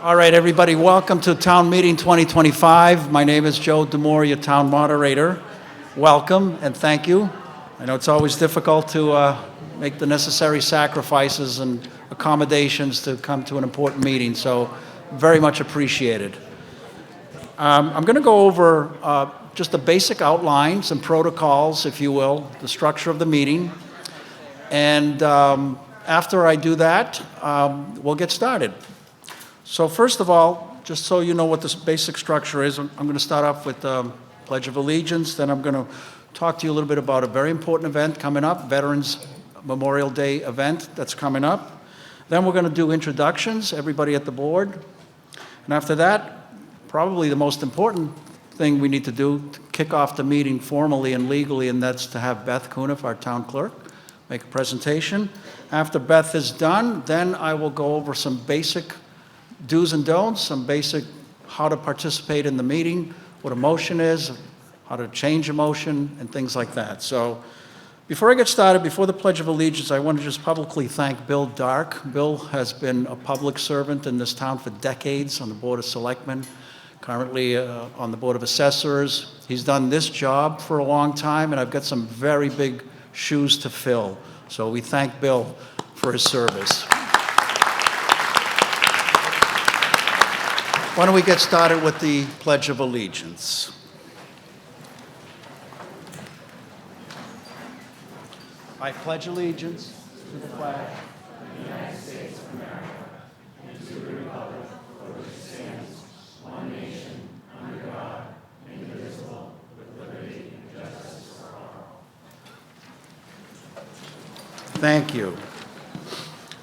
All right, everybody, welcome to Town Meeting 2025. My name is Joe Demore, your town moderator. Welcome and thank you. I know it's always difficult to make the necessary sacrifices and accommodations to come to an important meeting, so very much appreciated. I'm going to go over just the basic outlines and protocols, if you will, the structure of the meeting. And after I do that, we'll get started. So first of all, just so you know what this basic structure is, I'm going to start off with the Pledge of Allegiance. Then I'm going to talk to you a little bit about a very important event coming up, Veterans Memorial Day event that's coming up. Then we're going to do introductions, everybody at the board. And after that, probably the most important thing we need to do to kick off the meeting formally and legally, and that's to have Beth Cuniff, our town clerk, make a presentation. After Beth is done, then I will go over some basic do's and don'ts, some basic how to participate in the meeting, what a motion is, how to change a motion, and things like that. So before I get started, before the Pledge of Allegiance, I want to just publicly thank Bill Dark. Bill has been a public servant in this town for decades on the Board of Selectmen, currently on the Board of Assessors. He's done this job for a long time, and I've got some very big shoes to fill. So we thank Bill for his service. Why don't we get started with the Pledge of Allegiance? I pledge allegiance to the flag of the United States of America and to the republic for which it stands, one nation, under God, indivisible, with liberty and justice for all. Thank you.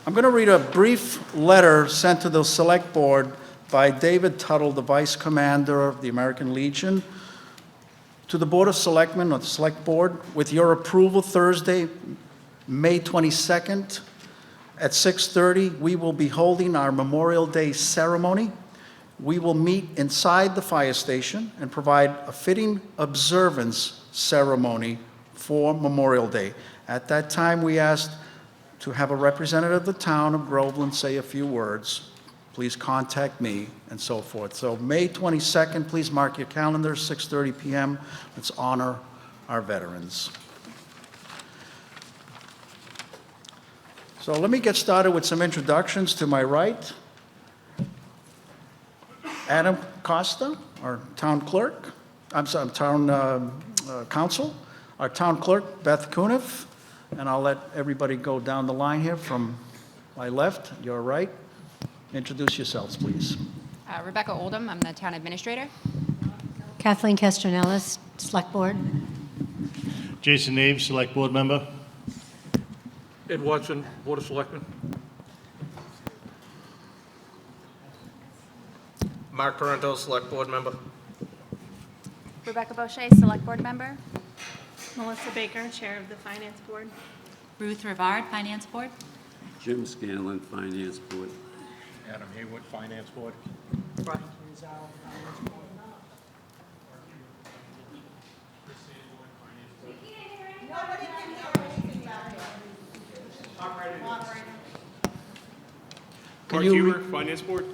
I'm going to read a brief letter sent to the Select Board by David Tuttle, the Vice Commander of the American Legion, to the Board of Selectmen, or the Select Board. With your approval, Thursday, May 22nd at 6:30, we will be holding our Memorial Day ceremony. We will meet inside the fire station and provide a fitting observance ceremony for Memorial Day. At that time, we asked to have a representative of the town of Groveland say a few words. Please contact me, and so forth. So May 22nd, please mark your calendars, 6:30 p.m. Let's honor our veterans. So let me get started with some introductions. To my right, Adam Costa, our town clerk. Town council. Our town clerk, Beth Cuniff. And I'll let everybody go down the line here from my left, your right. Introduce yourselves, please. Rebecca Oldham, I'm the town administrator. Kathleen Castronellis, Select Board. Jason Nave, Select Board Member. Ed Watson, Board of Selectmen. Mark Parenteau, Select Board Member. Rebecca Boucher, Select Board Member. Melissa Baker, Chair of the Finance Board. Ruth Rivard, Finance Board. Jim Scanlon, Finance Board. Adam Haywood, Finance Board. Brian Canzaro, Finance Board. Mark Huber, Finance Board.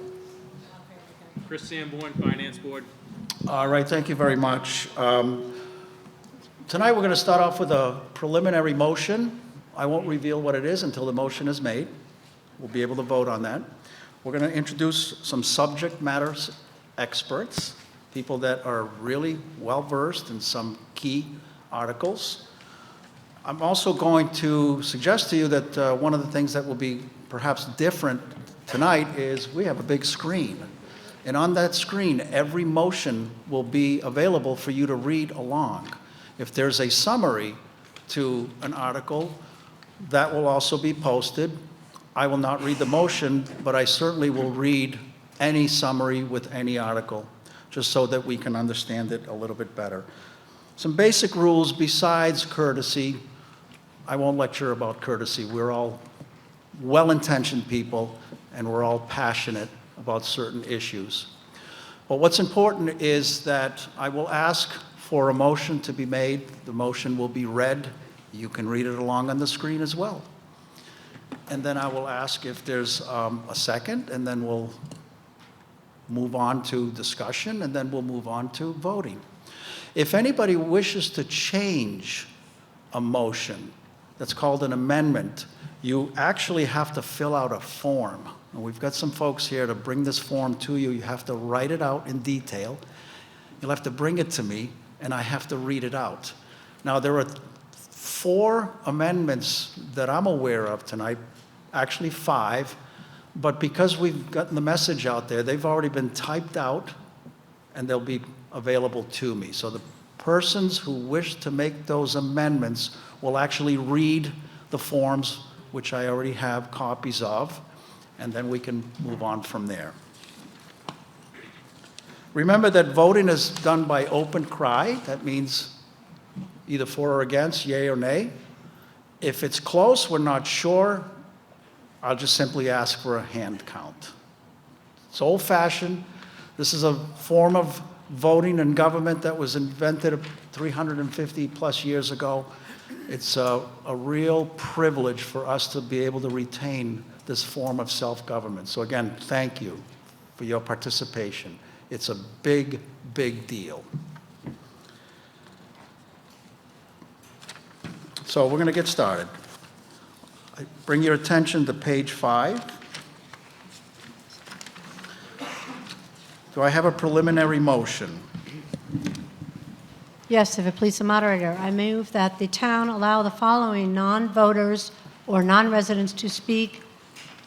Chris Sanborn, Finance Board. All right, thank you very much. Tonight, we're going to start off with a preliminary motion. I won't reveal what it is until the motion is made. We'll be able to vote on that. We're going to introduce some subject matter experts, people that are really well-versed in some key articles. I'm also going to suggest to you that one of the things that will be perhaps different tonight is we have a big screen. And on that screen, every motion will be available for you to read along. If there's a summary to an article, that will also be posted. I will not read the motion, but I certainly will read any summary with any article, just so that we can understand it a little bit better. Some basic rules besides courtesy. I won't lecture about courtesy. We're all well-intentioned people, and we're all passionate about certain issues. But what's important is that I will ask for a motion to be made. The motion will be read. You can read it along on the screen as well. And then I will ask if there's a second, and then we'll move on to discussion, and then we'll move on to voting. If anybody wishes to change a motion that's called an amendment, you actually have to fill out a form. And we've got some folks here to bring this form to you. You have to write it out in detail. You'll have to bring it to me, and I have to read it out. Now, there are 4 amendments that I'm aware of tonight, actually 5, but because we've gotten the message out there, they've already been typed out, and they'll be available to me. So the persons who wish to make those amendments will actually read the forms, which I already have copies of, and then we can move on from there. Remember that voting is done by open cry. That means either for or against, yea or nay. If it's close, we're not sure, I'll just simply ask for a hand count. It's old-fashioned. This is a form of voting in government that was invented 350 plus years ago. It's a real privilege for us to be able to retain this form of self-government. So again, thank you for your participation. It's a big, big deal. So we're going to get started. I bring your attention to page 5. Do I have a preliminary motion? Yes, if it please the moderator, I move that the town allow the following non-voters or non-residents to speak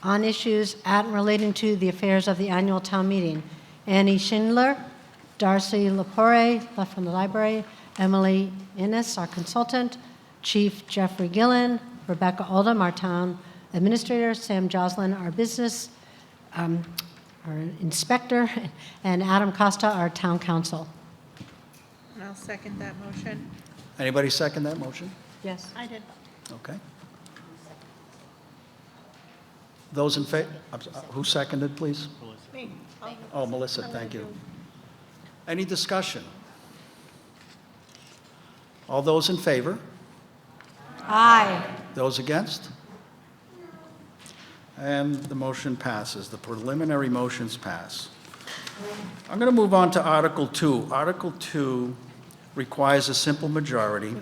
on issues at and relating to the affairs of the annual town meeting. Annie Schindler, Darcy Lepore, left from the library, Emily Innes, our consultant, Chief Jeffrey Gillen, Rebecca Oldham, our town administrator, Sam Joslin, our business, our inspector, and Adam Costa, our town council. And I'll second that motion. Anybody second that motion? Yes. I did. Okay. Those in favor, who seconded, please? Me. Oh, Melissa, thank you. Any discussion? All those in favor? Aye. Those against? And the motion passes. The preliminary motions pass. I'm going to move on to Article 2. Article 2 requires a simple majority.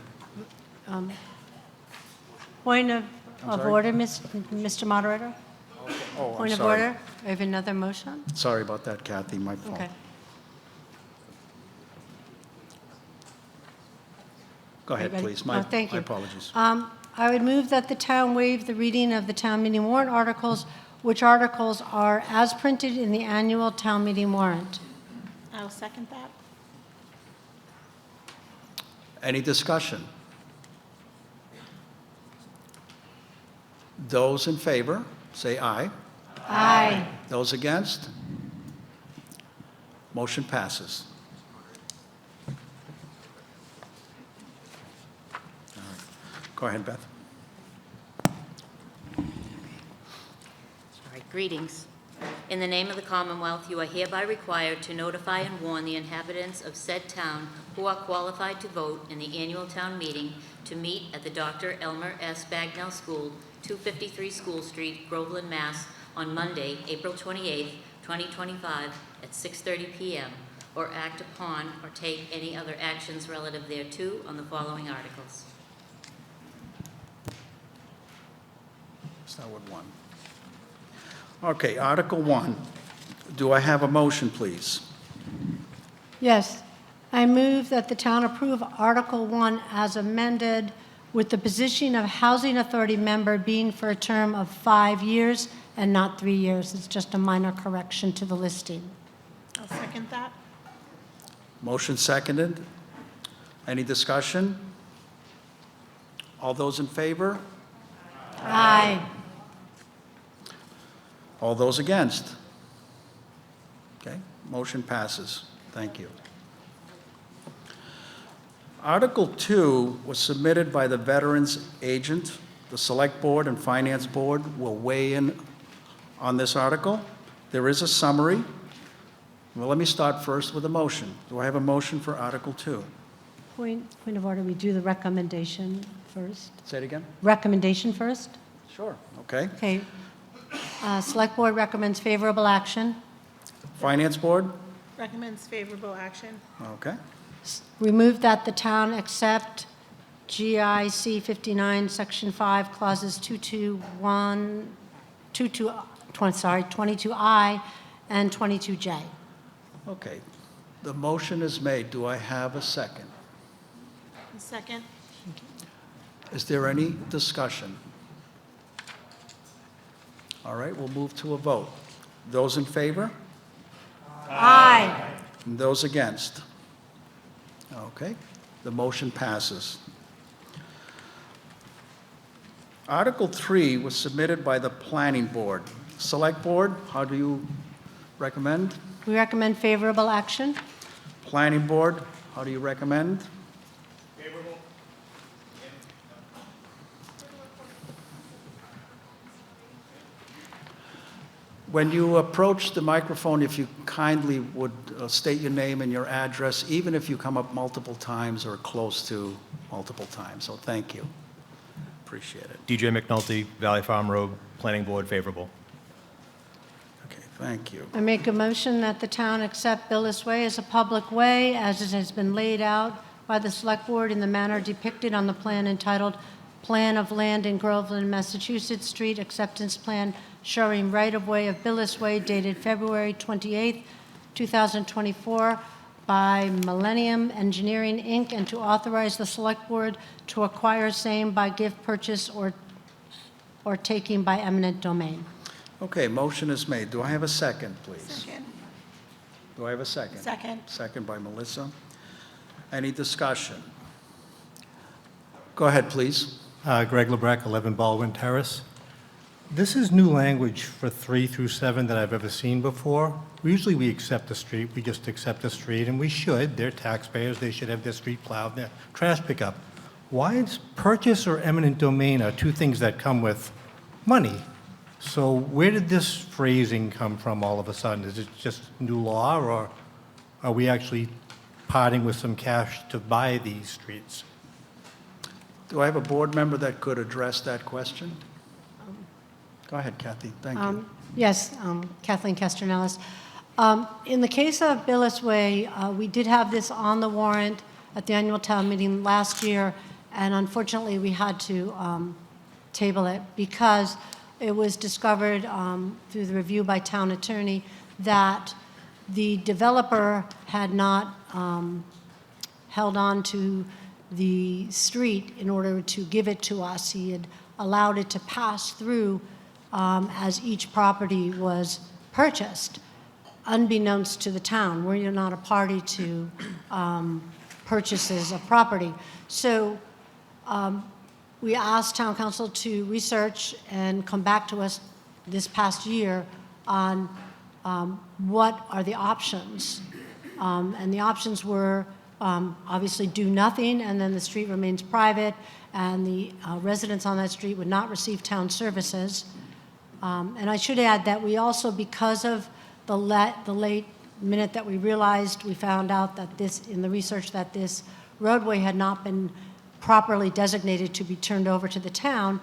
Point of sorry? order, Mr. Moderator? Oh, I'm Point of sorry. order? I have another motion? Sorry about that, Kathy, my fault. Okay. Go ahead, Ready? please. Thank My you. apologies. I would move that the town waive the reading of the town meeting warrant articles, which articles are as printed in the annual town meeting warrant. I'll second that. Any discussion? Those in favor, say aye. Aye. Those against? Motion passes. All right. Go ahead, Beth. Sorry, greetings. In the name of the Commonwealth, you are hereby required to notify and warn the inhabitants of said town who are qualified to vote in the annual town meeting to meet at the Dr. Elmer S. Bagnell School, 253 School Street, Groveland, Mass. On Monday, April 28, 2025, at 6:30 p.m., or act upon or take any other actions relative thereto on the following articles. Start with 1. Okay, Article 1. Do I have a motion, please? Yes. I move that the town approve Article 1 as amended, with the position of Housing Authority member being for a term of 5 years and not 3 years. It's just a minor correction to the listing. I'll second that. Motion seconded. Any discussion? All those in favor? Aye. All those against? Okay, motion passes. Thank you. Article 2 was submitted by the Veterans Agent. The Select Board and Finance Board will weigh in on this article. There is a summary. Well, let me start first with a motion. Do I have a motion for Article 2? Point of order, we do the recommendation first. Say it again? Recommendation first? Sure. Okay. Okay. Select Board recommends favorable action. Finance Board? Recommends favorable action. Okay. Remove that the town accept GIC 59, Section 5, Clauses 221, 22I and 22J. Okay. The motion is made. Do I have a second? Second. Is there any discussion? All right, we'll move to a vote. Those in favor? Aye. And those against? Okay, the motion passes. Article 3 was submitted by the Planning Board. Select Board, how do you recommend? We recommend favorable action. Planning Board, how do you recommend? Favorable. When you approach the microphone, if you kindly would state your name and your address, even if you come up multiple times or close to multiple times. So thank you. Appreciate it. DJ McNulty, Valley Farm Road, Planning Board, favorable. Okay, thank you. I make a motion that the town accept Billis Way as a public way as it has been laid out by the Select Board in the manner depicted on the plan entitled Plan of Land in Groveland, Massachusetts Street Acceptance Plan showing right-of-way of Billis Way dated February 28, 2024 by Millennium Engineering, Inc., and to authorize the Select Board to acquire same by gift, purchase, or taking by eminent domain. Okay, motion is made. Do I have a second, please? Second. Do I have a second? Second. Second by Melissa. Any discussion? Go ahead, please. Greg LeBrecq, 11 Baldwin Terrace. This is new language for 3 through 7 that I've ever seen before. Usually we accept the street, we just accept the street, and we should. They're taxpayers, they should have their street plowed, their trash pickup. Why is purchase or eminent domain are two things that come with money? So where did this phrasing come from all of a sudden? Is it just new law, or are we actually parting with some cash to buy these streets? Do I have a board member that could address that question? Go ahead, Kathy. Thank you. Yes, Kathleen Kesternellis. In the case of Billis Way, we did have this on the warrant at the annual town meeting last year, and unfortunately, we had to table it because it was discovered through the review by town attorney that the developer had not held on to the street in order to give it to us. He had allowed it to pass through as each property was purchased, unbeknownst to the town. We're not a party to purchases of property. So we asked town council to research and come back to us this past year on what are the options. And the options were obviously do nothing, and then the street remains private, and the residents on that street would not receive town services. And I should add that we also, because of the late minute that we realized, we found out that in the research, that this roadway had not been properly designated to be turned over to the town,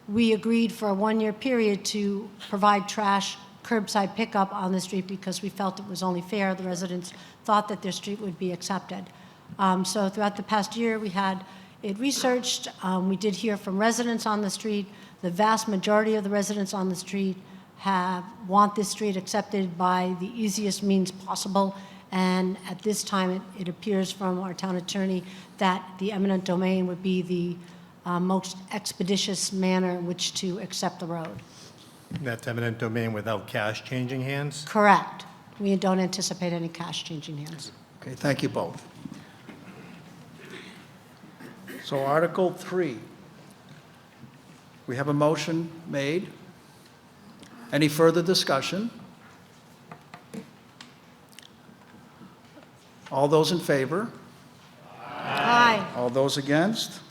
we agreed for a one-year period to provide trash curbside pickup on the street because we felt it was only fair. The residents thought that their street would be accepted. So throughout the past year, we had it researched. We did hear from residents on the street. The vast majority of the residents on the street want this street accepted by the easiest means possible. And at this time, it appears from our town attorney that the eminent domain would be the most expeditious manner in which to accept the road. That's eminent domain without cash changing hands? Correct. We don't anticipate any cash changing hands. Okay, thank you both. So Article 3. We have a motion made. Any further discussion? All those in favor? Aye. All those against?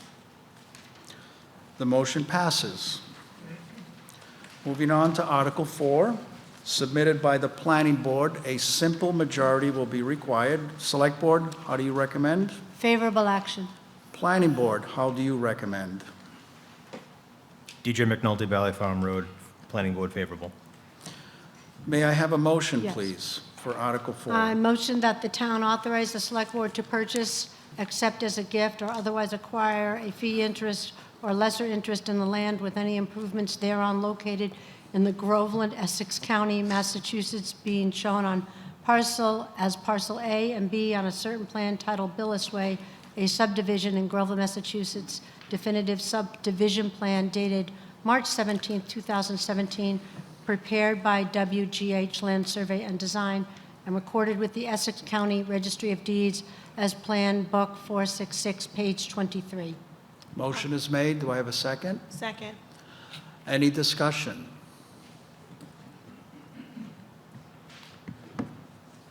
The motion passes. Moving on to Article 4, submitted by the Planning Board. A simple majority will be required. Select Board, how do you recommend? Favorable action. Planning Board, how do you recommend? DJ McNulty, Valley Farm Road, Planning Board, favorable. May I have a motion, Yes. please, for Article 4? I motion that the town authorize the select board to purchase, accept as a gift, or otherwise acquire a fee interest or lesser interest in the land with any improvements thereon located in the Groveland, Essex County, Massachusetts, being shown on parcel as Parcel A and B on a certain plan titled Billis Way, a subdivision in Groveland, Massachusetts, definitive subdivision plan dated March 17, 2017, prepared by WGH Land Survey and Design and recorded with the Essex County Registry of Deeds as Plan Book 466, page 23. Motion is made. Do I have a second? Second. Any discussion?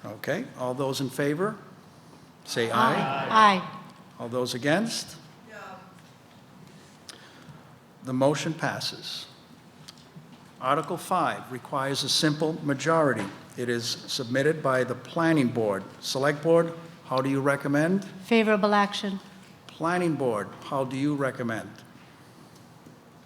Okay, all those in favor, say aye. Aye. All those against? The motion passes. Article 5 requires a simple majority. It is submitted by the Planning Board. Select Board, how do you recommend? Favorable action. Planning Board, how do you recommend?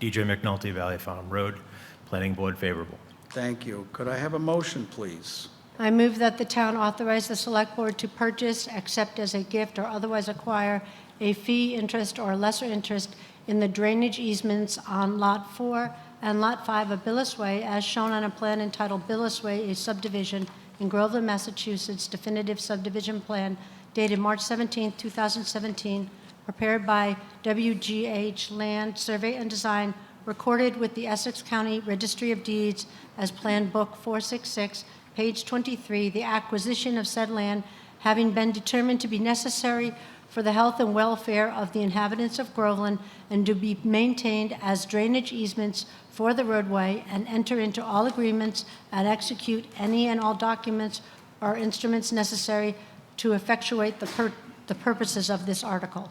DJ McNulty, Valley Farm Road, Planning Board favorable. Thank you. Could I have a motion, please? I move that the town authorize the select board to purchase, accept as a gift, or otherwise acquire a fee interest or lesser interest in the drainage easements on Lot 4 and Lot 5 of Billis Way, as shown on a plan entitled Billis Way, a subdivision in Groveland, Massachusetts, definitive subdivision plan dated March 17, 2017, prepared by WGH Land Survey and Design, recorded with the Essex County Registry of Deeds as Plan Book 466, page 23, the acquisition of said land having been determined to be necessary for the health and welfare of the inhabitants of Groveland and to be maintained as drainage easements for the roadway, and enter into all agreements and execute any and all documents or instruments necessary to effectuate the purposes of this article.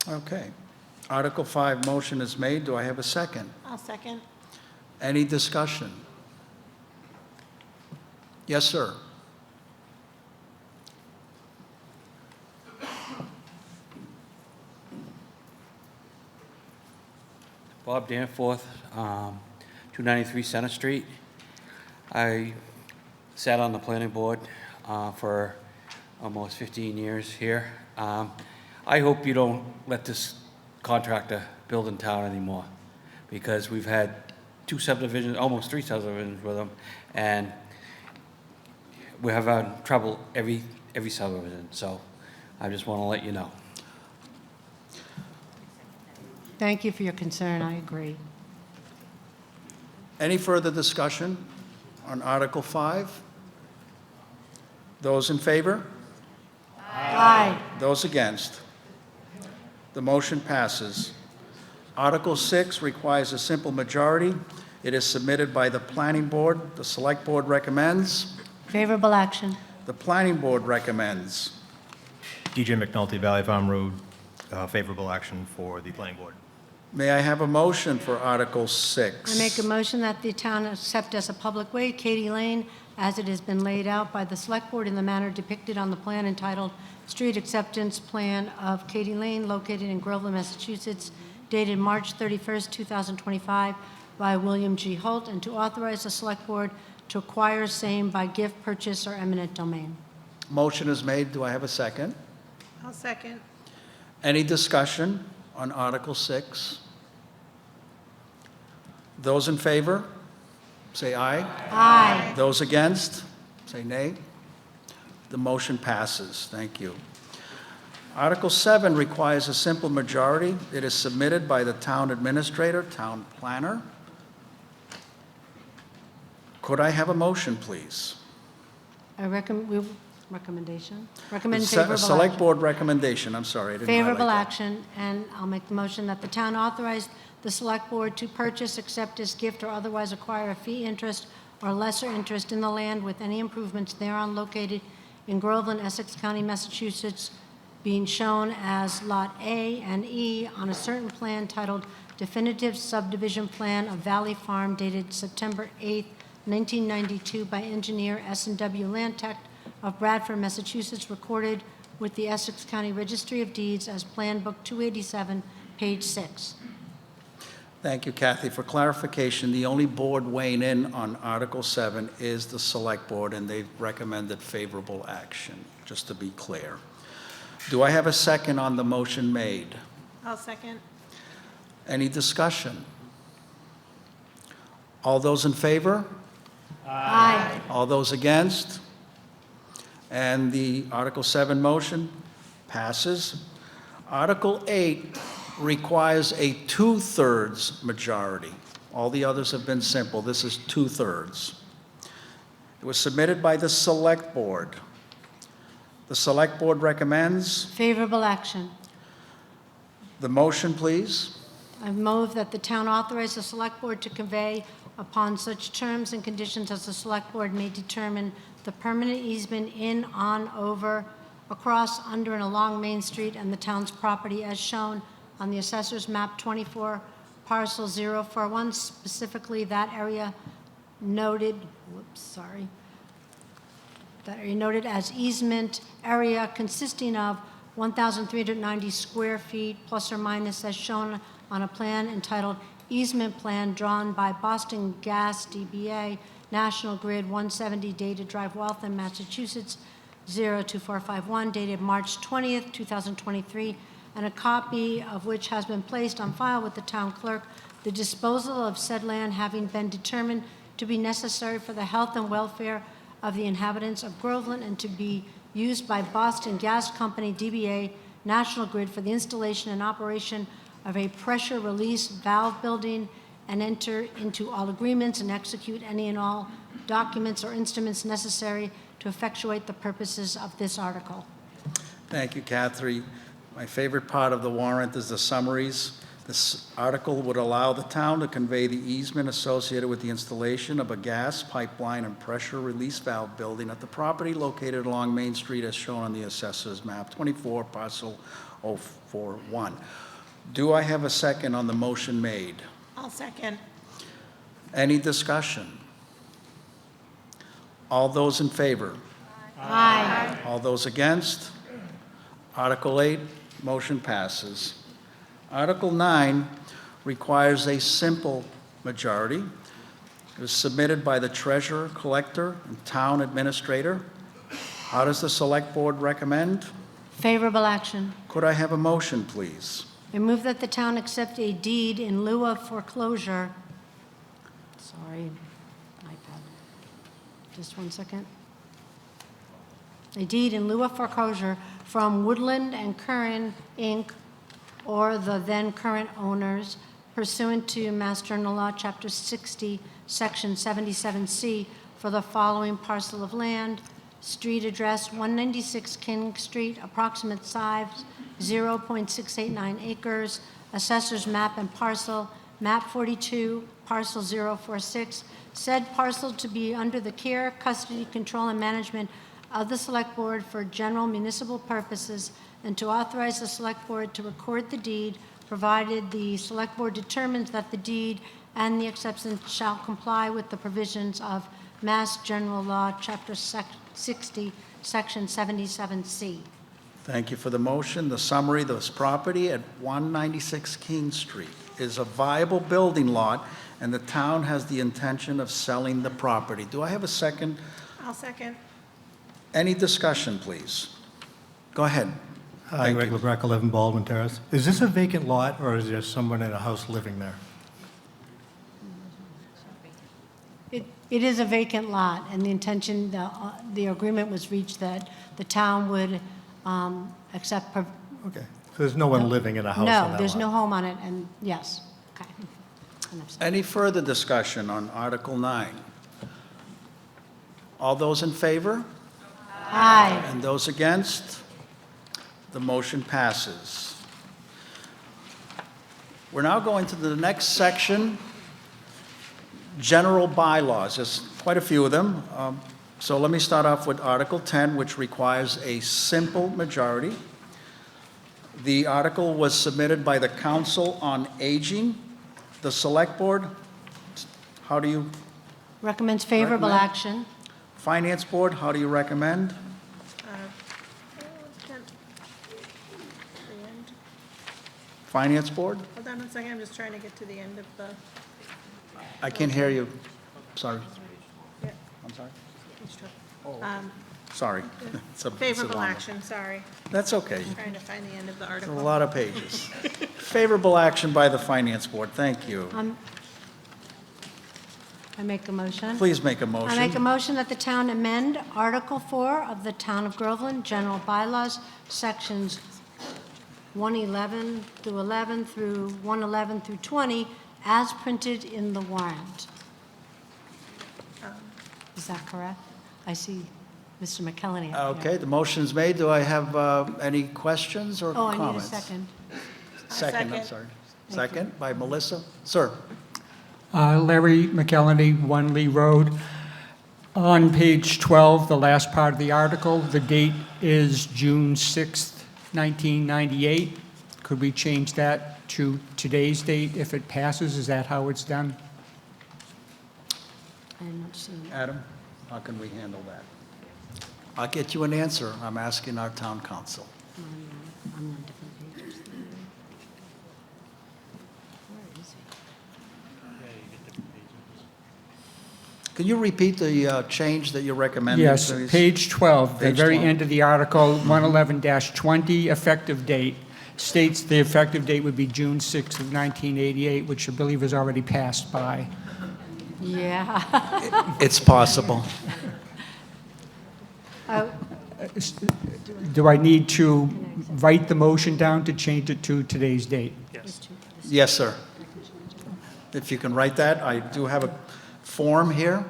Okay. Article 5 motion is made. Do I have a second? I'll second. Any discussion? Yes, sir. Bob Danforth, 293 Center Street. I sat on the planning board for almost 15 years here. I hope you don't let this contractor build in town anymore, because we've had 2 subdivisions, almost 3 subdivisions with them, and we have had trouble every subdivision. So I just want to let you know. Thank you for your concern. I agree. Any further discussion on Article 5? Those in favor? Aye. Those against? The motion passes. Article 6 requires a simple majority. It is submitted by the Planning Board. The Select Board recommends. Favorable action. The Planning Board recommends. DJ McNulty, Valley Farm Road, favorable action for the Planning Board. May I have a motion for Article 6? I make a motion that the town accept as a public way Katy Lane as it has been laid out by the Select Board in the manner depicted on the plan entitled Street Acceptance Plan of Katy Lane located in Groveland, Massachusetts, dated March 31st, 2025, by William G. Holt, and to authorize the Select Board to acquire same by gift, purchase, or eminent domain. Motion is made. Do I have a second? I'll second. Any discussion on Article 6? Those in favor, say aye. Aye. Those against, say nay. The motion passes. Thank you. Article 7 requires a simple majority. It is submitted by the town administrator, town planner. Could I have a motion, please? Recommendation? Recommend Se- favorable Select action. Board recommendation, I'm sorry, I didn't highlight Favorable that. action, and I'll make the motion that the town authorize the Select Board to purchase, accept as gift, or otherwise acquire a fee interest or lesser interest in the land with any improvements thereon located in Groveland, Essex County, Massachusetts, being shown as Lot A and E on a certain plan titled Definitive Subdivision Plan of Valley Farm dated September 8, 1992 by engineer S&W Land Tech of Bradford, Massachusetts, recorded with the Essex County Registry of Deeds as Plan Book 287, page 6. Thank you, Kathy. For clarification, the only board weighing in on Article 7 is the Select Board, and they've recommended favorable action, just to be clear. Do I have a second on the motion made? I'll second. Any discussion? All those in favor? Aye. All those against? And the Article 7 motion passes. Article 8 requires a two-thirds majority. All the others have been simple. This is two-thirds. It was submitted by the Select Board. The Select Board recommends. Favorable action. The motion, please. I move that the town authorize the Select Board to convey, upon such terms and conditions as the Select Board may determine, the permanent easement in, on, over, across, under, and along Main Street and the town's property as shown on the Assessor's Map 24, Parcel 041, specifically that area noted, that area noted as easement area consisting of 1,390 square feet plus or minus as shown on a plan entitled Easement Plan drawn by Boston Gas DBA, National Grid, 170 dated Drive, Waltham, Massachusetts, 02451, dated March 20th, 2023, and a copy of which has been placed on file with the town clerk, the disposal of said land having been determined to be necessary for the health and welfare of the inhabitants of Groveland and to be used by Boston Gas Company, DBA, National Grid for the installation and operation of a pressure release valve building, and enter into all agreements and execute any and all documents or instruments necessary to effectuate the purposes of this article. Thank you, Catherine. My favorite part of the warrant is the summaries. This article would allow the town to convey the easement associated with the installation of a gas pipeline and pressure release valve building at the property located along Main Street as shown on the Assessor's Map 24, Parcel 041. Do I have a second on the motion made? I'll second. Any discussion? All those in favor? Aye. All those against? Article 8, motion passes. Article 9 requires a simple majority. It was submitted by the treasurer, collector, and town administrator. How does the Select Board recommend? Favorable action. Could I have a motion, please? I move that the town accept a deed in lieu of foreclosure. Sorry, iPad. Just one second. A deed in lieu of foreclosure from Woodland and Curran, Inc., or the then current owners pursuant to Mass General Law, Chapter 60, Section 77C, for the following parcel of land: street address 196 King Street, approximate size 0.689 acres, assessor's map and parcel, map 42, parcel 046, said parcel to be under the care, custody, control, and management of the Select Board for general municipal purposes, and to authorize the Select Board to record the deed, provided the Select Board determines that the deed and the acceptance shall comply with the provisions of Mass General Law, Chapter 60, Section 77C. Thank you for the motion. The summary: this property at 196 King Street is a viable building lot, and the town has the intention of selling the property. Do I have a second? I'll second. Any discussion, please? Go ahead. Hi, Thank Greg you. LeBrecq, 11 Baldwin Terrace. Is this a vacant lot, or is there someone in a house living there? It is a vacant lot, and the intention, the agreement was reached that the town would accept. Okay, so there's no one living in a house on that lot? No, there's no home on it, and yes. Okay. Enough said. Any further discussion on Article 9? All those in favor? Aye. And those against? The motion passes. We're now going to the next section, general bylaws. There's quite a few of them. So let me start off with Article 10, which requires a simple majority. The article was submitted by the Council on Aging. The Select Board, how do you, Recommends favorable Recommend. action. Finance Board, how do you recommend? Finance Board? Hold on a second, I'm just trying to get to the end of the, I can't hear you. Sorry. yeah, I'm sorry. each truck. Sorry. It's a Favorable long one. action, sorry. That's okay. Trying to find the end of the A article. lot of pages. Favorable action by the Finance Board. Thank you. I make a motion. Please make a I make a motion. motion that the town amend Article 4 of the Town of Groveland General Bylaws, Sections 111 through 11 through 111 through 20, as printed in the warrant. Is that correct? I see Mr. McKellarney up here. Okay, the motion's made. Do I have any questions or Oh, I comments? need a second. Second, I'm Second. sorry. Second by Melissa. Sir? Larry McElhenney, 1 Lee Road. On page 12, the last part of the article, the date is June 6th, 1998. Could we change that to today's date if it passes? Is that how it's done? I'm not seeing it. Adam, how can we handle that? I'll get you an answer. I'm asking our town council. I'm on different pages. Where is he? Can you repeat the change that you're recommending? Yes, please? page 12, the Page very 12. end of the article, 111-20, effective date, states the effective date would be June 6th of 1988, which I believe is already passed by. Yeah. It's possible. Oh, Do I need to write the motion down to change it to today's date? Yes, sir. If you can write that, I do have a form here.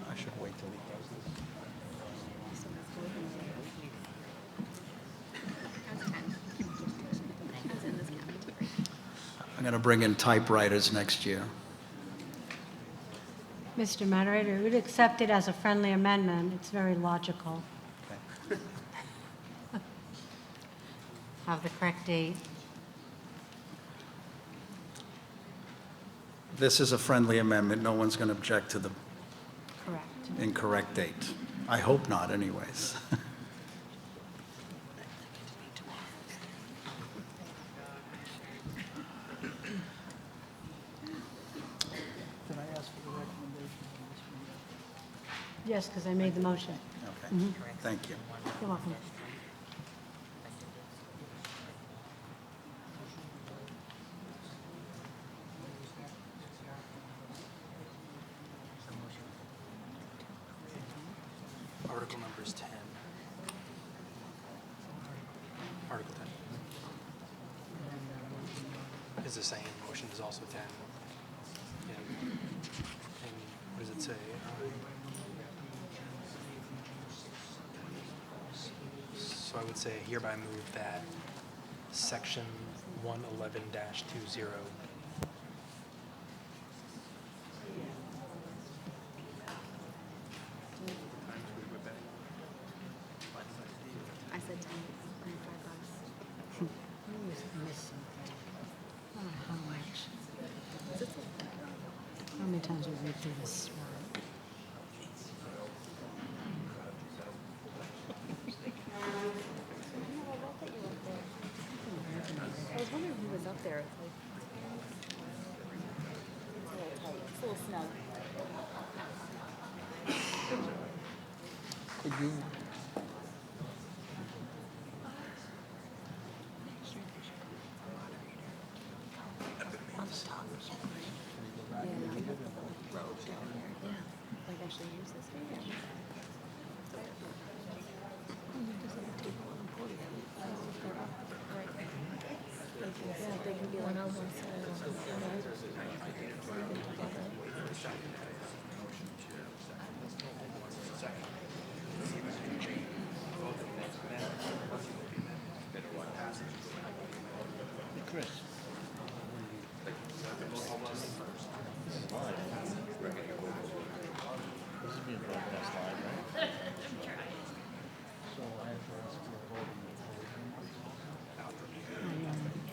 I should wait till he does this. I'm going to bring in typewriters next year. Mr. Moderator, we would accept it as a friendly amendment. It's very logical. Have the correct date. This is a friendly amendment. No one's going to object to the Correct. incorrect date. I hope not, anyways. Did I ask for the recommendation? Yes, because I made the motion. Okay, thank you. You're welcome. Article number is 10. Article 10. Is the same, motion is also 10. Yeah. And what does it say? So I would say hereby move that section 111-20. I said 10, How many times have we read through this? I was wondering who was up there. It's a little snug. Could you? Like actually use this thing? They can be like on one side.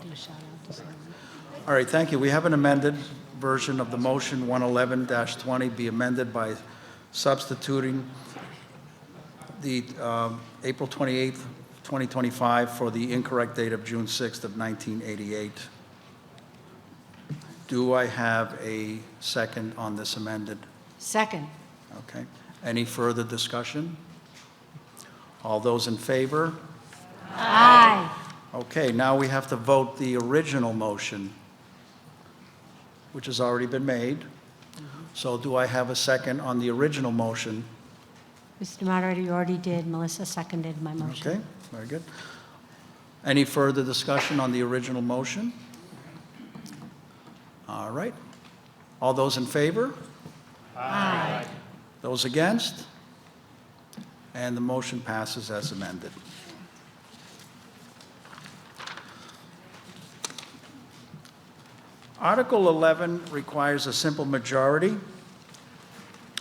Do a shout out to someone. All right, thank you. We have an amended version of the motion 111-20 be amended by substituting the April 28th, 2025 for the incorrect date of June 6th of 1988. Do I have a second on this amended? Second. Okay. Any further discussion? All those in favor? Aye. Okay, now we have to vote the original motion, which has already been made. So do I have a second on the original motion? Mr. Moderator, you already did. Melissa seconded my motion. Okay, very good. Any further discussion on the original motion? All right. All those in favor? Aye. Those against? And the motion passes as amended. Article 11 requires a simple majority.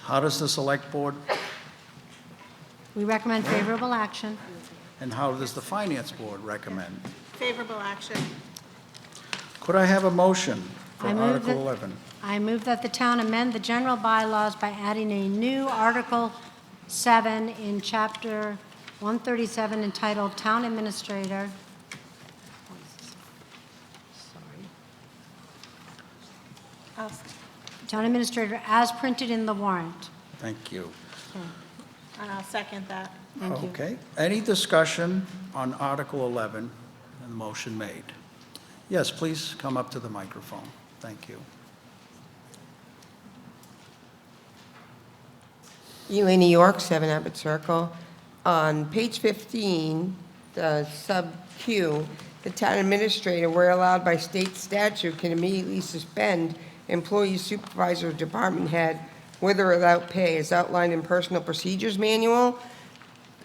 How does the Select Board, We recommend favorable action. and how does the Finance Board recommend? Favorable action. Could I have a motion for I move Article that- 11? I move that the town amend the general bylaws by adding a new Article 7 in Chapter 137 entitled Town Administrator. I'll, Town Administrator as printed in the warrant. Thank you. and I'll second that. Thank you. Okay. Any discussion on Article 11 and the motion made? Yes, please come up to the microphone. Thank you. Ely, New York, 7 Abbott Circle. On page 15, the sub Q, the town administrator, where allowed by state statute, can immediately suspend employee, supervisor, or department head with or without pay, as outlined in Personal Procedures Manual.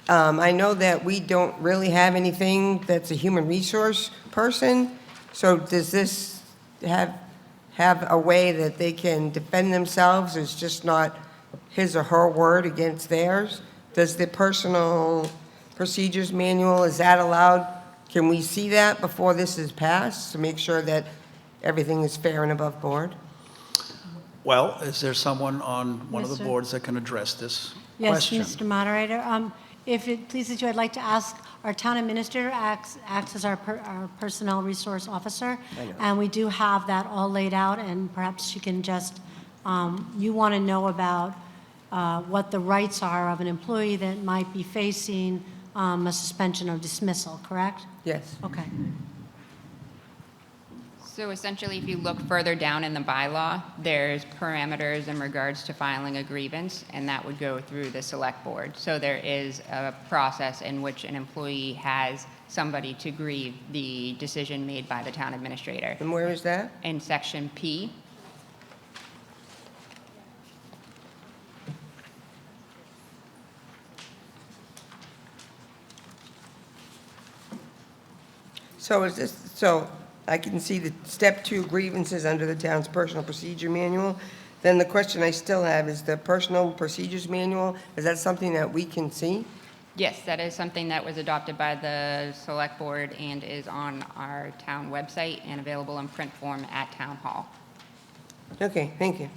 I know that we don't really have anything that's a human resource person, so does this have a way that they can defend themselves? It's just not his or her word against theirs? Does the Personal Procedures Manual, is that allowed? Can we see that before this is passed to make sure that everything is fair and above board? Well, is there someone on one of the Mr. boards that can address this Yes, question? Mr. Moderator. If it pleases you, I'd like to ask, our town administrator acts as our personnel resource officer, and we do have that all laid out, and perhaps she can just, you want to know about what the rights are of an employee that might be facing a suspension or dismissal, correct? Yes. Okay. So essentially, if you look further down in the bylaw, there's parameters in regards to filing a grievance, and that would go through the select board. So there is a process in which an employee has somebody to grieve the decision made by the town administrator. And where is that? In section P. So is this, so I can see the step 2 grievances under the town's personal procedure manual. Then the question I still have is the personal procedures manual, is that something that we can see? Yes, that is something that was adopted by the select board and is on our town website and available in print form at town hall. Okay, thank you.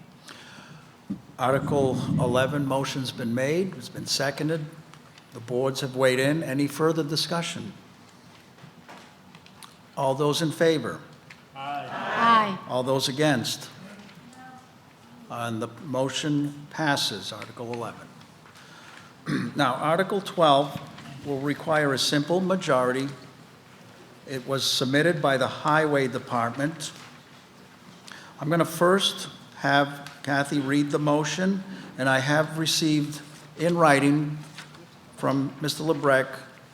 Article 11, motion's been made, it's been seconded. The boards have weighed in. Any further discussion? All those in favor? Aye. All those against? And the motion passes, Article 11. Now, Article 12 will require a simple majority. It was submitted by the Highway Department. I'm going to first have Kathy read the motion, and I have received in writing from Mr. Lebrecq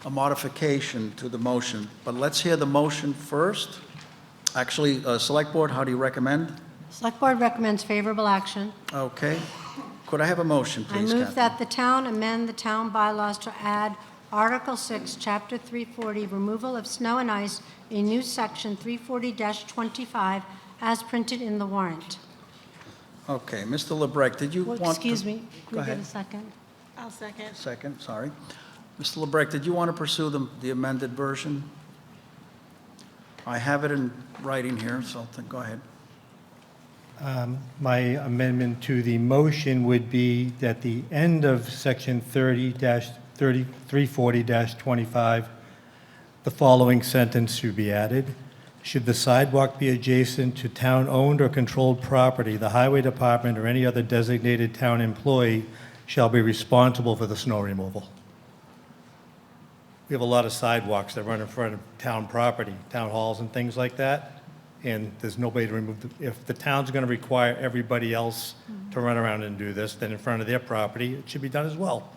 a modification to the motion. But let's hear the motion first. Actually, Select Board, how do you recommend? Select Board recommends favorable action. Okay. Could I have a motion, I please, move Kathy? that the town amend the town bylaws to add Article 6, Chapter 340, removal of snow and ice, a new section 340-25, as printed in the warrant. Okay, Mr. Lebrecq, did you want to... Excuse me, Go can we get ahead. a second? I'll second. Second, sorry. Mr. Lebrecq, did you want to pursue the amended version? I have it in writing here, so go ahead. My amendment to the motion would be that the end of section 340-25 The following sentence should be added. Should the sidewalk be adjacent to town-owned or controlled property, the highway department or any other designated town employee shall be responsible for the snow removal. We have a lot of sidewalks that run in front of town property, town halls and things like that, and there's nobody to remove if the town's going to require everybody else to run around and do this, then in front of their property, it should be done as well.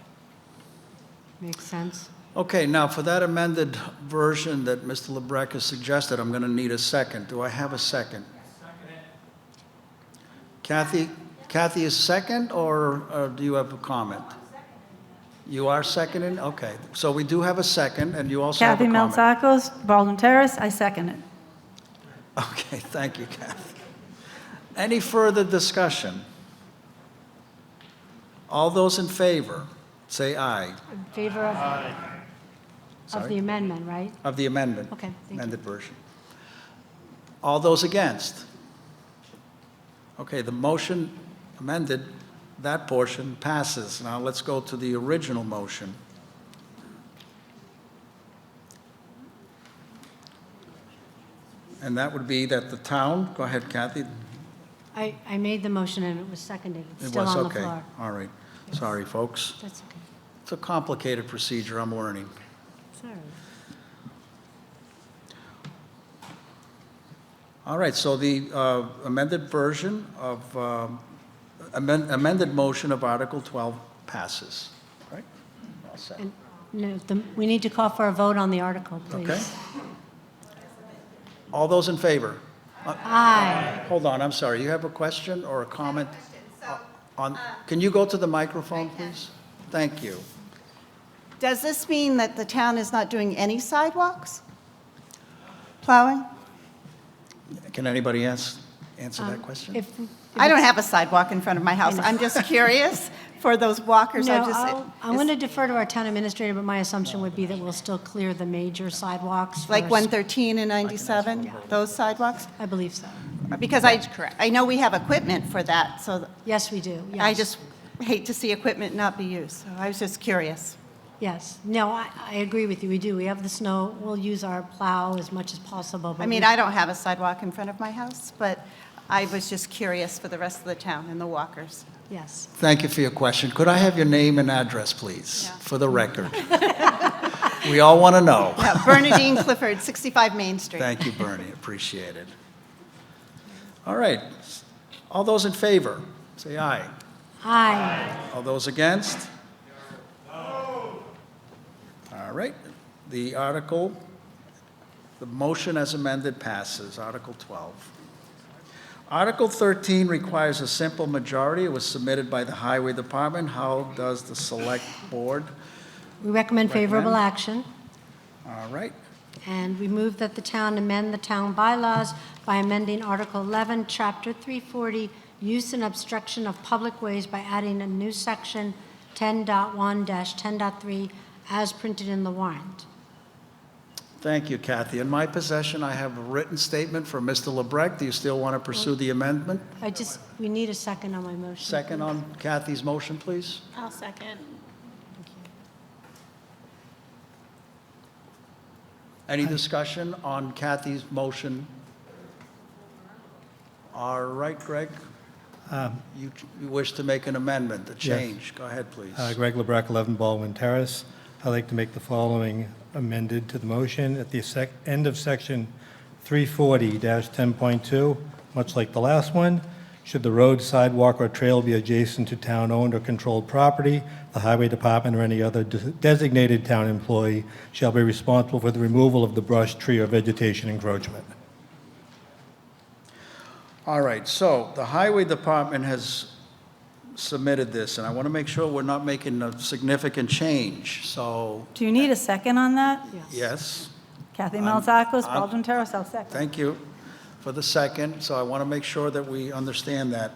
Makes sense. Okay, now for that amended version that Mr. LeBrecq has suggested, I'm going to need a second. Do I have a second? Kathy is second, or do you have a comment? You are seconding? Okay, so we do have a second, and you also have a Kathy comment. Meltsakos, Baldwin Terrace, I second it. Okay, thank you, Kathy. Any further discussion? All those in favor, say aye. In favor of Sorry? the amendment, right? Of the amendment. Okay, thank you. Amended version. All those against? Okay, the motion amended, that portion passes. Now let's go to the original motion. And that would be that the town, go ahead, Kathy. I made the motion and it was seconded. It's It still was on the okay. floor. All right. Sorry, folks. That's okay. It's a complicated procedure, I'm learning. Sorry. All right, so the amended version of, amended motion of Article 12 passes, right? All set. And no, we need to call for a vote on the article, please. Okay. All those in favor? Aye. Hold on, I'm sorry, you have a question or a comment? On, can you go to the microphone, please? Thank you. Does this mean that the town is not doing any sidewalks? Plowing? Can anybody answer that question? If I don't it's- have a sidewalk in front of my house. I'm just curious for those walkers. No, I'm going to defer to our town administrator, but my assumption would be that we'll still clear the major sidewalks. Like first. 113 and 97, those sidewalks? I believe so. Because I know we have equipment for that, so Yes, we do. I Yes. just hate to see equipment not be used. So I was just curious. Yes. No, I agree with you. We do. We have the snow. We'll use our plow as much as possible. But I mean, I don't have a sidewalk in front of my house, but I was just curious for the rest of the town and the walkers. Yes. Thank you for your question. Could I have your name and address, please, Yeah. for the record? We all want to know. Yeah, Bernadine Clifford, 65 Main Street. Thank you, Bernie, appreciate it. All right, all those in favor, say aye. Aye. All those against? All right, the article, the motion as amended passes, Article 12. Article 13 requires a simple majority. It was submitted by the Highway Department. How does the Select Board? We recommend favorable action. All right, And we move that the town amend the town bylaws by amending Article 11, Chapter 340, Use and Obstruction of Public Ways by adding a new section 10.1-10.3 as printed in the warrant. thank you, Kathy. In my possession, I have a written statement from Mr. LeBrecq. Do you still want to pursue the amendment? We need a second on my motion. Second please. on Kathy's motion, please. I'll second. Any discussion on Kathy's motion? All right, Greg, you wish to make an amendment, a change. Go ahead, please. Greg LeBrecq, 11 Baldwin Terrace. I'd like to make the following amended to the motion. At the end of section 340-10.2, much like the last one, should the road, sidewalk, or trail be adjacent to town-owned or controlled property, the highway department or any other designated town employee shall be responsible for the removal of the brush, tree, or vegetation encroachment. All right, so the Highway Department has submitted this, and I want to make sure we're not making a significant change. So, Do you need a second on that? yes, Kathy Meltsakos, Baldwin Terrace, I'll second. thank you for the second. So I want to make sure that we understand that.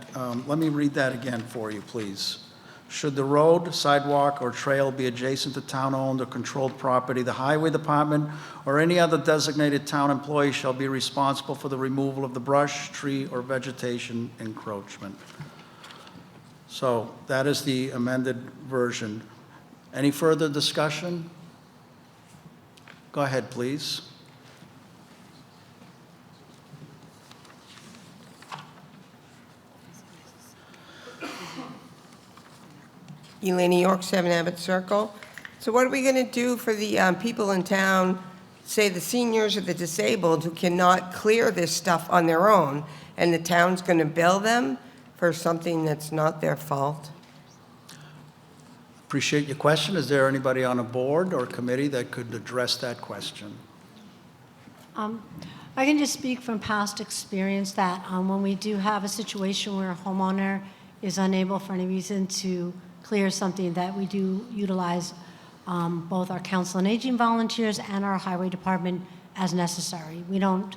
Let me read that again for you, please. Should the road, sidewalk, or trail be adjacent to town-owned or controlled property, the Highway Department or any other designated town employee shall be responsible for the removal of the brush, tree, or vegetation encroachment. So that is the amended version. Any further discussion? Go ahead, please. Elaine York, 7 Abbott Circle. So what are we going to do for the people in town, say the seniors or the disabled, who cannot clear this stuff on their own, and the town's going to bill them for something that's not their fault? Appreciate your question. Is there anybody on a board or committee that could address that question? I can just speak from past experience that when we do have a situation where a homeowner is unable for any reason to clear something, that we do utilize both our council on aging volunteers and our highway department as necessary. We don't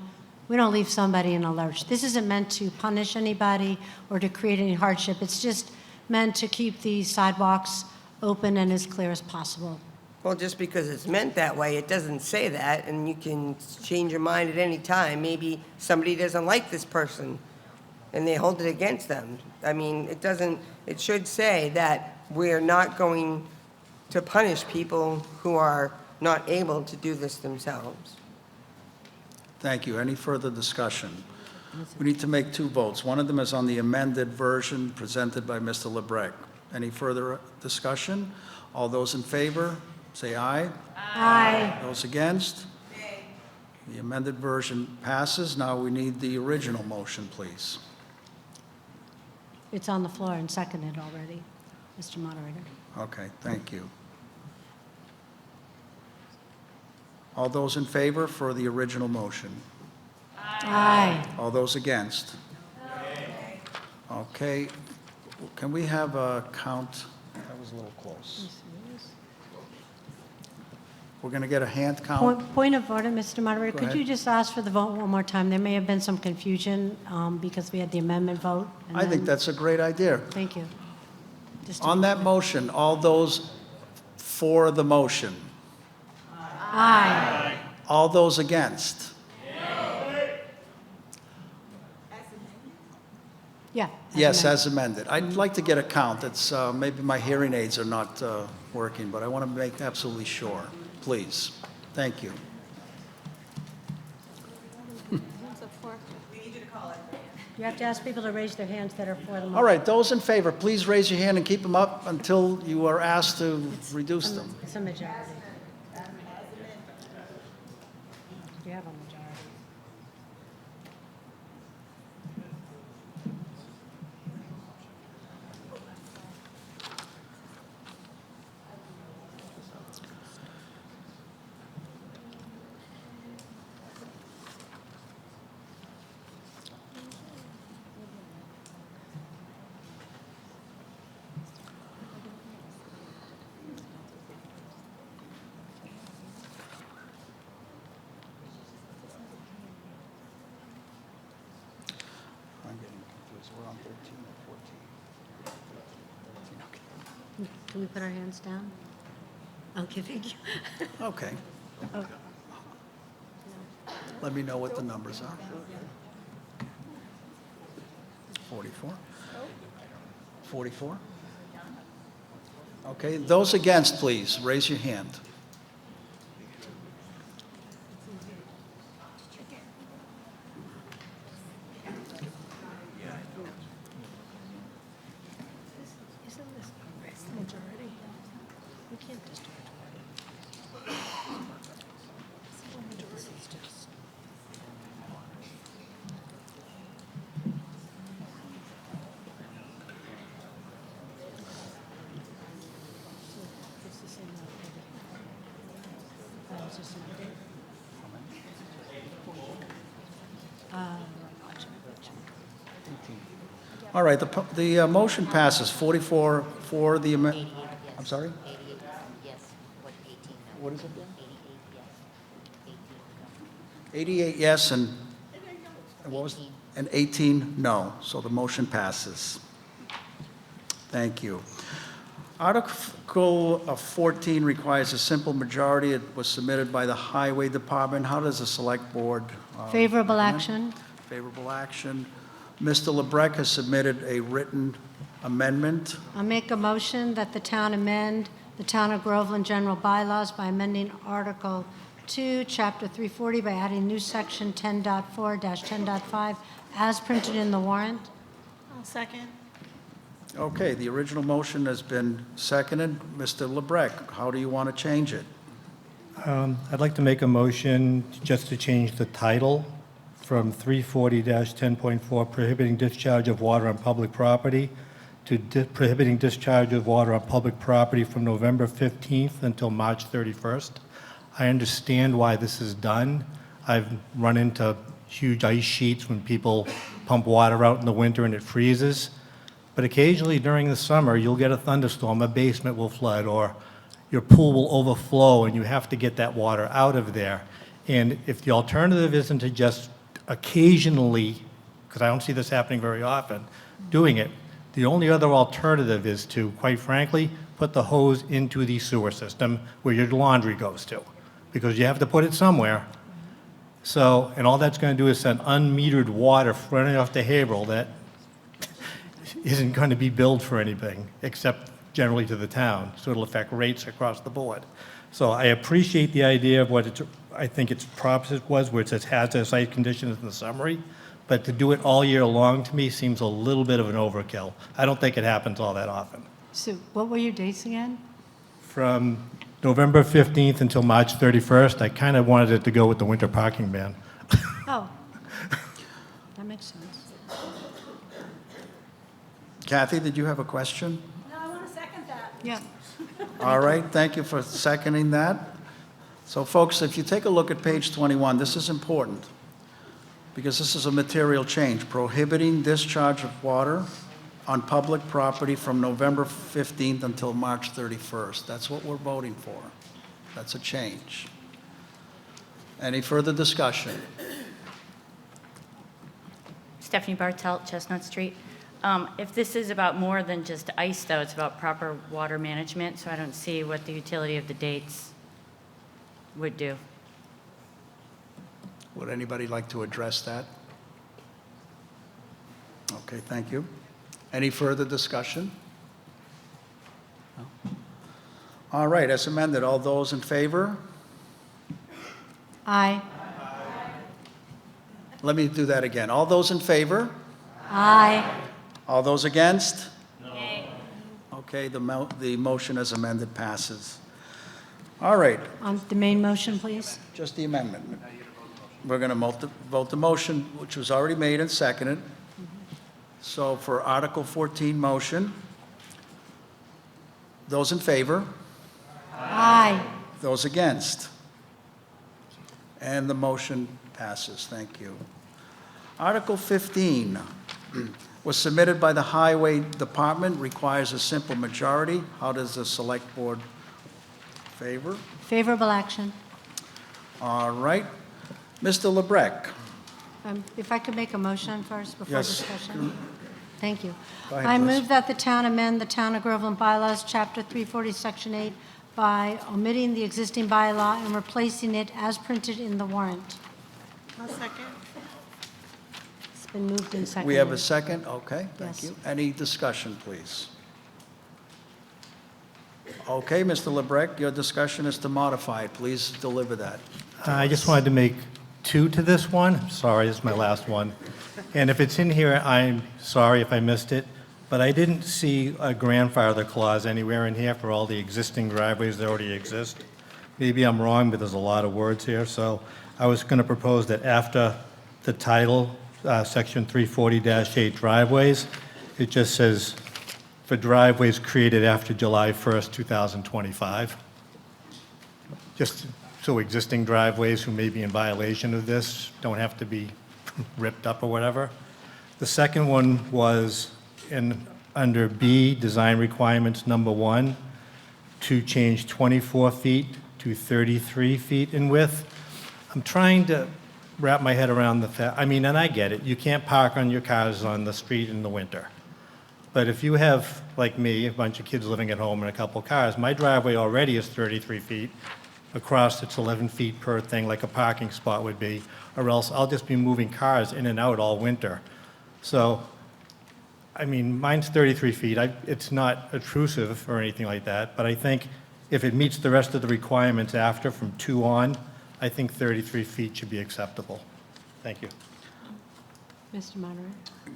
leave somebody in a lurch. This isn't meant to punish anybody or to create any hardship. It's just meant to keep the sidewalks open and as clear as possible. Well, just because it's meant that way, it doesn't say that, and you can change your mind at any time. Maybe somebody doesn't like this person, and they hold it against them. I mean, it should say that we're not going to punish people who are not able to do this themselves. Thank you. Any further discussion? We need to make 2 votes. One of them is on the amended version presented by Mr. LeBrecq. Any further discussion? All those in favor, say aye. Aye. Those against? Nay. The amended version passes. Now we need the original motion, please. It's on the floor and seconded already, Mr. Moderator. Okay, thank you. All those in favor for the original motion? Aye. All those against? Okay, can we have a count? That was a little close. We're going to get a hand count. Point of order, Mr. Moderator. Go Could ahead. you just ask for the vote one more time? There may have been some confusion because we had the amendment vote. and I think then- that's a great idea. Thank you. Just On that motion, all those for the motion? Aye. All those against? Yeah. Yes, as amended. I'd like to get a count. It's, maybe my hearing aids are not working, but I want to make absolutely sure. Please. Thank you. You have to ask people to raise their hands that are for the motion. All right, those in favor, please raise your hand and keep them up until you are asked to reduce them. It's a majority. You have a majority. I'm getting confused. We're on 13 or 14? 13, okay. Can we put our hands down? Okay, thank you. Okay. Oh. Let me know what the numbers are. 44? 44? Okay, those against, please, raise your hand. Isn't this a majority? We can't just do it. This is just. It's the same number. It's just an update. All right, the motion passes 44 for the amendment. I'm sorry? 88 yes, what 18 no? What is it? 88 yes, 18 no. 88 yes and what was, and 18 no. So the motion passes. Thank you. Article 14 requires a simple majority. It was submitted by the Highway Department. How does the Select Board? Favorable recommend? action. Favorable action. Mr. LeBrecq has submitted a written amendment. I'll make a motion that the town amend the Town of Groveland general bylaws by amending Article 2, Chapter 340 by adding new section 10.4-10.5 as printed in the warrant. I'll second. Okay, the original motion has been seconded. Mr. Lebrecq, how do you want to change it? I'd like to make a motion just to change the title from 340-10.4, prohibiting discharge of water on public property, to prohibiting discharge of water on public property from November 15th until March 31st. I understand why this is done. I've run into huge ice sheets when people pump water out in the winter and it freezes. But occasionally during the summer, you'll get a thunderstorm, a basement will flood, or your pool will overflow and you have to get that water out of there. And if the alternative isn't to just occasionally, because I don't see this happening very often, doing it, the only other alternative is to, quite frankly, put the hose into the sewer system where your laundry goes to, because you have to put it somewhere. So, and all that's going to do is send unmetered water running off to Haverhill that isn't going to be billed for anything except generally to the town, so it'll affect rates across the board. So I appreciate the idea of what it's, I think its purpose was, where it says hazardous ice conditions in the summary, but to do it all year long to me seems a little bit of an overkill. I don't think it happens all that often. So what were your dates again? From November 15th until March 31st, I kind of wanted it to go with the winter parking ban. Oh, that makes sense. Kathy, did you have a question? No, I want to second that. Yeah. All right, thank you for seconding that. So folks, if you take a look at page 21, this is important because this is a material change, prohibiting discharge of water on public property from November 15th until March 31st. That's what we're voting for. That's a change. Any further discussion? Stephanie Bartelt, Chestnut Street. If this is about more than just ice, though, it's about proper water management, so I don't see what the utility of the dates would do. Would anybody like to address that? Okay, thank you. Any further discussion? No? All right, as amended, all those in favor? Aye. Let me do that again. All those in favor? Aye. All those against? No. Okay, the motion as amended passes. All right, On the main motion, please. just the amendment. We're going to vote the motion, which was already made and seconded. So for Article 14 motion, those in favor? Aye. Those against? And the motion passes. Thank you. Article 15 was submitted by the Highway Department, requires a simple majority. How does the Select Board favor? Favorable action. All right. Mr. Lebrecq. If I could make a motion first before Yes. discussion? Thank you. Go ahead, I please. move that the town amend the Town of Groveland bylaws, Chapter 340, Section 8, by omitting the existing bylaw and replacing it as printed in the warrant. I'll second. It's been moved and seconded. We have a second? Okay, Yes. thank you. Any discussion, please? Okay, Mr. Lebrecq, your discussion is to modify it. Please deliver that. I just wanted to make two to this one. Sorry, this is my last one. And if it's in here, I'm sorry if I missed it, but I didn't see a grandfather clause anywhere in here for all the existing driveways that already exist. Maybe I'm wrong, but there's a lot of words here, so I was going to propose that after the title, Section 340-8 driveways, it just says, for driveways created after July 1st, 2025. Just so existing driveways who may be in violation of this don't have to be ripped up or whatever. The second one was under B, design requirements number 1, to change 24 feet to 33 feet in width. I'm trying to wrap my head around the fact, I mean, and I get it, you can't park on your cars on the street in the winter. But if you have, like me, a bunch of kids living at home and a couple cars, my driveway already is 33 feet. Across, it's 11 feet per thing, like a parking spot would be, or else I'll just be moving cars in and out all winter. So, I mean, mine's 33 feet. It's not obtrusive or anything like that, but I think if it meets the rest of the requirements after from 2 on, I think 33 feet should be acceptable. Thank you. Mr. Moderator.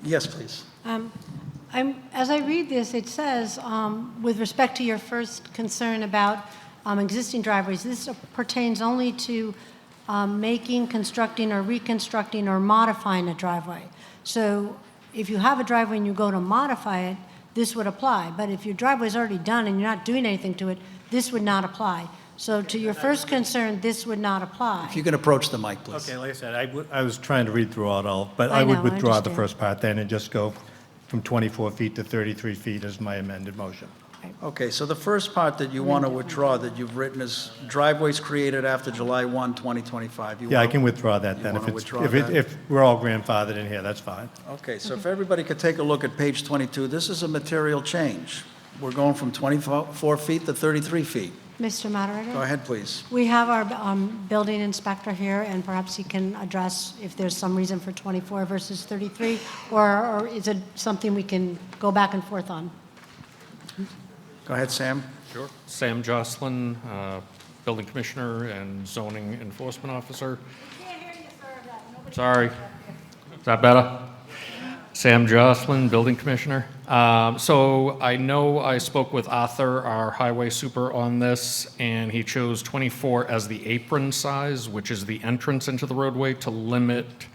Yes, please. As I read this, it says, with respect to your first concern about existing driveways, this pertains only to making, constructing, or reconstructing, or modifying a driveway. So if you have a driveway and you go to modify it, this would apply. But if your driveway is already done and you're not doing anything to it, this would not apply. So to your first concern, this would not apply. If you can approach the mic, please. Okay, like I said, I was trying to read through it all, but I I would know, I withdraw the understand. first part then and just go from 24 feet to 33 feet as my amended motion. Okay, so the first part that you want to withdraw that you've written is driveways created after July 1, 2025. You Yeah, I wanna- can withdraw that you then. wanna withdraw If that? if we're all grandfathered in here, that's fine. Okay, so if everybody could take a look at page 22, this is a material change. We're going from 24 feet to 33 feet. Mr. Moderator? Go ahead, please. We have our building inspector here, and perhaps he can address if there's some reason for 24 versus 33, or is it something we can go back and forth on? Go ahead, Sam. Sure. Sam Jocelyn, Building Commissioner and Zoning Enforcement Officer. Sorry. Is that better? Sam Jocelyn, Building Commissioner. So I know I spoke with Arthur, our highway super, on this, and he chose 24 as the apron size, which is the entrance into the roadway, to limit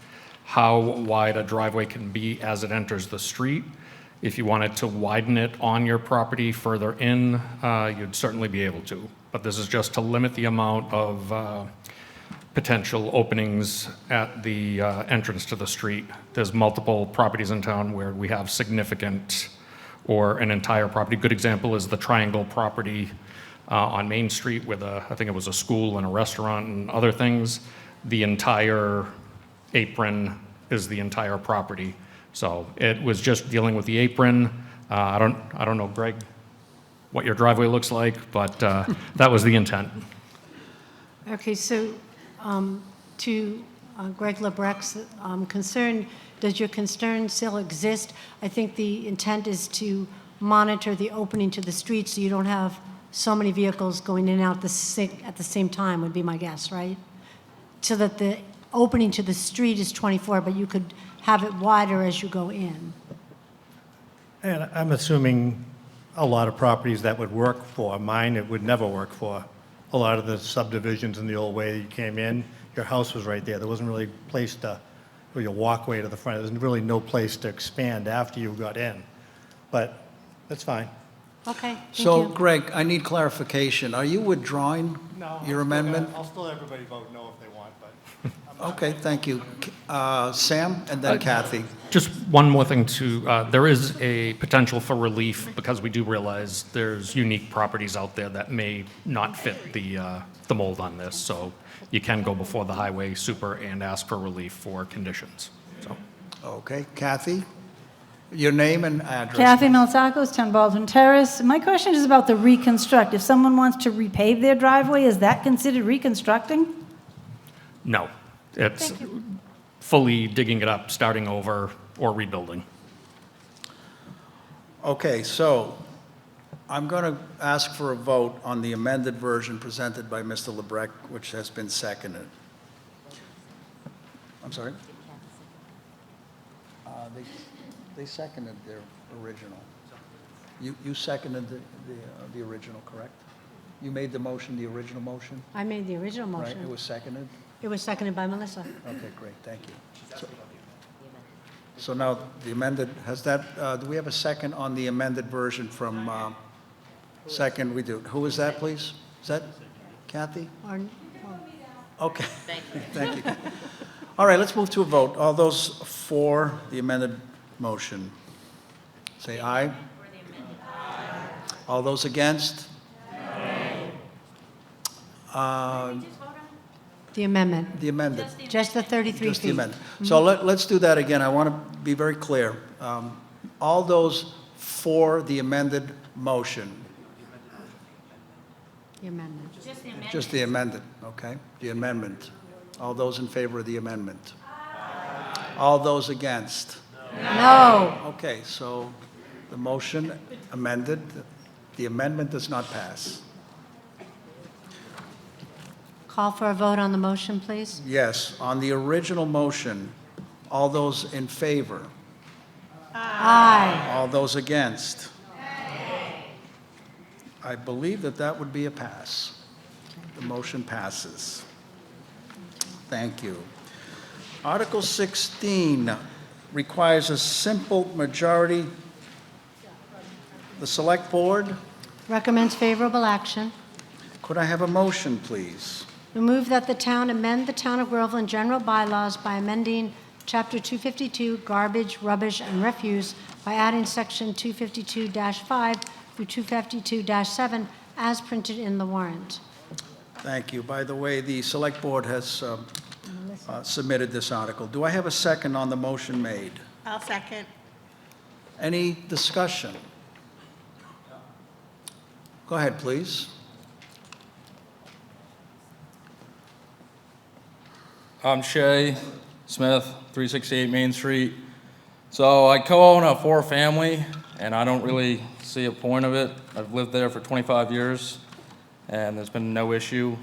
how wide a driveway can be as it enters the street. If you wanted to widen it on your property further in, you'd certainly be able to. But this is just to limit the amount of potential openings at the entrance to the street. There's multiple properties in town where we have significant or an entire property. Good example is the Triangle property on Main Street with I think it was a school and a restaurant and other things. The entire apron is the entire property. So it was just dealing with the apron. I don't know, Greg, what your driveway looks like, but that was the intent. Okay, so to Greg Lebrecht's concern, does your concern still exist? I think the intent is to monitor the opening to the street so you don't have so many vehicles going in and out at the same time, would be my guess, right? So that the opening to the street is 24, but you could have it wider as you go in. And I'm assuming a lot of properties that would work for. Mine, it would never work for. A lot of the subdivisions in the old way you came in, your house was right there. There wasn't really a place or your walkway to the front. There's really no place to expand after you got in. But that's fine. Okay, thank So, you. Greg, I need clarification. Are you withdrawing your amendment? I'll still let everybody vote no if they want, but Okay, thank you. Sam, and then Kathy. Just one more thing too, there is a potential for relief because we do realize there's unique properties out there that may not fit the mold on this. So you can go before the highway super and ask for relief for conditions. So. Okay, Kathy, your name and address. Kathy Miltakos, 10 Baldwin Terrace. My question is about the reconstruct. If someone wants to repave their driveway, is that considered reconstructing? No, it's fully digging it up, starting over, or rebuilding. Okay, so I'm going to ask for a vote on the amended version presented by Mr. Lebrecht, which has been seconded. I'm sorry? They seconded their original. You seconded the original, correct? You made the motion, the original motion? I made the original Right, motion. it was seconded? It was seconded by Melissa. Okay, great, thank you. So now the amended, do we have a second on the amended version from, second, we do. Who is that, please? Is that Kathy? Okay. Thank you. All right, let's move to a vote. All those for the amended motion, say aye. All those against? The amendment. The amended. Just the 33 Just the feet. amendment. So let's do that again. I want to be very clear. All those for the amended motion, The amendment. just the amended, okay? The amendment. All those in favor of the amendment? All those against? No. Okay, so the motion amended, the amendment does not pass. Call for a vote on the motion, please. Yes, on the original motion, all those in favor? Aye. All those against? I believe that that would be a pass. The motion passes. Thank you. Article 16 requires a simple majority. The Select Board, Recommends favorable action. could I have a motion, please? We move that the town amend the Town of Groveland general bylaws by amending Chapter 252, Garbage, Rubbish, and Refuse by adding Section 252-5 through 252-7 as printed in the warrant. Thank you. By the way, the Select Board has submitted this article. Do I have a second on the motion made? I'll second. Any discussion? Go ahead, please. I'm Shay Smith, 368 Main Street. So I co-own a four-family, and I don't really see a point of it. I've lived there for 25 years, and there's been no issue.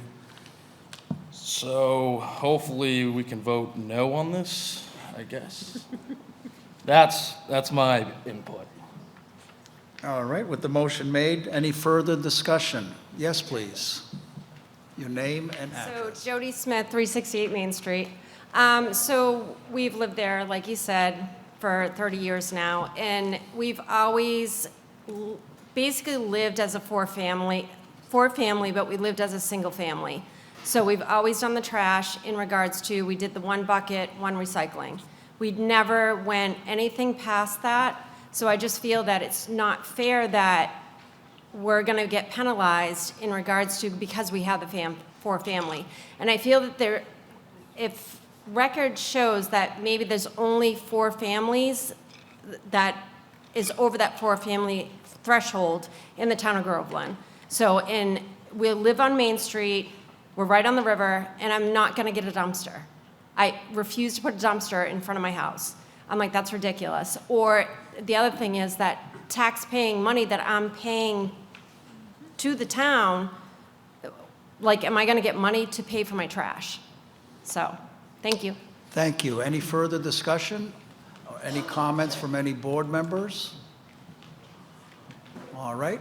So hopefully we can vote no on this, I guess. That's my input. All right, with the motion made, any further discussion? Yes, please. Your name and address. So Jody Smith, 368 Main Street. So we've lived there, like you said, for 30 years now, and we've always basically lived as a four-family, but we lived as a single family. So we've always done the trash in regards to, we did the one bucket, one recycling. We never went anything past that, so I just feel that it's not fair that we're going to get penalized in regards to, because we have the four family. And I feel that if record shows that maybe there's only four families that is over that four family threshold in the town of Groveland. So, and we live on Main Street, we're right on the river, and I'm not going to get a dumpster. I refuse to put a dumpster in front of my house. I'm like, that's ridiculous. Or the other thing is that tax-paying money that I'm paying to the town, like, am I going to get money to pay for my trash? So, thank you. Thank you. Any further discussion? Or any comments from any board members? All right.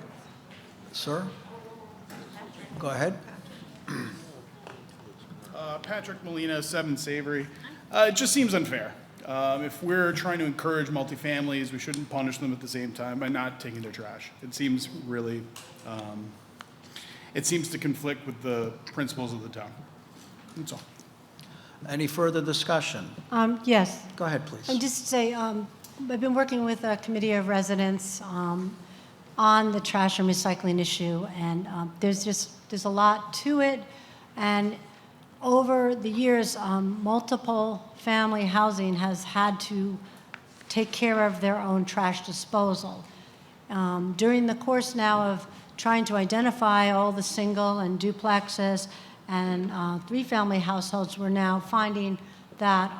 Sir? Go ahead. Patrick Molina, 7 Savory. It just seems unfair. If we're trying to encourage multifamilies, we shouldn't punish them at the same time by not taking their trash. It seems really, it seems to conflict with the principles of the town. That's all. Any further discussion? Yes. Go ahead, please. And just to say, I've been working with a committee of residents on the trash and recycling issue, and there's a lot to it. And over the years, multiple family housing has had to take care of their own trash disposal. During the course now of trying to identify all the single and duplexes and three-family households, we're now finding that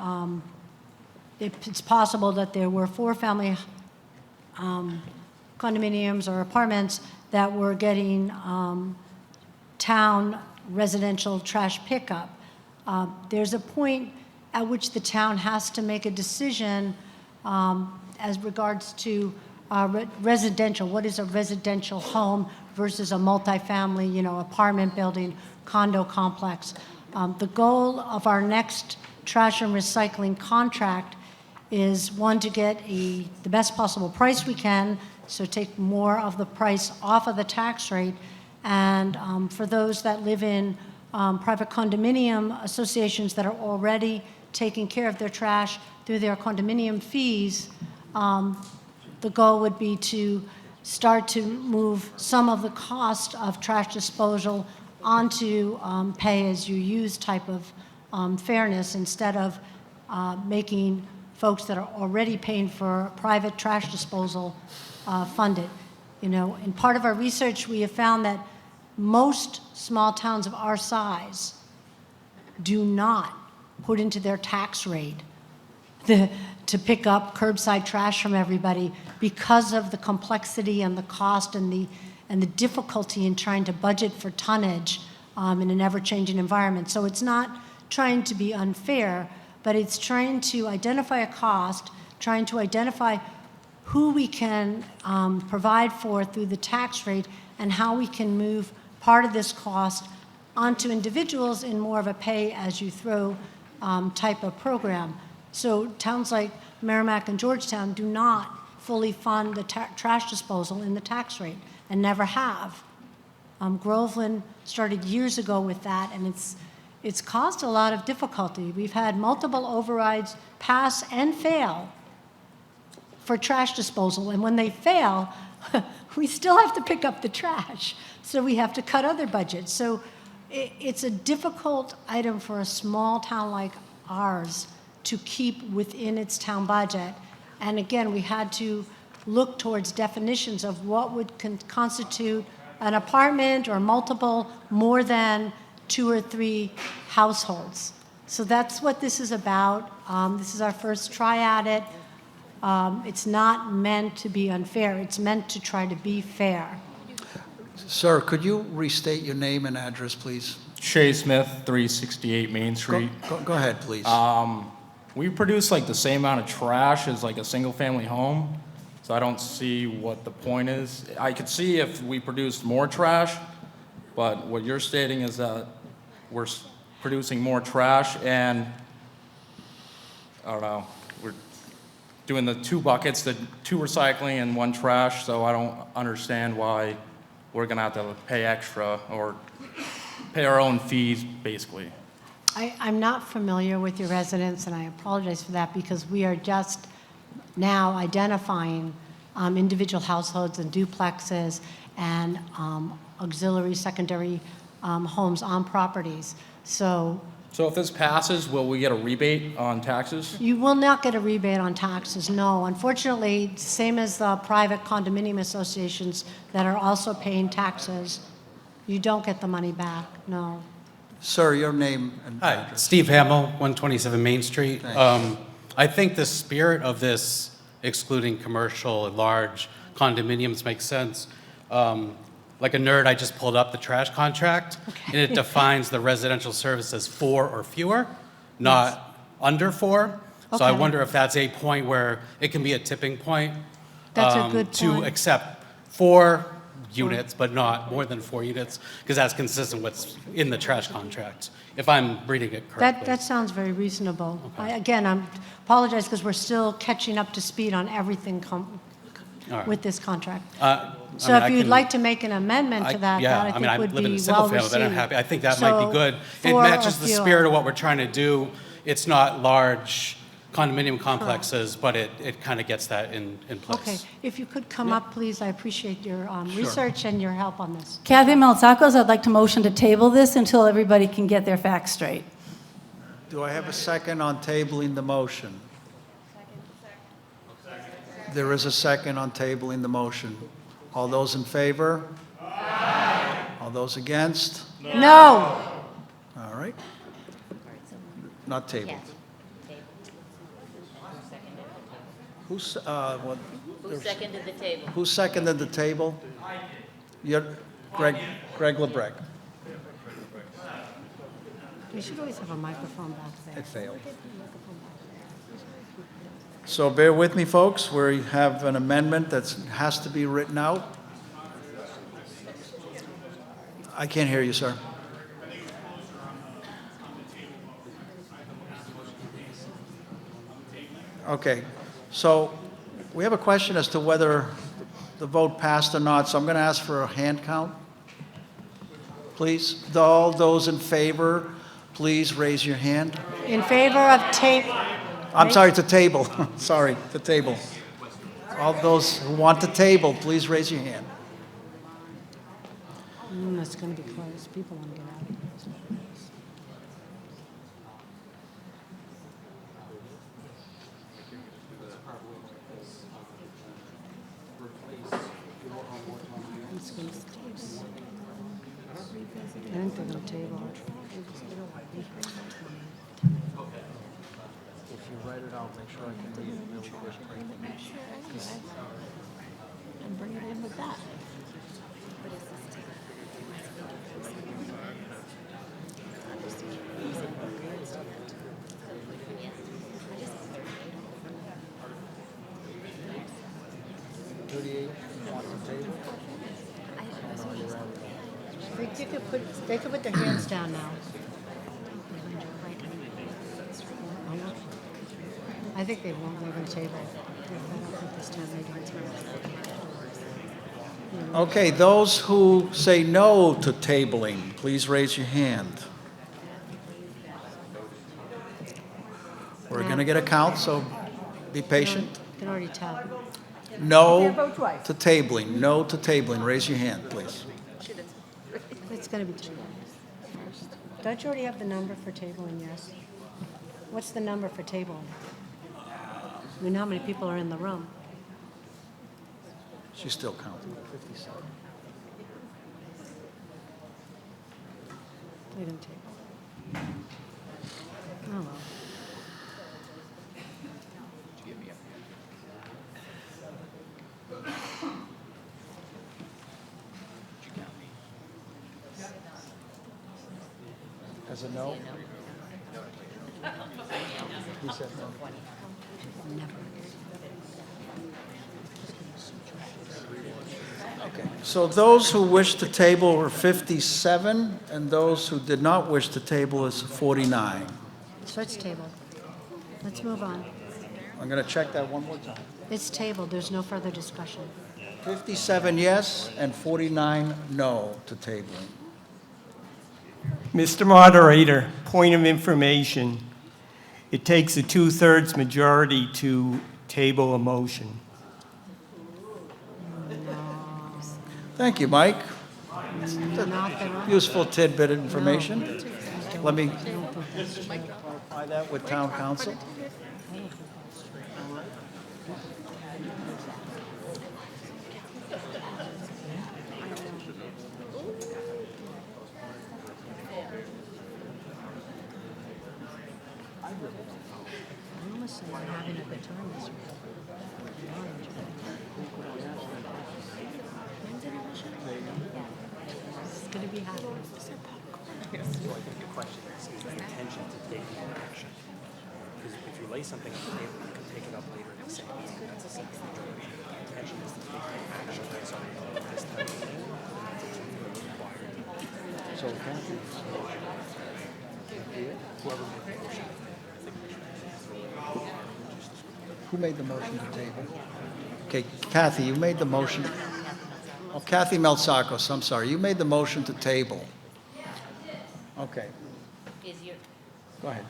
it's possible that there were four-family condominiums or apartments that were getting town residential trash pickup. There's a point at which the town has to make a decision as regards to residential. What is a residential home versus a multifamily, apartment building, condo complex? The goal of our next trash and recycling contract is, one, to get the best possible price we can, so take more of the price off of the tax rate. And for those that live in private condominium associations that are already taking care of their trash through their condominium fees, the goal would be to start to move some of the cost of trash disposal onto pay-as-you-use type of fairness, instead of making folks that are already paying for private trash disposal fund it. In part of our research, we have found that most small towns of our size do not put into their tax rate to pick up curbside trash from everybody, because of the complexity and the cost and the difficulty in trying to budget for tonnage in an ever-changing environment. So it's not trying to be unfair, but it's trying to identify a cost, trying to identify who we can provide for through the tax rate and how we can move part of this cost onto individuals in more of a pay-as-you-throw type of program. So towns like Merrimack and Georgetown do not fully fund the trash disposal in the tax rate and never have. Groveland started years ago with that, and it's caused a lot of difficulty. We've had multiple overrides pass and fail for trash disposal, and when they fail, we still have to pick up the trash, so we have to cut other budgets. So it's a difficult item for a small town like ours to keep within its town budget. And again, we had to look towards definitions of what would constitute an apartment or multiple more than 2 or 3 households. So that's what this is about. This is our first try at it. It's not meant to be unfair. It's meant to try to be fair. Sir, could you restate your name and address, please? Shay Smith, 368 Main Street. Go ahead, please. We produce like the same amount of trash as like a single-family home, so I don't see what the point is. I could see if we produced more trash, but what you're stating is that we're producing more trash, and I don't know, we're doing the 2 buckets, the 2 recycling and 1 trash, so I don't understand why we're gonna have to pay extra or pay our own fees, basically. I'm not familiar with your residents, and I apologize for that, because we are just now identifying individual households and duplexes and auxiliary secondary homes on properties. So if this passes, will we get a rebate on taxes? you will not get a rebate on taxes, no. Unfortunately, same as the private condominium associations that are also paying taxes, you don't get the money back, no. Sir, your name and Hi, address. Steve Hamill, 127 Main Street. Thanks. I think the spirit of this excluding commercial and large condominiums makes sense. Like a nerd, I just pulled up the trash contract, and it defines the residential service as 4 or fewer, not under 4. So I Okay. wonder if that's a point where it can be a tipping point. That's a good To point. accept 4 units, but not more than 4 units, because that's consistent with what's in the trash contract, if I'm reading it correctly. That sounds very reasonable. Again, I apologize because we're still catching up to speed on everything All right. with this contract. I So mean, if I you'd can- like to make an amendment to that, Yeah, that I think I would live in be a single well family, but I'm received. happy. I think that might be So, good. It 4 or matches the fewer. spirit of what we're trying to do. It's not large condominium complexes, but it kind of gets that in place. Okay, if you could come up, please, I appreciate your research and your help on this. Kathy Maltzakos, I'd like to motion to table this until everybody can get their facts straight. Do I have a second on tabling the motion? There is a second on tabling the motion. All those in favor? Aye. All those against? No. All right. Not tabled. Who's, what? Who seconded the table? Who seconded the table? Greg LeBrecq. We should always have a microphone back there. It failed. So bear with me, folks. We have an amendment that has to be written out. I can't hear you, sir. Okay, so we have a question as to whether the vote passed or not, so I'm going to ask for a hand count. Please, all those in favor, please raise your hand. In favor of tape. I'm sorry, to table. Sorry, to table. All those who want to table, please raise your hand. It's going to be close. People want to get out of here. I think they're going to table it. If you write it out, make sure I can read it really quick. And bring it in with that. They could put their hands down now. I think they won't, they're going to table. I don't think this time they do. Okay, those who say no to tabling, please raise your hand. We're going to get a count, so be patient. You can already tell. No to tabling, no to tabling. Raise your hand, please. It's going to be tabled. Don't you already have the number for tabling, yes? What's the number for tabling? We know how many people are in the room. She's still counting. 57. We didn't table. Oh, well. As a no? He said no. Okay, so those who wish to table were 57, and those who did not wish to table is 49. So it's tabled. Let's move on. I'm going to check that one more time. It's tabled. There's no further discussion. 57 yes and 49 no to tabling. Mr. Moderator, point of information. It takes a 2/3 majority to table a motion. Thank you, Mike. Not the- Useful tidbit of information. Let me clarify that with town council. Honestly, I'm having a good time this week. It's going to be hot. So I think the question is the intention to take more action? Because if you lay something on the table, you can take it up later in the same meeting. That's a simple majority. The intention is to take more action based on this type of thing. So, Kathy? Whoever made the motion. Who made the motion to table? Okay, Kathy, you made the motion. Oh, Kathy Melsakos, I'm sorry. You made the motion to table. Okay, Is your, go ahead.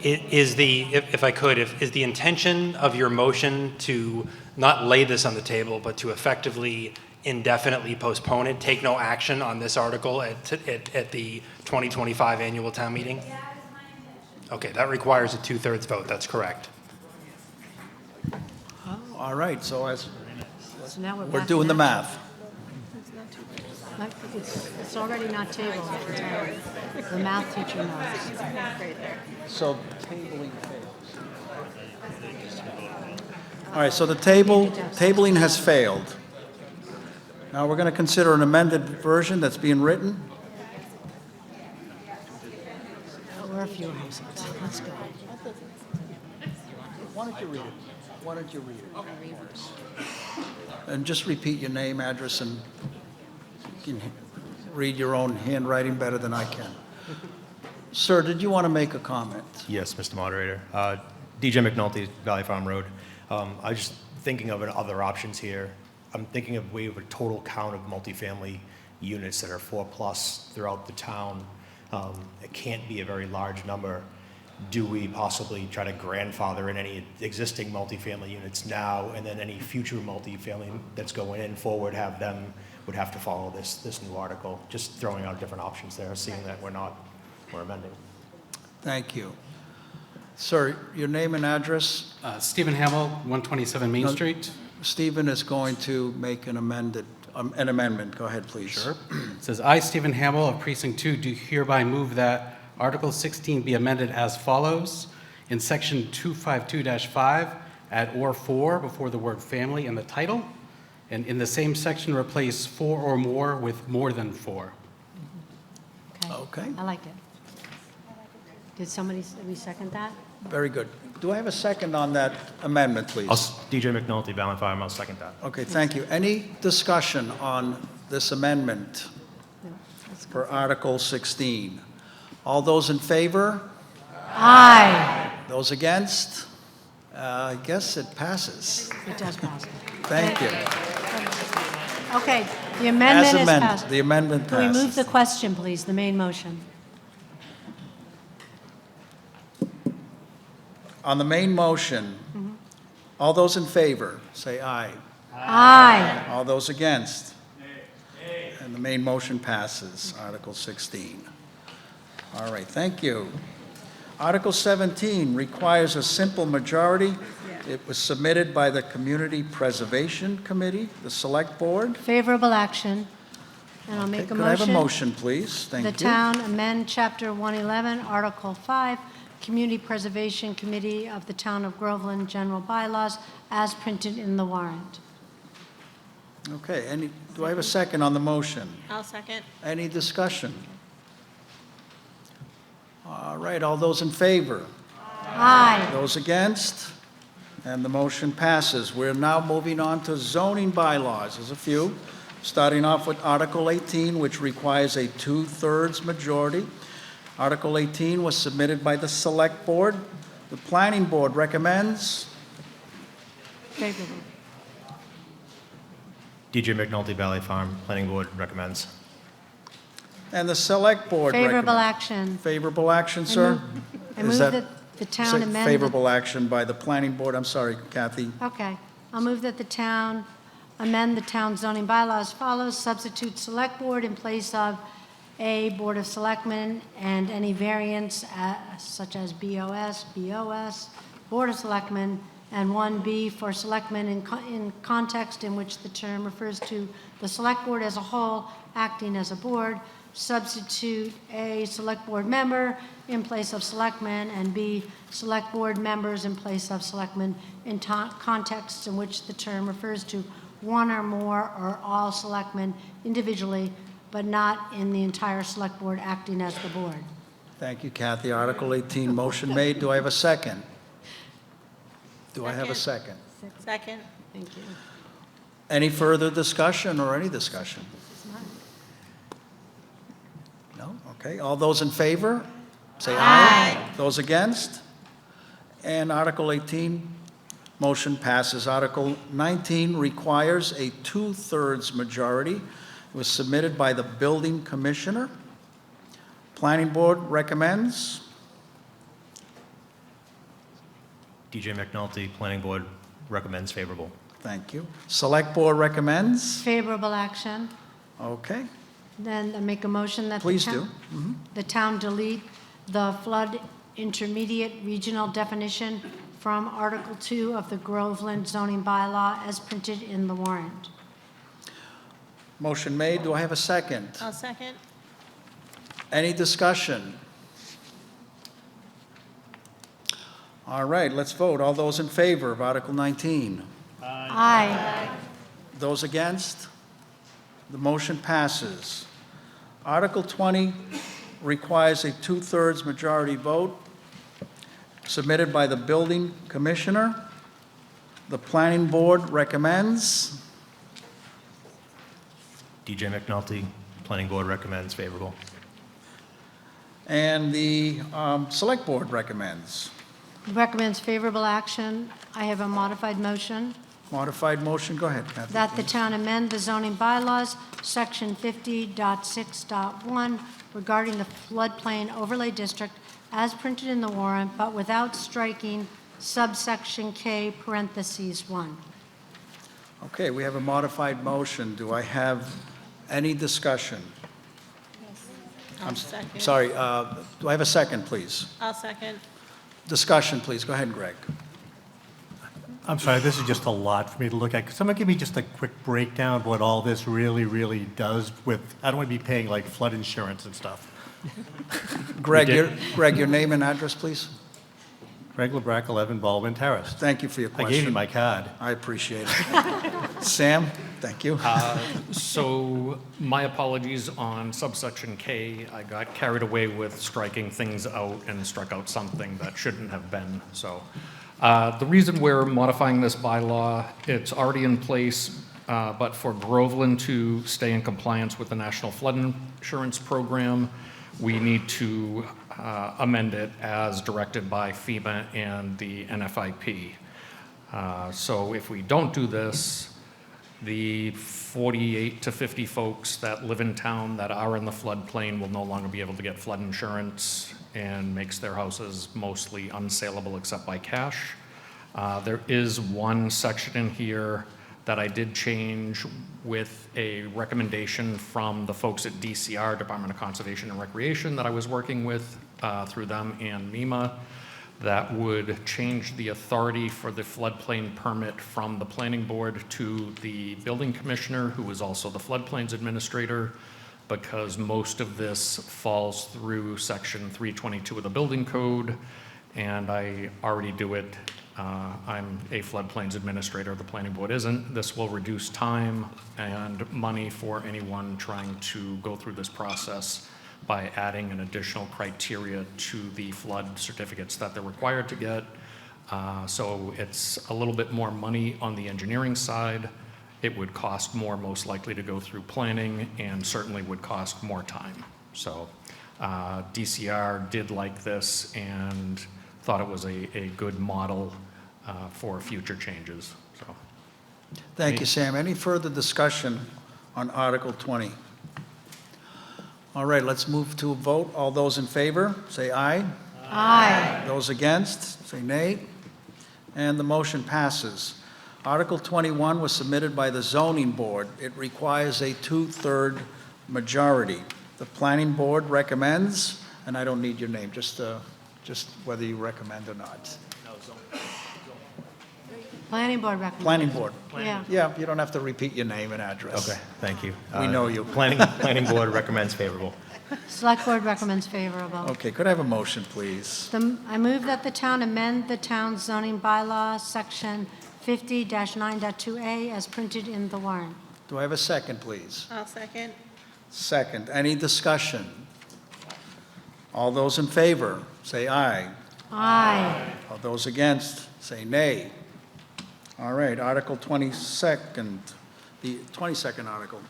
Is the, if I could, is the intention of your motion to not lay this on the table, but to effectively indefinitely postpone it, take no action on this article at the 2025 annual town meeting? Okay, that requires a 2/3 vote, that's correct. All right, so as, So now we're back doing to the that. math. It's already not tabled, I can tell you. The math teacher knows. So tabling fails. All right, so the tabling has failed. Now we're going to consider an amended version that's being written. We're a few houses. Let's go. Why don't you read it? Why don't you read it? And just repeat your name, address, and you can read your own handwriting better than I can. Sir, did you want to make a comment? Yes, Mr. Moderator. DJ McNulty, Valley Farm Road. I was just thinking of other options here. I'm thinking of we have a total count of multifamily units that are 4+ throughout the town. It can't be a very large number. Do we possibly try to grandfather in any existing multifamily units now, and then any future multifamily that's going in forward would have to follow this new article? Just throwing out different options there, seeing that we're amending. Thank you. Sir, your name and address? Stephen Hamill, 127 Main No, Street. Stephen is going to make an amendment. Go ahead, please. Sure. It says, I, Stephen Hamill of Precinct 2, do hereby move that Article 16 be amended as follows. In Section 252-5, add or for before the word family in the title. And in the same section, replace for or more with more than for. Okay. I like it. Did we second that? Very good. Do I have a second on that amendment, please? DJ McNulty, Valley Farm, I'll second that. Okay, thank you. Any discussion on this amendment for Article 16? All those in favor? Aye. Those against? I guess it passes. It does pass. Thank you. Okay, the amendment As is amended, passed. the amendment Can we move passes. the question, please, the main motion? On the main motion, all those in favor, say aye. Aye. All those against? And the main motion passes, Article 16. All right, thank you. Article 17 requires a simple majority. It was submitted by the Community Preservation Committee, the Select Board. Favorable action. And I'll make a Could I have a motion. motion, please? Thank you. The town amend Chapter 111, Article 5, Community Preservation Committee of the Town of Groveland General Bylaws, as printed in the warrant. Okay, do I have a second on the motion? I'll second. Any discussion? All right, all those in favor? Aye. Those against? And the motion passes. We're now moving on to zoning bylaws. There's a few. Starting off with Article 18, which requires a 2/3 majority. Article 18 was submitted by the Select Board. The Planning Board recommends. Favorable. DJ McNulty, Valley Farm, Planning Board recommends. And the Select Board Favorable recommends. action. Favorable action, sir? I Is move that- that the town Say amend. Favorable action by the Planning Board. I'm sorry, Kathy. Okay. I'll move that the town amend the town zoning bylaw as follows: substitute select board in place of A, Board of Selectmen, and any variants such as BOS, Board of Selectmen, and 1B for selectmen in context in which the term refers to the select board as a whole acting as a board. Substitute A, select board member in place of selectmen, and B, select board members in place of selectmen in contexts in which the term refers to one or more or all selectmen individually, but not in the entire select board acting as the board. Thank you, Kathy. Article 18, motion made. Do I have a second? Do I have a second? Second. Thank you. Any further discussion or any discussion? No? Okay. All those in favor? Say aye. Those against? And Article 18, motion passes. Article 19 requires a 2/3 majority. It was submitted by the Building Commissioner. Planning Board recommends. DJ McNulty, Planning Board recommends favorable. Thank you. Select Board recommends. Favorable action. Okay. Then I make a motion that Please do. Mhm. the town delete the flood intermediate regional definition from Article 2 of the Groveland zoning bylaw as printed in the warrant. Motion made. Do I have a second? I'll second. Any discussion? All right, let's vote. All those in favor of Article 19? Aye. Those against? The motion passes. Article 20 requires a 2/3 majority vote submitted by the Building Commissioner. The Planning Board recommends. DJ McNulty, Planning Board recommends favorable. And the Select Board recommends. Recommends favorable action. I have a modified motion Modified motion, go ahead, Kathy. that the town amend the zoning bylaws, section 50.6.1, regarding the floodplain overlay district as printed in the warrant, but without striking subsection K parentheses 1. Okay, we have a modified motion. Do I have any discussion? I'll second. Sorry, do I have a second, please? I'll second. Discussion, please. Go ahead, Greg. I'm sorry, this is just a lot for me to look at. Could someone give me just a quick breakdown of what all this really does with, I don't want to be paying like flood insurance and stuff. Greg, your name and address, please. Greg LeBrecq, 11 Baldwin Terrace. Thank you for your I question. gave you my card. I appreciate it. Sam? Thank you. So my apologies on subsection K. I got carried away with striking things out and struck out something that shouldn't have been. So the reason we're modifying this bylaw, it's already in place, but for Groveland to stay in compliance with the National Flood Insurance Program, we need to amend it as directed by FEMA and the NFIP. So if we don't do this, the 48 to 50 folks that live in town that are in the floodplain will no longer be able to get flood insurance and makes their houses mostly unsaleable except by cash. There is one section in here that I did change with a recommendation from the folks at DCR, Department of Conservation and Recreation, that I was working with through them and MEMA, that would change the authority for the floodplain permit from the planning board to the building commissioner, who is also the floodplains administrator, because most of this falls through section 322 of the building code, and I already do it. I'm a floodplains administrator, the planning board isn't. This will reduce time and money for anyone trying to go through this process by adding an additional criteria to the flood certificates that they're required to get. So it's a little bit more money on the engineering side. It would cost more, most likely, to go through planning, and certainly would cost more time. So DCR did like this and thought it was a good model for future changes. So, Thank you, Sam. Any further discussion on Article 20? All right, let's move to a vote. All those in favor, say aye. Aye. Those against, say nay. And the motion passes. Article 21 was submitted by the zoning board. It requires a 2/3 majority. The planning board recommends, and I don't need your name, just whether you recommend or not. Planning board recommends. Planning board. Yeah. Yeah, you don't have to repeat your name and address. Okay, thank you. We know you. Planning board recommends favorable. Select board recommends favorable. Okay, could I have a motion, please? I move that the town amend the town's zoning bylaw, section 50-9.2A, as printed in the warrant. Do I have a second, please? I'll second. Second. Any discussion? All those in favor, say aye. Aye. All those against, say nay. All right, Article 22nd, the 22nd article.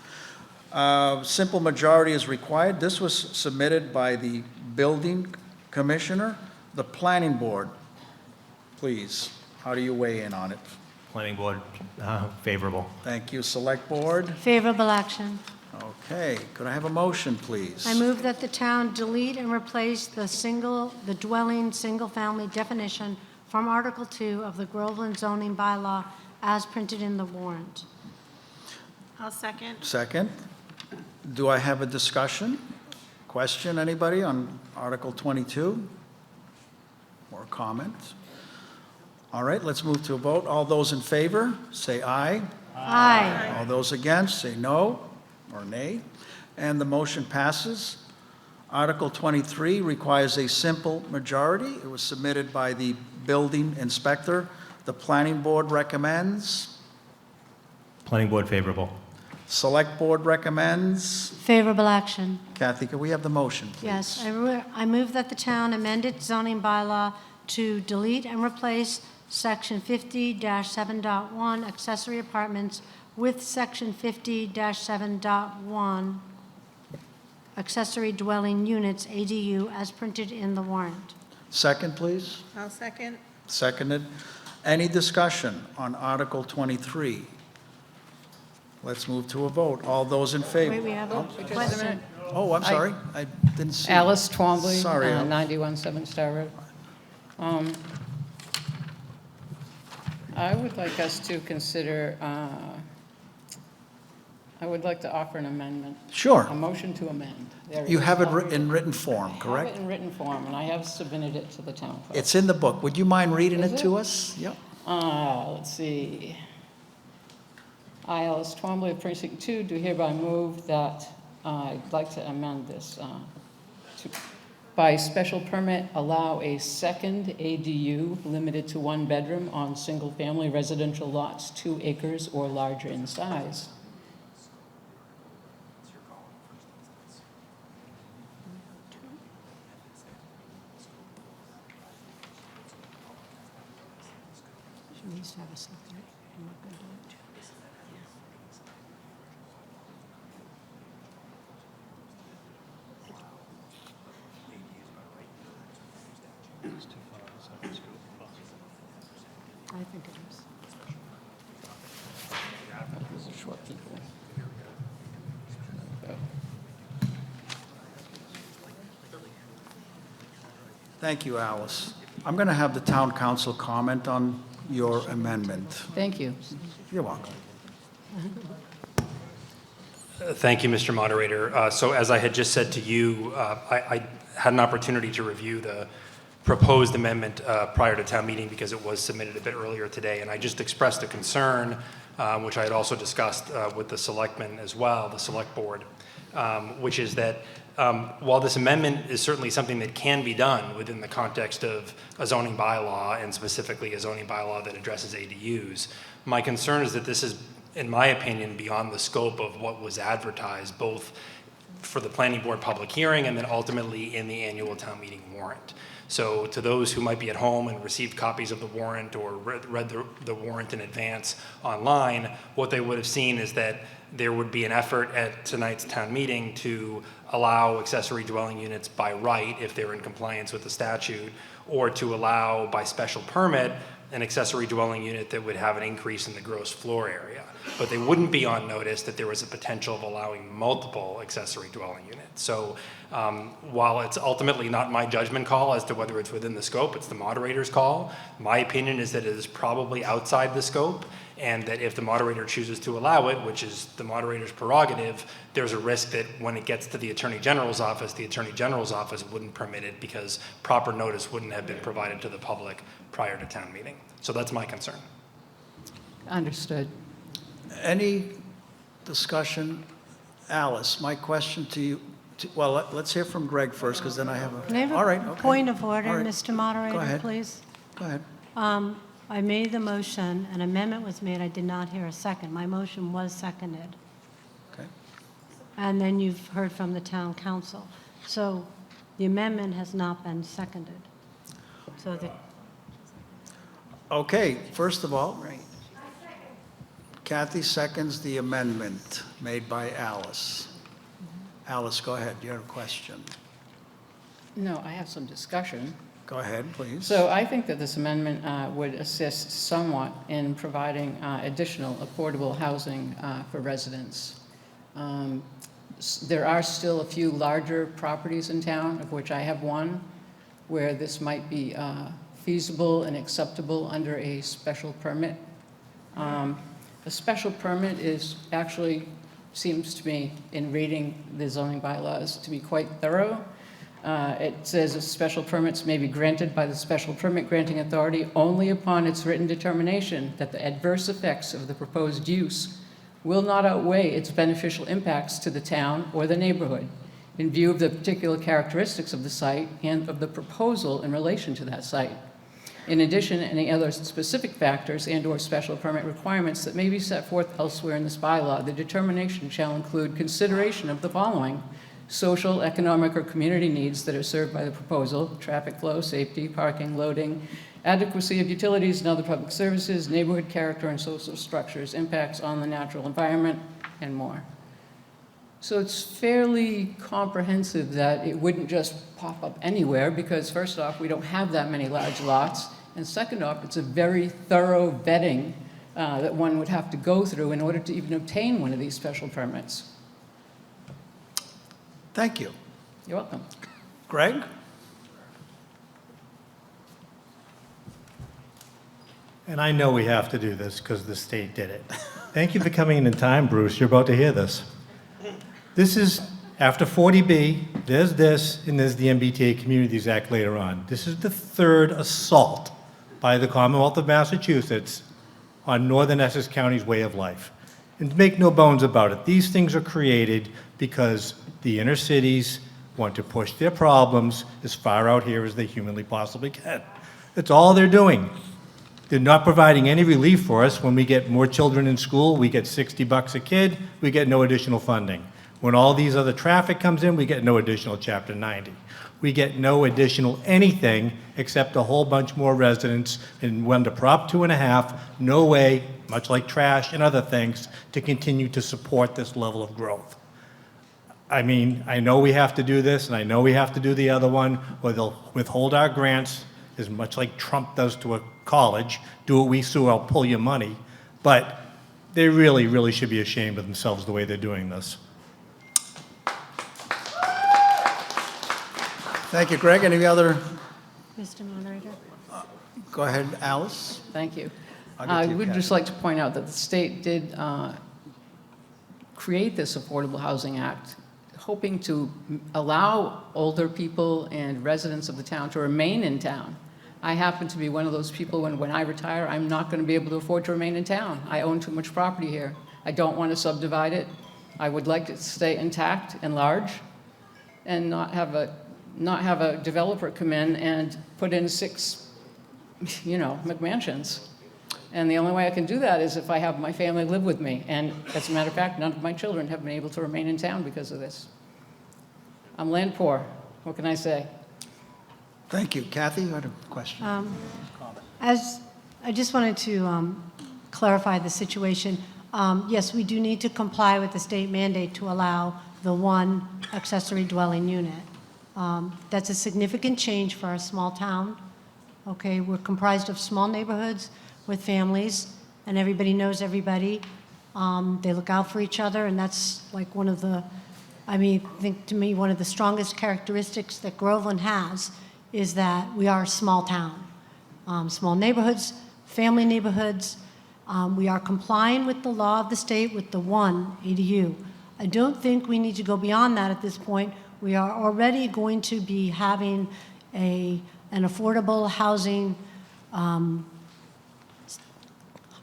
Simple majority is required. This was submitted by the building commissioner. The planning board, please, how do you weigh in on it? Planning board, favorable. Thank you. Select board? Favorable action. Okay, could I have a motion, please? I move that the town delete and replace the dwelling single-family definition from Article 2 of the Groveland zoning bylaw as printed in the warrant. I'll second. Second. Do I have a discussion? Question, anybody, on Article 22? Or comment? All right, let's move to a vote. All those in favor, say aye. Aye. All those against, say no or nay. And the motion passes. Article 23 requires a simple majority. It was submitted by the building inspector. The planning board recommends. Planning board favorable. Select board recommends. Favorable action. Kathy, could we have the motion, please? Yes, I move that the town amend its zoning bylaw to delete and replace section 50-7.1 accessory apartments with section 50-7.1 accessory dwelling units, ADU, as printed in the warrant. Second, please. I'll second. Seconded. Any discussion on Article 23? Let's move to a vote. All those in favor? Wait, we have a question. Oh, I'm sorry. I didn't see. Alice Twombly, Sorry. 91 Seven Star Road. I would like us to consider, I would like to offer an amendment. Sure. A motion to amend. There You is. have it in written form, I correct? have it in written form, and I have submitted it to the town clerk. It's in the book. Would you mind reading Is it to us? Yep. Let's see. I, Alice Twombly of Precinct 2, do hereby move that I'd like to amend this to, by special permit, allow a second ADU limited to one bedroom on single-family residential lots 2 acres or larger in size. needs to have a second. I'm not gonna do it. I think it is. Short people. Thank you, Alice. I'm going to have the town council comment on your amendment. Thank you. You're welcome. Thank you, Mr. Moderator. So as I had just said to you, I had an opportunity to review the proposed amendment prior to town meeting because it was submitted a bit earlier today, and I just expressed a concern, which I had also discussed with the selectmen as well, the select board, which is that while this amendment is certainly something that can be done within the context of a zoning bylaw, and specifically a zoning bylaw that addresses ADUs, my concern is that this is, in my opinion, beyond the scope of what was advertised, both for the planning board public hearing and then ultimately in the annual town meeting warrant. So to those who might be at home and received copies of the warrant or read the warrant in advance online, what they would have seen is that there would be an effort at tonight's town meeting to allow accessory dwelling units by right if they're in compliance with the statute, or to allow by special permit an accessory dwelling unit that would have an increase in the gross floor area. But they wouldn't be on notice that there was a potential of allowing multiple accessory dwelling units. So while it's ultimately not my judgment call as to whether it's within the scope, it's the moderator's call. My opinion is that it is probably outside the scope, and that if the moderator chooses to allow it, which is the moderator's prerogative, there's a risk that when it gets to the Attorney General's office, the Attorney General's office wouldn't permit it because proper notice wouldn't have been provided to the public prior to town meeting. So that's my concern. Understood. Any discussion? Alice, my question to you, well, let's hear from Greg first, because then I have a... Can I have All right, a okay. point of order, All right. Mr. Moderator, Go ahead. please? Go ahead. I made the motion, an amendment was made, I did not hear a second. My motion was seconded. Okay. And then you've heard from the town council. So the amendment has not been seconded. So the, Okay, first of all, Kathy seconds the amendment made by Alice. Alice, go ahead. You have a question. No, I have some discussion. Go ahead, please. So I think that this amendment would assist somewhat in providing additional affordable housing for residents. There are still a few larger properties in town, of which I have one, where this might be feasible and acceptable under a special permit. A special permit is actually, seems to me, in reading the zoning bylaws, to be quite thorough. It says that special permits may be granted by the special permit granting authority only upon its written determination that the adverse effects of the proposed use will not outweigh its beneficial impacts to the town or the neighborhood in view of the particular characteristics of the site and of the proposal in relation to that site. In addition, any other specific factors and/or special permit requirements that may be set forth elsewhere in this bylaw, the determination shall include consideration of the following: social, economic, or community needs that are served by the proposal, traffic flow, safety, parking, loading, adequacy of utilities and other public services, neighborhood character and social structures, impacts on the natural environment, and more. So it's fairly comprehensive that it wouldn't just pop up anywhere because, first off, we don't have that many large lots, and second off, it's a very thorough vetting that one would have to go through in order to even obtain one of these special permits. Thank you. You're welcome. Greg? And I know we have to do this because the state did it. Thank you for coming in time, Bruce. You're about to hear this. This is, after 40B, there's this, and there's the MBTA Communities Act later on. This is the third assault by the Commonwealth of Massachusetts on Northern Essex County's way of life. And make no bones about it, these things are created because the inner cities want to push their problems as far out here as they humanly possibly can. That's all they're doing. They're not providing any relief for us. When we get more children in school, we get $60 a kid, we get no additional funding. When all these other traffic comes in, we get no additional Chapter 90. We get no additional anything except a whole bunch more residents and under Prop 2.5, no way, much like trash and other things, to continue to support this level of growth. I mean, I know we have to do this, and I know we have to do the other one, where they'll withhold our grants, as much like Trump does to a college, do what we sue, I'll pull your money. But they really, really should be ashamed of themselves the way they're doing this. Thank you, Greg. Any other? Mr. Moderator? Go ahead, Alice. Thank you. I'll get I to you, would Kathy. just like to point out that the state did create this Affordable Housing Act, hoping to allow older people and residents of the town to remain in town. I happen to be one of those people when I retire, I'm not going to be able to afford to remain in town. I own too much property here. I don't want to subdivide it. I would like it to stay intact and large and not have a developer come in and put in 6, McMansions. And the only way I can do that is if I have my family live with me. And as a matter of fact, none of my children have been able to remain in town because of this. I'm land poor. What can I say? Thank you. Kathy, you had a question? As I just wanted to clarify the situation. Yes, we do need to comply with the state mandate to allow the one accessory dwelling unit. That's a significant change for our small town. Okay, we're comprised of small neighborhoods with families, and everybody knows everybody. They look out for each other, and that's like one of the, I think to me, one of the strongest characteristics that Groveland has is that we are a small town. Small neighborhoods, family neighborhoods. We are complying with the law of the state with the one ADU. I don't think we need to go beyond that at this point. We are already going to be having an affordable housing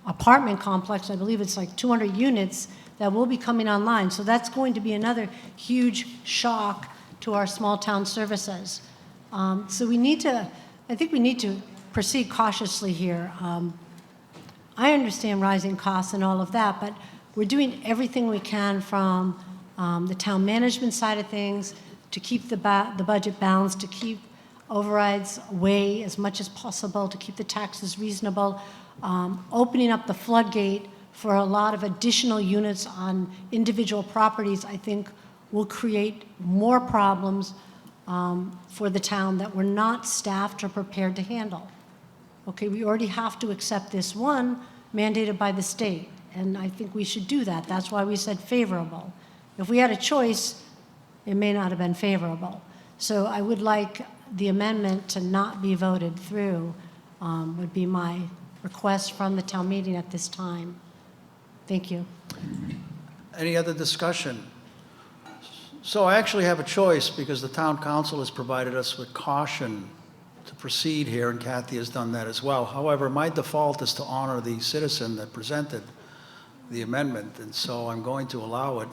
apartment complex. I believe it's like 200 units that will be coming online. So that's going to be another huge shock to our small town services. So I think we need to proceed cautiously here. I understand rising costs and all of that, but we're doing everything we can from the town management side of things to keep the budget balanced, to keep overrides away as much as possible, to keep the taxes reasonable, opening up the floodgate for a lot of additional units on individual properties, I think will create more problems for the town that we're not staffed or prepared to handle. Okay, we already have to accept this one mandated by the state, and I think we should do that. That's why we said favorable. If we had a choice, it may not have been favorable. So I would like the amendment to not be voted through, would be my request from the town meeting at this time. Thank you. Any other discussion? So I actually have a choice because the town council has provided us with caution to proceed here, and Kathy has done that as well. However, my default is to honor the citizen that presented the amendment, and so I'm going to allow it.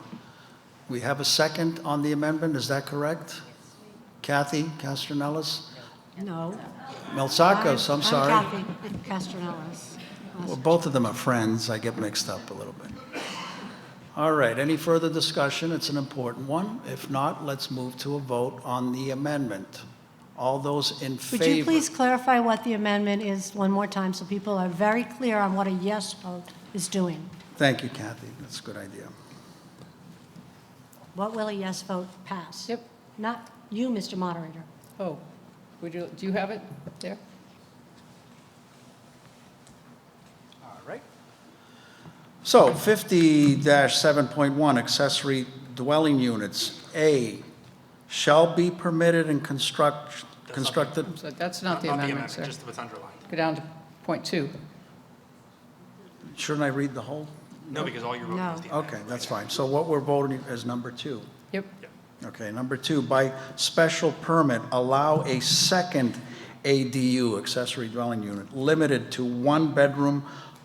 We have a second on the amendment, is that correct? Kathy Castronellis? No. Melsakos, I'm sorry. I'm Kathy Castronellis. Well, both of them are friends. I get mixed up a little bit. All right, any further discussion? It's an important one. If not, let's move to a vote on the amendment. All those in favor? Would you please clarify what the amendment is one more time so people are very clear on what a yes vote is doing? Thank you, Kathy. That's a good idea. What will a yes vote pass? Yep. Not you, Mr. Moderator. Oh, do you have it there? All right. So 50-7.1, accessory dwelling units. A, shall be permitted and constructed. So that's not the amendment, sir. Just what's underlined. Go down to point 2. Shouldn't I read the whole? No, because all you're voting is the Okay, that's fine. So what we're voting is number 2. Yep. Okay, number 2, by special permit, allow a second ADU, accessory dwelling unit, limited to 1 bedroom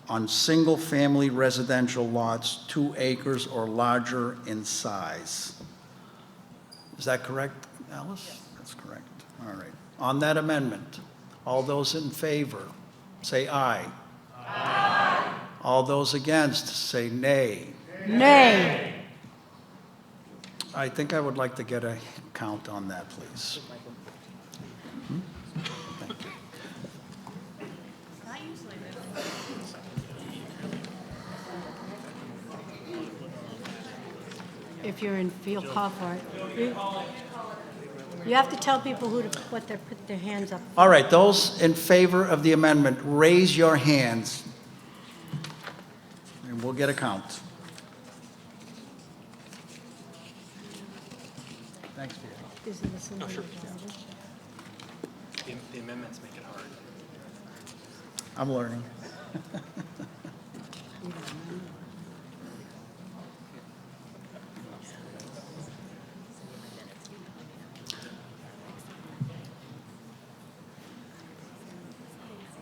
on single-family residential lots, 2 acres or larger in size. Is that correct, Alice? Yes. That's correct. All right. On that amendment, all those in favor, say aye. Aye. All those against, say nay. Nay. I think I would like to get a count on that, please. Thank you. If you're in field, call for it. You have to tell people who to put their hands up. All right, those in favor of the amendment, raise your hands. And we'll get a count. Thanks, Peter. Is it a single sure. majority? The amendments make it hard. I'm learning.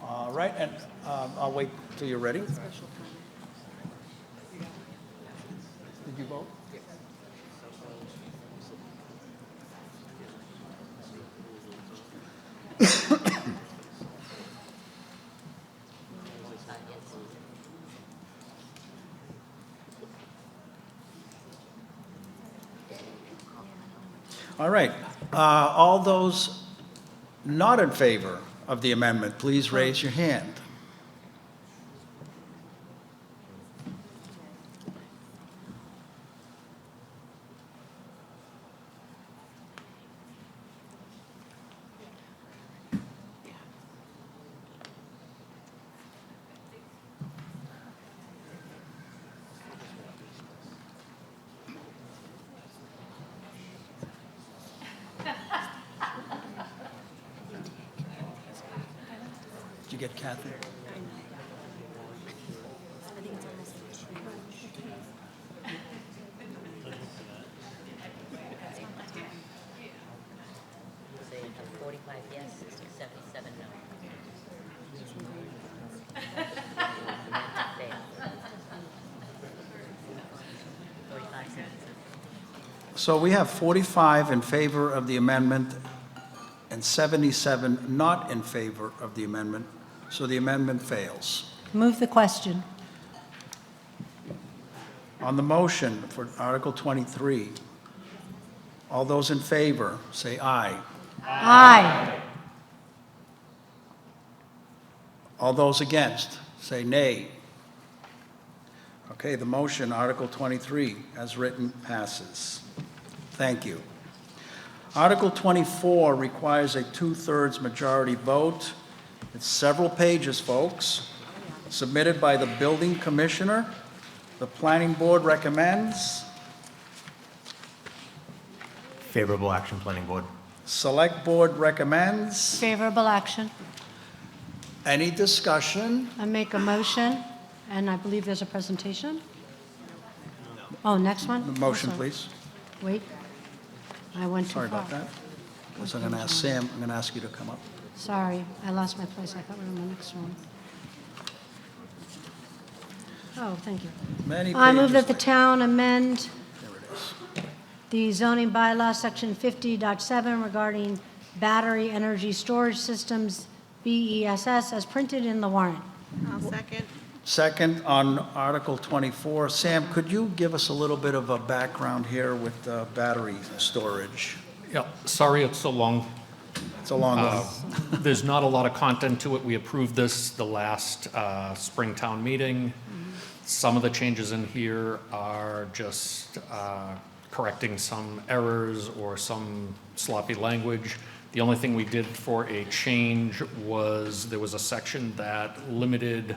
All right, and I'll wait till you're ready. Did you vote? All right, all those not in favor of the amendment, please raise your hand. Did you get Kathy? Say 45 yes, 77 no. Fail. 45 cents. So we have 45 in favor of the amendment and 77 not in favor of the amendment, so the amendment fails. Move the question. On the motion for Article 23, all those in favor, say aye. Aye. All those against, say nay. Okay, the motion, Article 23, as written, passes. Thank you. Article 24 requires a two-thirds majority vote. It's several pages, folks. Submitted by the building commissioner. The planning board recommends. Favorable action, planning board. Select board recommends. Favorable action. Any discussion? I make a motion, and I believe there's a presentation. Oh, next one? The motion, Oh, sorry. please. Wait. I went too far. Sorry about that. So I'm going to ask Sam, I'm going to ask you to come up. Sorry, I lost my place. I thought we were on the next one. Oh, thank you. Many I move that pages the town amend There it is. the zoning bylaw, section 50.7 regarding battery energy storage systems, BESS, as printed in the warrant. I'll second. Second, on Article 24, Sam, could you give us a little bit of a background here with battery storage? Yeah, sorry it's so long. It's a long one. There's not a lot of content to it. We approved this the last Springtown meeting. Some of the changes in here are just correcting some errors or some sloppy language. The only thing we did for a change was there was a section that limited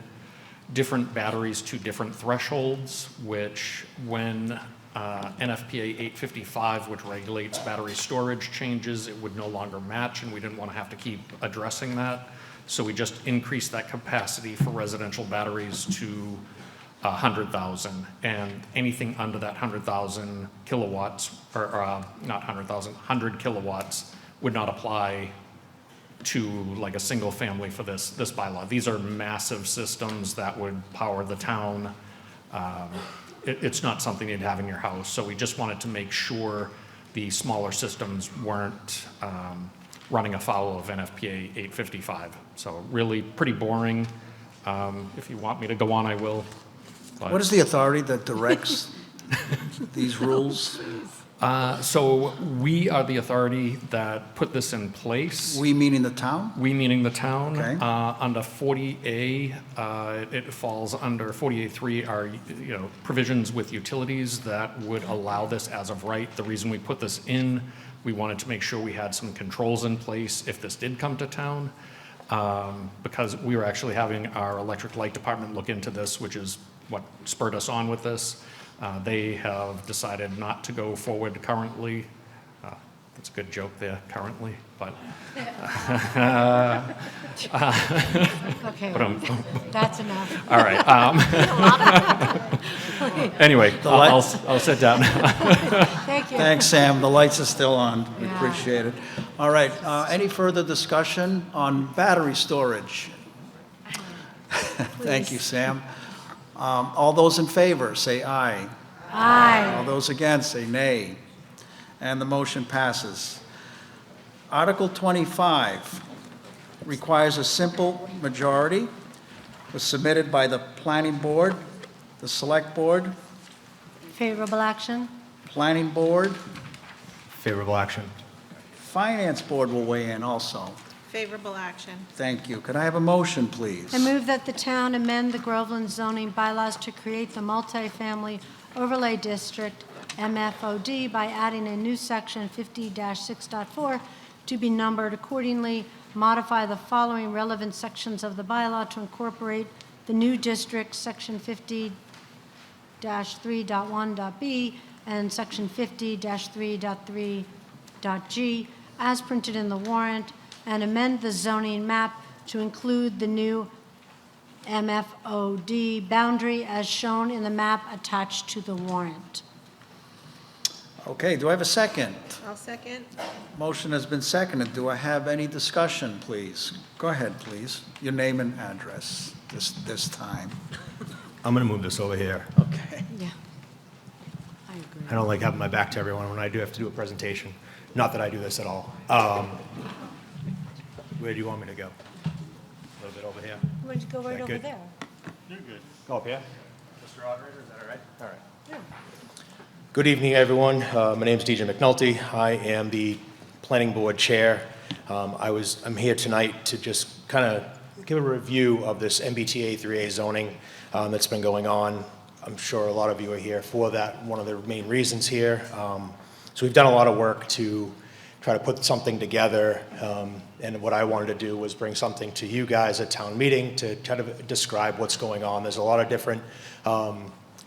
different batteries to different thresholds, which when NFPA 855, which regulates battery storage, changes, it would no longer match, and we didn't want to have to keep addressing that. So we just increased that capacity for residential batteries to 100,000, and anything under that 100,000 kilowatts, or not 100,000, 100 kilowatts would not apply to like a single family for this bylaw. These are massive systems that would power the town. It's not something you'd have in your house. So we just wanted to make sure the smaller systems weren't running afoul of NFPA 855. So really pretty boring. If you want me to go on, I will. But What is the authority that directs these rules? So we are the authority that put this in place. We meaning the town? We meaning the town. Okay. Under 40A, it falls under 48.3 are, provisions with utilities that would allow this as of right. The reason we put this in, we wanted to make sure we had some controls in place if this did come to town. Because we were actually having our electric light department look into this, which is what spurred us on with this. They have decided not to go forward currently. That's a good joke there, currently, but. Okay, But, that's enough. All right. Anyway, I'll sit down. Thank you. Thanks, Sam. The lights are still on. We Yeah. appreciate it. All right, any further discussion on battery storage? Thank you, Sam. All those in favor, say aye. Aye. All those against, say nay. And the motion passes. Article 25 requires a simple majority. Was submitted by the Planning Board, the Select Board, Favorable action? Planning Board, Favorable action. Finance Board will weigh in also. Favorable action. Thank you. Could I have a motion, please? I move that the town amend the Groveland zoning bylaws to create the multifamily overlay district, MFOD, by adding a new section 50-6.4 to be numbered accordingly, modify the following relevant sections of the bylaw to incorporate the new district, section 50-3.1.b and section 50-3.3.g, as printed in the warrant, and amend the zoning map to include the new MFOD boundary as shown in the map attached to the warrant. Okay, do I have a second? I'll second. Motion has been seconded. Do I have any discussion, please? Go ahead, please. Your name and address this time. I'm going to move this over here. Okay. Yeah. I agree. I don't like having my back to everyone when I do have to do a presentation. Not that I do this at all. Where do you want me to go? A little bit over here? Why don't you go right that over good? there? You're good. Go up here? Mr. Moderator, is that all right? All right. Yeah. Good evening, everyone. My name is DJ McNulty. I am the Planning Board Chair. I'm here tonight to just kind of give a review of this MBTA 3A zoning that's been going on. I'm sure a lot of you are here for that, one of the main reasons here. So we've done a lot of work to try to put something together, and what I wanted to do was bring something to you guys at town meeting to kind of describe what's going on. There's a lot of different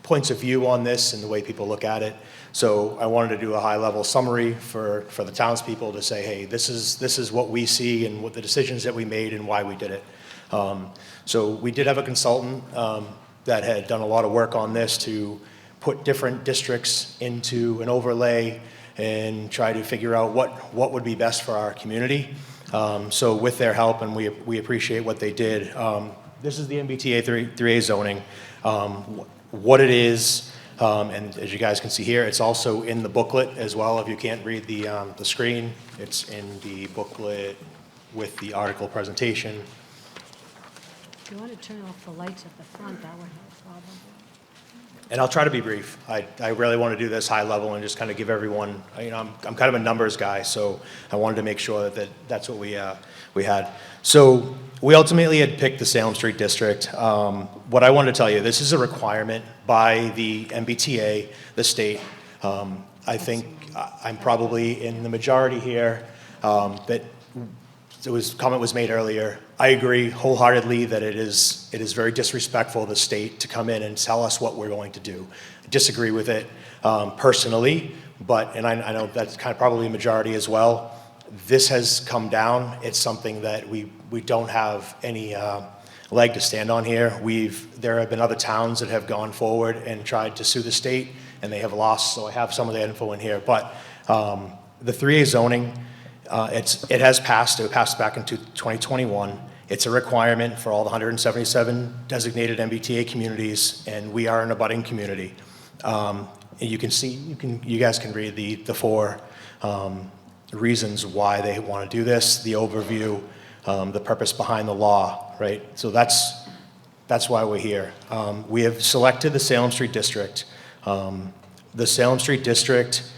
points of view on this and the way people look at it. So I wanted to do a high-level summary for the townspeople to say, hey, this is what we see and what the decisions that we made and why we did it. So we did have a consultant that had done a lot of work on this to put different districts into an overlay and try to figure out what would be best for our community. So with their help, and we appreciate what they did, this is the MBTA 3A zoning, what it is, and as you guys can see here, it's also in the booklet as well. If you can't read the screen, it's in the booklet with the article presentation. If you want to turn off the lights at the front, that would help probably. And I'll try to be brief. I really want to do this high level and just kind of give everyone, I'm kind of a numbers guy, so I wanted to make sure that that's what we had. So we ultimately had picked the Salem Street District. What I wanted to tell you, this is a requirement by the MBTA, the state. I think I'm probably in the majority here, that comment was made earlier. I agree wholeheartedly that it is very disrespectful of the state to come in and tell us what we're going to do. I disagree with it personally, and I know that's kind of probably a majority as well. This has come down. It's something that we don't have any leg to stand on here. There have been other towns that have gone forward and tried to sue the state, and they have lost, so I have some of the info in here. But the 3A zoning, it has passed. It passed back in 2021. It's a requirement for all the 177 designated MBTA communities, and we are an abutting community. You can see, you guys can read the four reasons why they want to do this, the overview, the purpose behind the law, right? So that's why we're here. We have selected the Salem Street District. The Salem Street District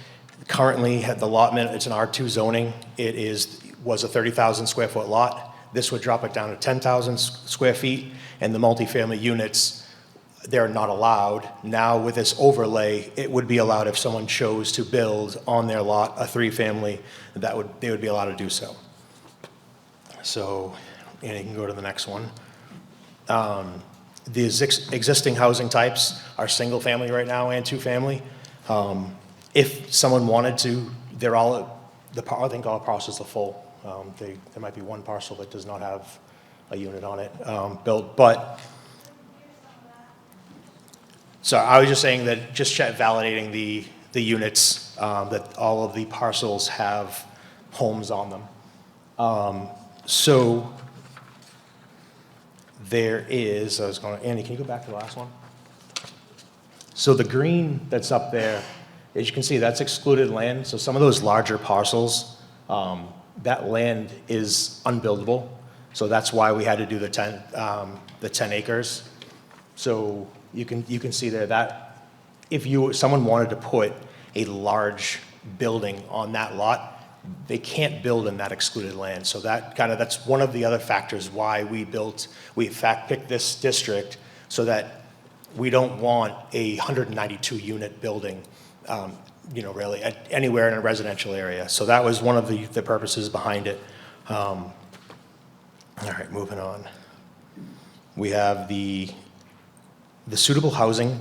Currently, the allotment, it's an R2 zoning. It was a 30,000 square foot lot. This would drop it down to 10,000 square feet, and the multifamily units, they're not allowed. Now, with this overlay, it would be allowed if someone chose to build on their lot a three-family, they would be allowed to do so. So, and you can go to the next one. The existing housing types are single-family right now and two-family. If someone wanted to, I think all parcels are full. There might be one parcel that does not have a unit on it built, but, so I was just saying that just validating the units, that all of the parcels have homes on them. So there is, Andy, can you go back to the last one? So the green that's up there, as you can see, that's excluded land. So some of those larger parcels, that land is unbuildable. So that's why we had to do the 10 acres. So you can see there that if someone wanted to put a large building on that lot, they can't build in that excluded land. So that's one of the other factors why we in fact picked this district, so that we don't want a 192 unit building, really anywhere in a residential area. So that was one of the purposes behind it. All right, moving on. We have the suitable housing.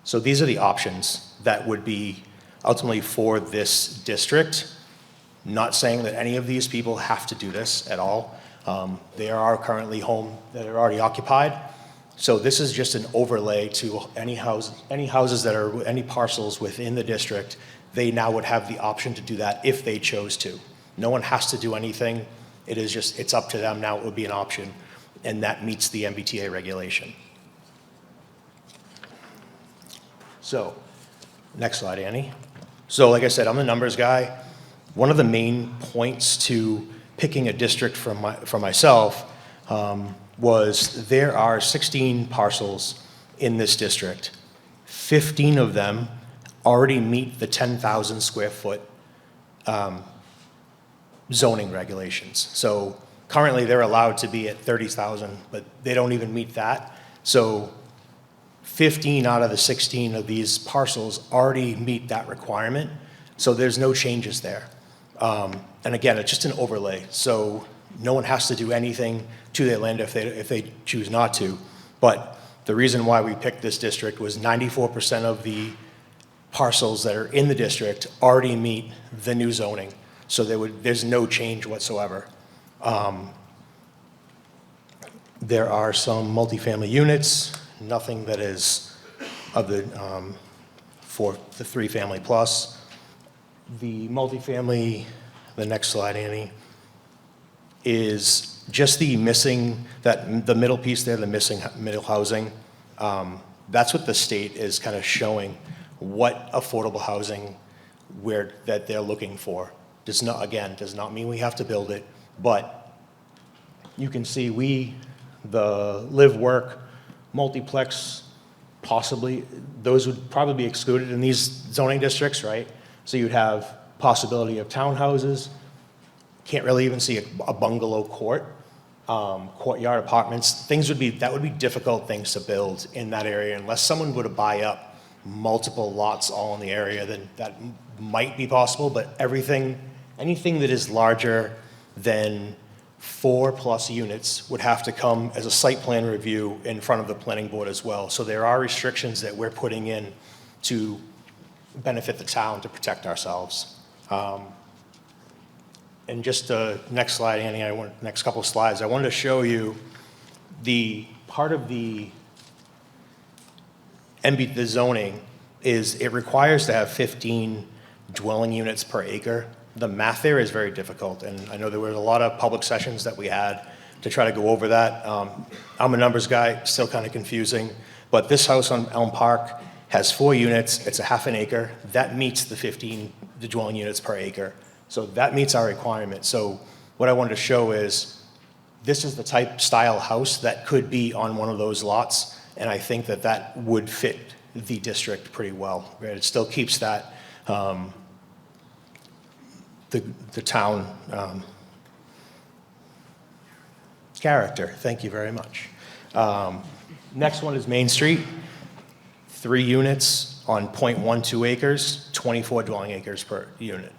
So these are the options that would be ultimately for this district. Not saying that any of these people have to do this at all. There are currently homes that are already occupied. So this is just an overlay to any houses that are, any parcels within the district. They now would have the option to do that if they chose to. No one has to do anything. It's up to them now. It would be an option, and that meets the MBTA regulation. So, next slide, Annie. So, like I said, I'm the numbers guy. One of the main points to picking a district for myself was there are 16 parcels in this district. 15 of them already meet the 10,000 square foot zoning regulations. So currently they're allowed to be at 30,000, but they don't even meet that. So 15 out of the 16 of these parcels already meet that requirement. So there's no changes there. And again, it's just an overlay. So no one has to do anything to their land if they choose not to. But the reason why we picked this district was 94% of the parcels that are in the district already meet the new zoning. So there's no change whatsoever. There are some multifamily units, nothing that is of for the 3-family plus. The multifamily, the next slide, Annie, is just the middle piece there, the missing middle housing. That's what the state is kind of showing, what affordable housing that they're looking for. Does not mean we have to build it, but you can see the live, work, multiplex, possibly, those would probably be excluded in these zoning districts, right? So you'd have possibility of townhouses, can't really even see a bungalow courtyard apartments. That would be difficult things to build in that area unless someone were to buy up multiple lots all in the area, then that might be possible, but anything that is larger than 4+ units would have to come as a site plan review in front of the planning board as well. So there are restrictions that we're putting in to benefit the town, to protect ourselves. And just next slide, Annie, next couple of slides, I wanted to show you the part of the zoning is it requires to have 15 dwelling units per acre. The math there is very difficult, and I know there were a lot of public sessions that we had to try to go over that. I'm a numbers guy, still kind of confusing, but this house on Elm Park has 4 units, it's a half an acre. That meets the dwelling units per acre. So that meets our requirement. So what I wanted to show is this is the style house that could be on one of those lots, and I think that would fit the district pretty well. Right? It still keeps that the town character. Thank you very much. Next one is Main Street. 3 units on 0.12 acres, 24 dwelling acres per unit.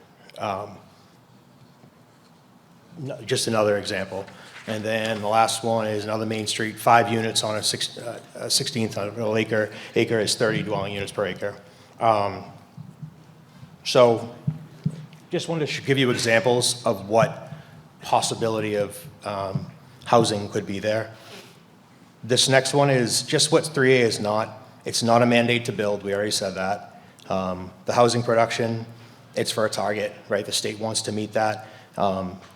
Just another example. And then the last one is another Main Street, 5 units on a 16th of an acre. Acre is 30 dwelling units per acre. So just wanted to give you examples of what possibility of housing could be there. This next one is just what 3A is not. It's not a mandate to build, we already said that. The housing production, it's for a target, right? The state wants to meet that.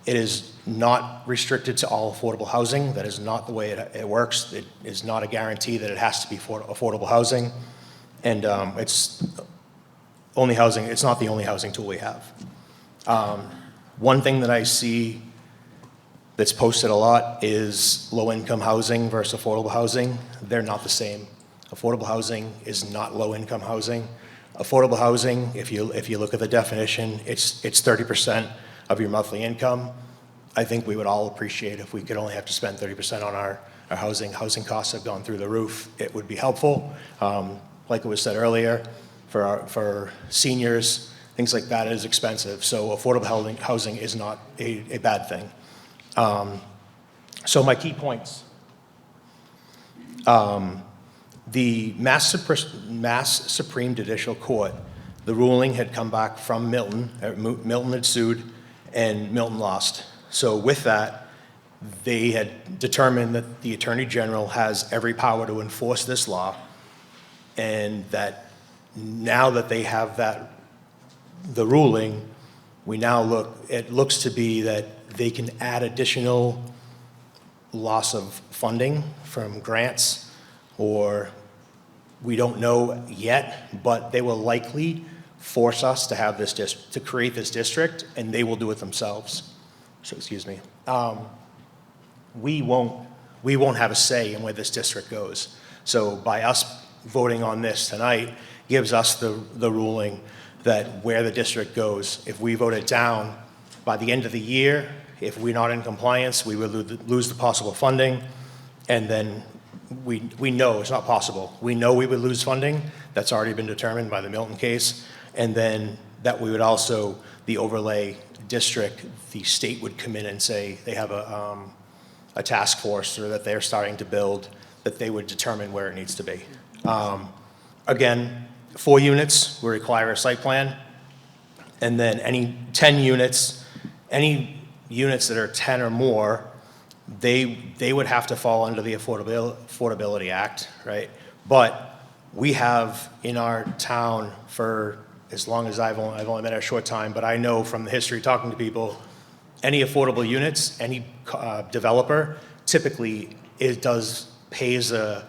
It is not restricted to all affordable housing. That is not the way it works. It is not a guarantee that it has to be for affordable housing. And it's only housing, it's not the only housing tool we have. One thing that I see that's posted a lot is low-income housing versus affordable housing. They're not the same. Affordable housing is not low-income housing. Affordable housing, if you look at the definition, it's 30% of your monthly income. I think we would all appreciate if we could only have to spend 30% on our housing. Housing costs have gone through the roof. It would be helpful. Like it was said earlier, for seniors, things like that is expensive. So affordable housing is not a bad thing. So my key points. The Mass Supreme Judicial Court, the ruling had come back from Milton. Milton had sued, and Milton lost. So with that, they had determined that the Attorney General has every power to enforce this law, and that now that they have the ruling, it looks to be that they can add additional loss of funding from grants, or we don't know yet, but they will likely force us to have this to create this district, and they will do it themselves. So, excuse me. We won't have a say in where this district goes. So by us voting on this tonight gives us the ruling that where the district goes. If we vote it down, by the end of the year, if we're not in compliance, we will lose the possible funding, and then we know it's not possible. We know we would lose funding. That's already been determined by the Milton case. And then that we would also, the overlay district, the state would come in and say they have a task force, or that they're starting to build, that they would determine where it needs to be. Again, 4 units will require a site plan. And then any 10 units, any units that are 10 or more, they would have to fall under the Affordability Act, right? But we have in our town, for as long as I've only been a short time, but I know from the history talking to people, any affordable units, any developer typically pays an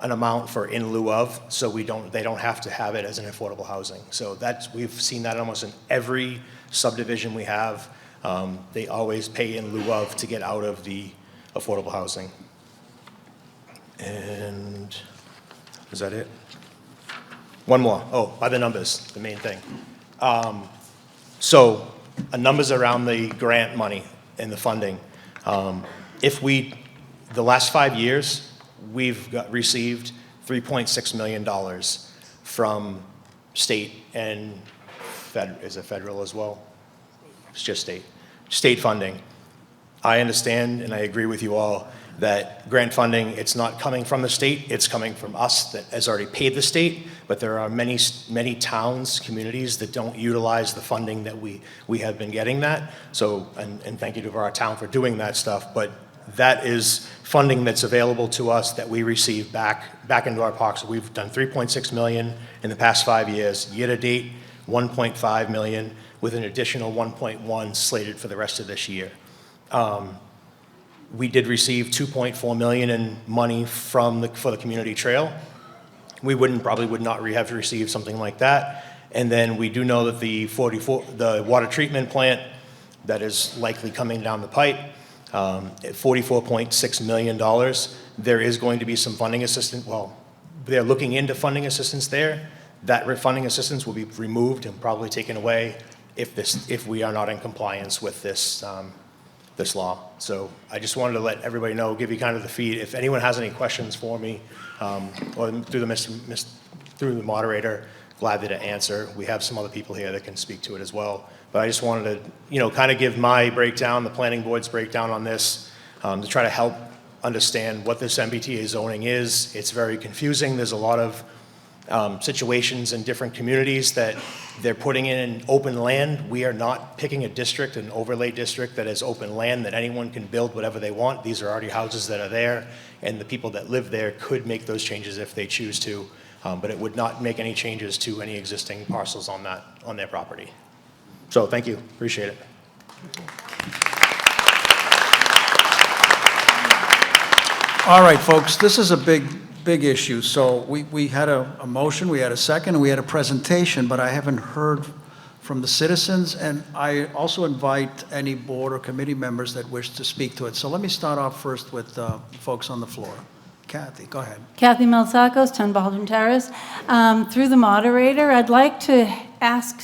amount for in lieu of, so they don't have to have it as an affordable housing. So we've seen that almost in every subdivision we have. They always pay in lieu of to get out of the affordable housing. And is that it? One more. Oh, by the numbers, the main thing. So numbers around the grant money and the funding. The last 5 years, we've received $3.6 million from state and is it federal as well? It's just state funding. I understand and I agree with you all that grant funding, it's not coming from the state, it's coming from us that has already paid the state, but there are many towns, communities that don't utilize the funding that we have been getting that. So, and thank you to our town for doing that stuff, but that is funding that's available to us that we receive back into our pockets. We've done $3.6 million in the past 5 years. Year to date, $1.5 million, with an additional $1.1 slated for the rest of this year. We did receive $2.4 million in money for the community trail. We probably would not have received something like that. And then we do know that the water treatment plant that is likely coming down the pipe, at $44.6 million, there is going to be some funding assistance. Well, they're looking into funding assistance there. that funding assistance will be removed and probably taken away if we are not in compliance with this law. So I just wanted to let everybody know, give you kind of the feed. If anyone has any questions for me, or through the moderator, glad to answer. We have some other people here that can speak to it as well. But I just wanted to, kind of give my breakdown, the planning board's breakdown on this, to try to help understand what this MBTA zoning is. It's very confusing. There's a lot of situations in different communities that they're putting in open land. We are not picking a district, an overlay district that is open land that anyone can build whatever they want. These are already houses that are there, and the people that live there could make those changes if they choose to, but it would not make any changes to any existing parcels on their property. So thank you, appreciate it. All right, folks, this is a big issue. So we had a motion, we had a second, and we had a presentation, but I haven't heard from the citizens, and I also invite any board or committee members that wish to speak to it. So let me start off first with folks on the floor. Kathy, go ahead. Kathy Melzakos, 10 Baldwin Terrace. Through the moderator, I'd like to ask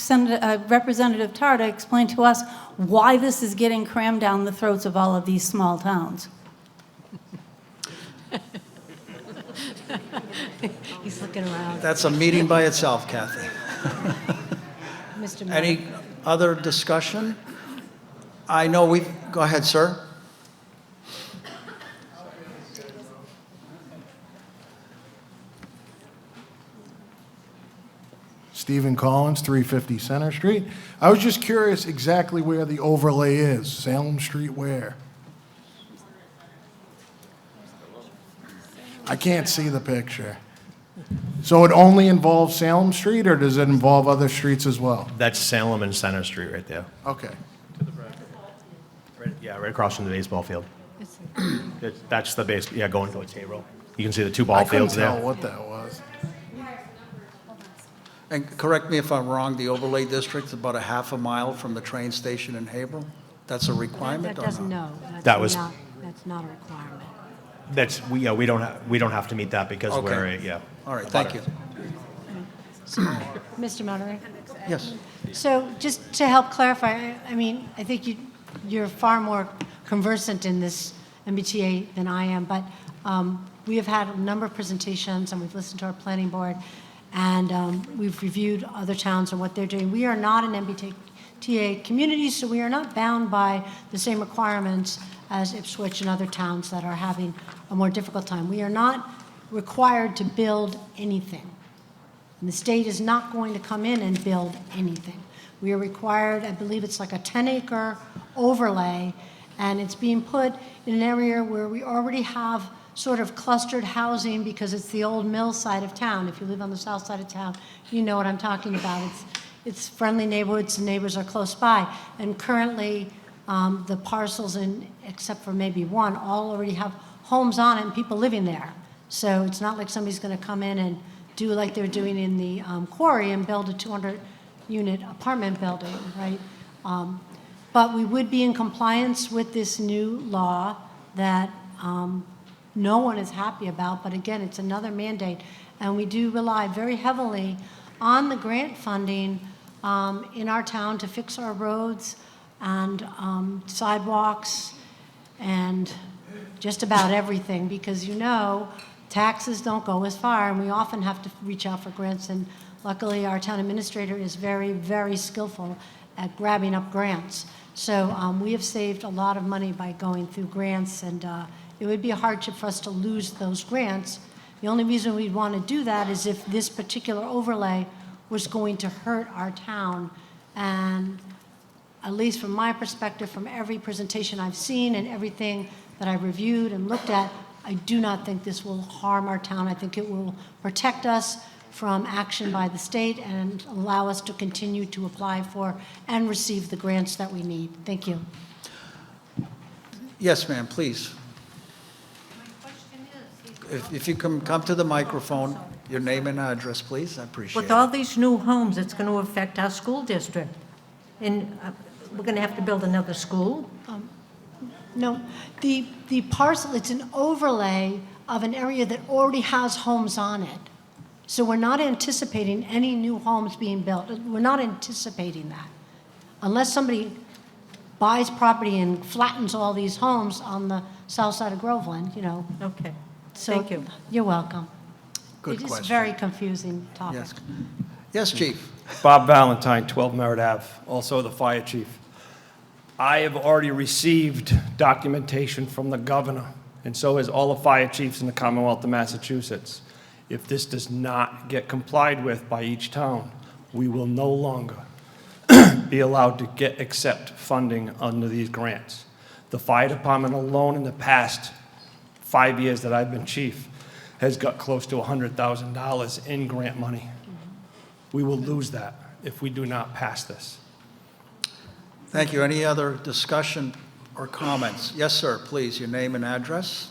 Representative Tarr to explain to us why this is getting crammed down the throats of all of these small towns. He's looking around. That's a meeting by itself, Kathy. Mr. Mayor. Any other discussion? I know go ahead, sir. Stephen Collins, 350 Center Street. I was just curious exactly where the overlay is. Salem Street where? I can't see the picture. So it only involves Salem Street, or does it involve other streets as well? That's Salem and Center Street right there. Okay. Right across from the baseball field. That's the base, going towards Haverhill. You can see the two ball fields there. I couldn't tell what that was. And correct me if I'm wrong, the overlay district is about a half a mile from the train station in Haverhill? That's a requirement That or doesn't, not? no. That was- That's not a requirement. We don't have to meet that because Okay. All right, thank you. Mr. Moderator? Yes. So just to help clarify, I mean, I think you're far more conversant in this MBTA than I am, but we have had a number of presentations, and we've listened to our planning board, and we've reviewed other towns and what they're doing. We are not an MBTA community, so we are not bound by the same requirements as Ipswich and other towns that are having a more difficult time. We are not required to build anything. And the state is not going to come in and build anything. We are required, I believe it's like a 10-acre overlay, and it's being put in an area where we already have sort of clustered housing because it's the old mill side of town. If you live on the south side of town, you know what I'm talking about. It's friendly neighborhoods, the neighbors are close by. And currently, the parcels, except for maybe one, all already have homes on it and people living there. So it's not like somebody's going to come in and do like they're doing in the quarry and build a 200-unit apartment building, right? But we would be in compliance with this new law that no one is happy about. But again, it's another mandate. And we do rely very heavily on the grant funding in our town to fix our roads and sidewalks and just about everything, because taxes don't go as far, and we often have to reach out for grants, and luckily our town administrator is very, very skillful at grabbing up grants. So we have saved a lot of money by going through grants, and it would be a hardship for us to lose those grants. The only reason we'd want to do that is if this particular overlay was going to hurt our town. And at least from my perspective, from every presentation I've seen and everything that I've reviewed and looked at, I do not think this will harm our town. I think it will protect us from action by the state and allow us to continue to apply for and receive the grants that we need. Thank you. Yes, ma'am, please. If you can come to the microphone, your name and address, please, I appreciate it. With all these new homes, it's going to affect our school district. And we're going to have to build another school. No, the parcel, it's an overlay of an area that already has homes on it. So we're not anticipating any new homes being built. We're not anticipating that. Unless somebody buys property and flattens all these homes on the south side of Groveland, you know. Okay, So thank you. You're welcome. Good It is question. a very confusing topic. Yes. Yes, Chief. Bob Valentine, 12 Merritt Ave, also the fire chief. I have already received documentation from the governor, and so has all the fire chiefs in the Commonwealth of Massachusetts. If this does not get complied with by each town, we will no longer be allowed to accept funding under these grants. The fire department alone in the past 5 years that I've been chief has got close to $100,000 in grant money. We will lose that if we do not pass this. Thank you. Any other discussion or comments? Yes, sir, please, your name and address.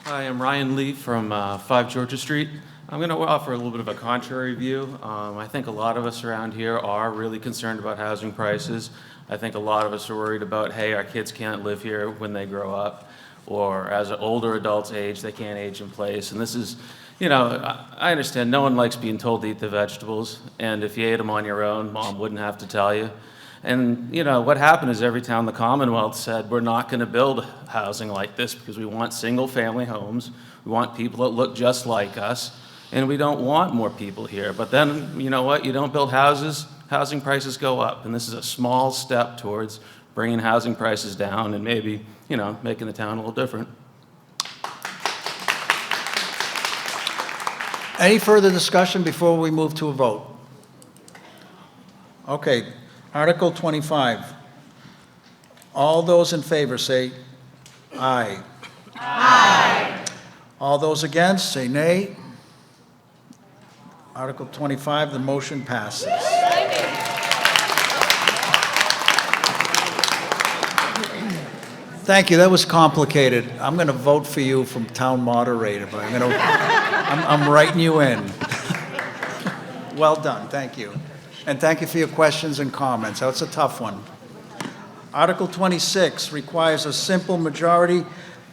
Hi, I'm Ryan Lee from 5 Georgia Street. I'm going to offer a little bit of a contrary view. I think a lot of us around here are really concerned about housing prices. I think a lot of us are worried about, hey, our kids can't live here when they grow up, or as older adults age, they can't age in place. And this is, you know, I understand no one likes being told to eat the vegetables, and if you ate them on your own, Mom wouldn't have to tell you. And, you know, what happened is every town in the Commonwealth said, we're not going to build housing like this because we want single-family homes, we want people that look just like us, and we don't want more people here. But then, you know what, you don't build houses, housing prices go up, and this is a small step towards bringing housing prices down and maybe, you know, making the town a little different. Any further discussion before we move to a vote? Okay, Article 25. All those in favor say aye. Aye. All those against say nay. Article 25, the motion passes. Thank you, that was complicated. I'm going to vote for you from town moderator, but I'm writing you in. Well done, thank you. And thank you for your questions and comments. That's a tough one. Article 26 requires a simple majority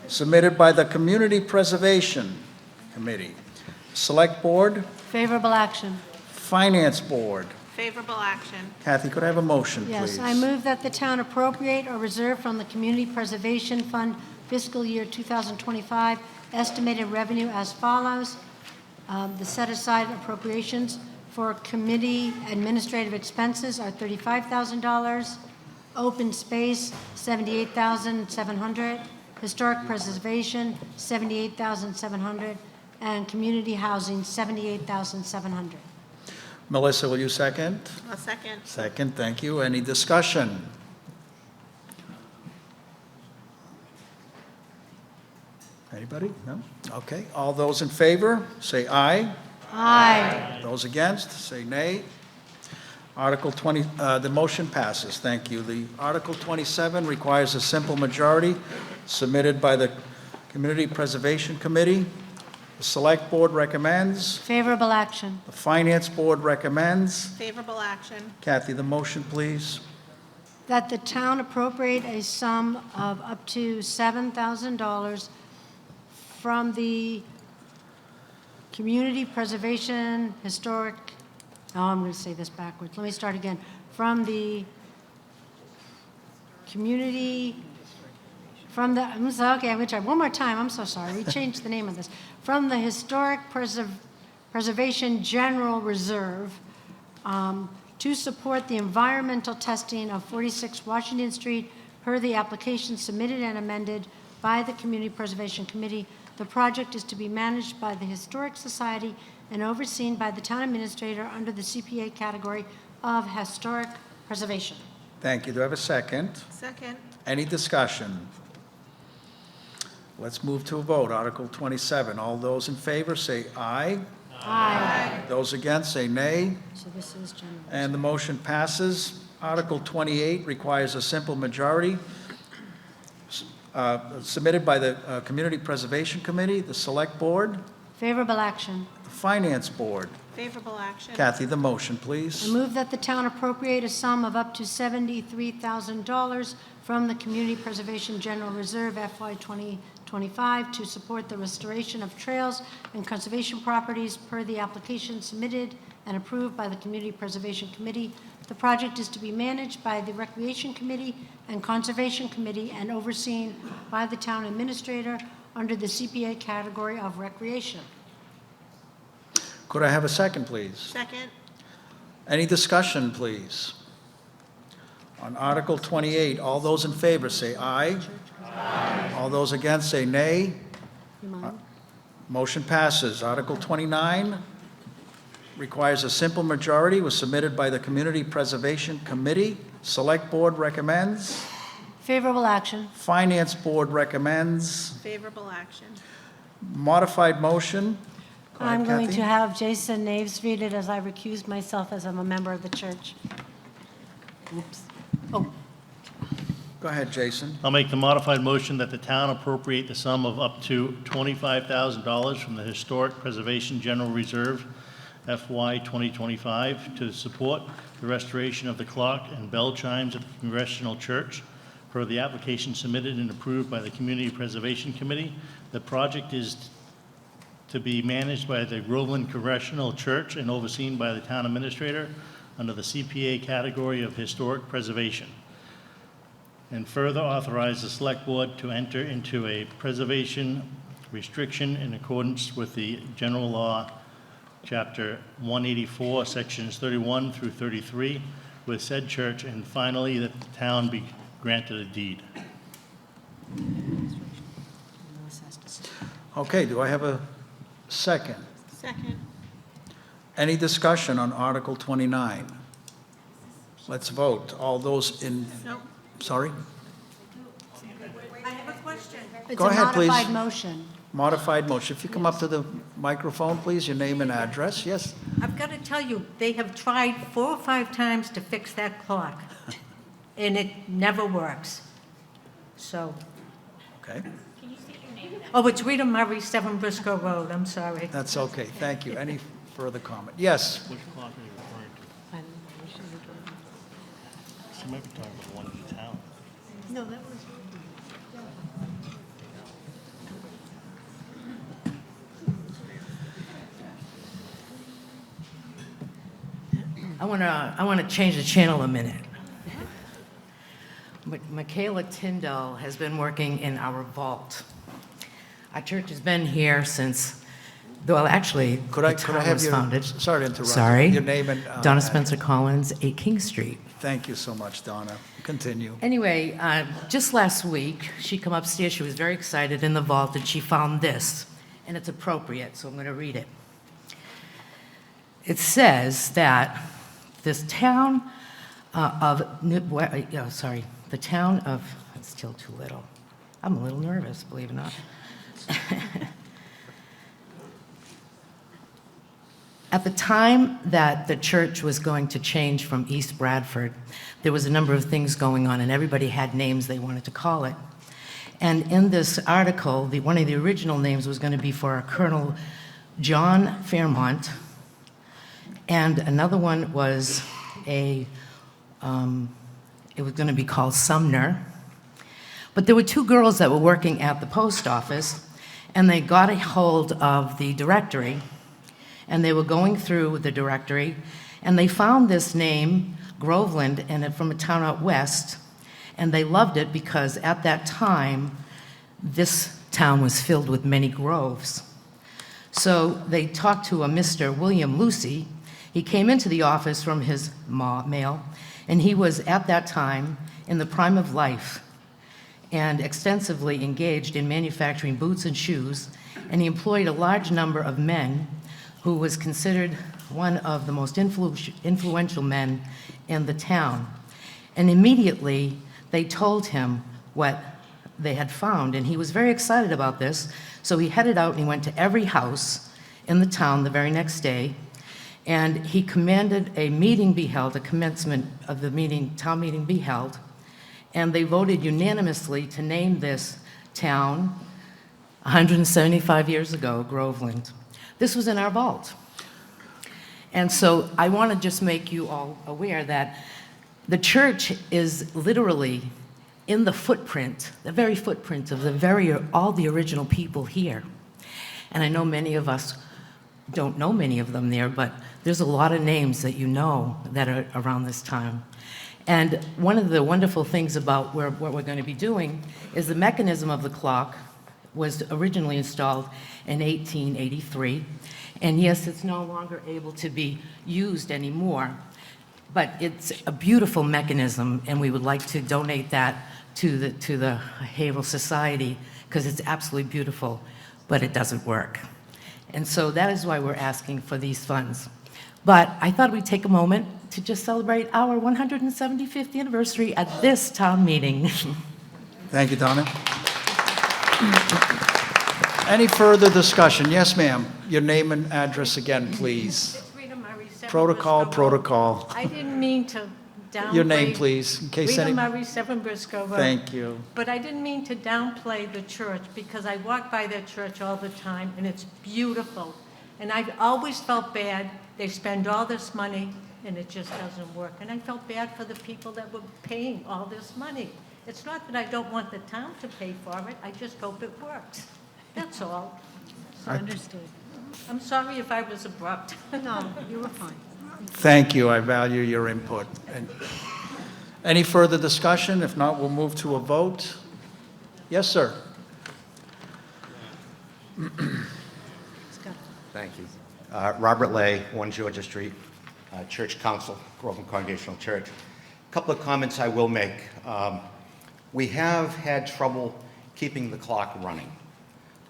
submitted by the Community Preservation Committee, Select Board, Favorable action. Finance Board. Favorable action. Kathy, could I have a motion, please? Yes, I move that the town appropriate or reserve from the Community Preservation Fund fiscal year 2025 estimated revenue as follows. The set-aside appropriations for committee administrative expenses are $35,000. Open space, $78,700. Historic preservation, $78,700. And community housing, $78,700. Melissa, will you second? A second. Second, thank you. Any discussion? Anybody? No? Okay. All those in favor, say aye. Aye. Those against, say nay. Article 20, the motion passes. Thank you. The Article 27 requires a simple majority submitted by the Community Preservation Committee. The Select Board recommends. Favorable action. The Finance Board recommends. Favorable action. Kathy, the motion, please. That the town appropriate a sum of up to $7,000 from the Community Preservation Historic, I'm going to say this backwards. Let me start again. From the Community, okay, I'm going to try one more time. I'm so sorry. We changed the name of this. From the Historic Preservation General Reserve to support the environmental testing of 46 Washington Street per the application submitted and amended by the Community Preservation Committee. The project is to be managed by the Historic Society and overseen by the town administrator under the CPA category of historic preservation. Thank you. Do I have a second? Second. Any discussion? Let's move to a vote. Article 27. All those in favor say aye. Aye. Those against say nay. So this is general. And the motion passes. Article 28 requires a simple majority submitted by the Community Preservation Committee, the Select Board, Favorable action. the Finance Board. Favorable action. Kathy, the motion, I please. move that the town appropriate a sum of up to $73,000 from the Community Preservation General Reserve FY 2025 to support the restoration of trails and conservation properties per the application submitted and approved by the Community Preservation Committee. The project is to be managed by the Recreation Committee and Conservation Committee and overseen by the town administrator under the CPA category of recreation. Could I have a second, please? Second. Any discussion, please? On Article 28, all those in favor say aye. Aye. All those against say nay. Motion passes. Article 29 requires a simple majority, was submitted by the Community Preservation Committee. Select Board recommends. Favorable action. Finance Board recommends. Favorable action. Modified motion. Go ahead, I'm going Kathy. to have Jason Naves read it as I recuse myself as I'm a member of the church. Oops. Oh, Go ahead, Jason. I'll make the modified motion that the town appropriate the sum of up to $25,000 from the Historic Preservation General Reserve FY 2025 to support the restoration of the clock and bell chimes at the Congregational Church per the application submitted and approved by the Community Preservation Committee. The project is to be managed by the Groveland Congregational Church and overseen by the town administrator under the CPA category of historic preservation. And further authorize the Select Board to enter into a preservation restriction in accordance with the General Law, Chapter 184, Sections 31 through 33, with said church, and finally, that the town be granted a deed. Okay, do I have a second? Second. Any discussion on Article 29? Let's vote. All those in, Nope. sorry? I have a question. it's Go a ahead, please. modified motion. Modified motion. If you come up to the microphone, please, your name and address. Yes? I've got to tell you, they have tried 4 or 5 times to fix that clock, and it never works. So, Okay, oh, it's Rita Murray, 7 Briscoe Road, I'm sorry. that's okay. Thank you. Any further comment? Yes? Which clock are you referring to? She might be talking about one in the town. No, that was. I want to change the channel a minute. Michaela Tyndall has been working in our vault. Our church has been here since, well, actually, Could I the town have was your, founded. sorry to interrupt. Sorry. Your name and. Donna Spencer Collins, 8 King Street. Thank you so much, Donna. Continue. Anyway, just last week, she come upstairs, she was very excited in the vault, and she found this, and it's appropriate, so I'm going to read it. It says that this town the town of, it's still too little. I'm a little nervous, believe it or not. At the time that the church was going to change from East Bradford, there was a number of things going on, and everybody had names they wanted to call it. And in this article, one of the original names was going to be for Colonel John Fairmont, and another one was it was going to be called Sumner. But there were 2 girls that were working at the post office, and they got a hold of the directory, and they were going through the directory, and they found this name, Groveland, and it from a town out west, and they loved it because at that time, this town was filled with many groves. So they talked to a Mr. William Lucy. He came into the office from his mail, and he was at that time in the prime of life and extensively engaged in manufacturing boots and shoes, and he employed a large number of men who was considered one of the most influential men in the town. And immediately, they told him what they had found, and he was very excited about this, so he headed out and he went to every house in the town the very next day, and he commanded a meeting be held, a commencement of the meeting, town meeting be held, and they voted unanimously to name this town 175 years ago, Groveland. This was in our vault. And so I want to just make you all aware that the church is literally in the footprint, the very footprint of all the original people here. And I know many of us don't know many of them there, but there's a lot of names that you know that are around this time. And one of the wonderful things about what we're going to be doing is the mechanism of the clock was originally installed in 1883. And yes, it's no longer able to be used anymore, but it's a beautiful mechanism, and we would like to donate that to the Haverhill Society because it's absolutely beautiful, but it doesn't work. And so that is why we're asking for these funds. But I thought we'd take a moment to just celebrate our 175th anniversary at this town meeting. Thank you, Donna. Any further discussion? Yes, ma'am. Your name and address again, please. It's Rita Murray, 7 Protocol, Briscoe Road. protocol. I didn't mean to downplay. Your name, please, in case Rita any... Murray, 7 Briscoe Road. Thank you. But I didn't mean to downplay the church, because I walk by that church all the time, and it's beautiful. And I've always felt bad. They spend all this money, and it just doesn't work. And I felt bad for the people that were paying all this money. It's not that I don't want the town to pay for it, I just hope it works. That's all. Understood. I'm sorry if I was abrupt. No, you were fine. Thank you. I value your input. And any further discussion? If not, we'll move to a vote. Yes, sir. Thank you. Robert Lay, 1 Georgia Street, Church Council, Groveland Congregational Church. A couple of comments I will make. We have had trouble keeping the clock running.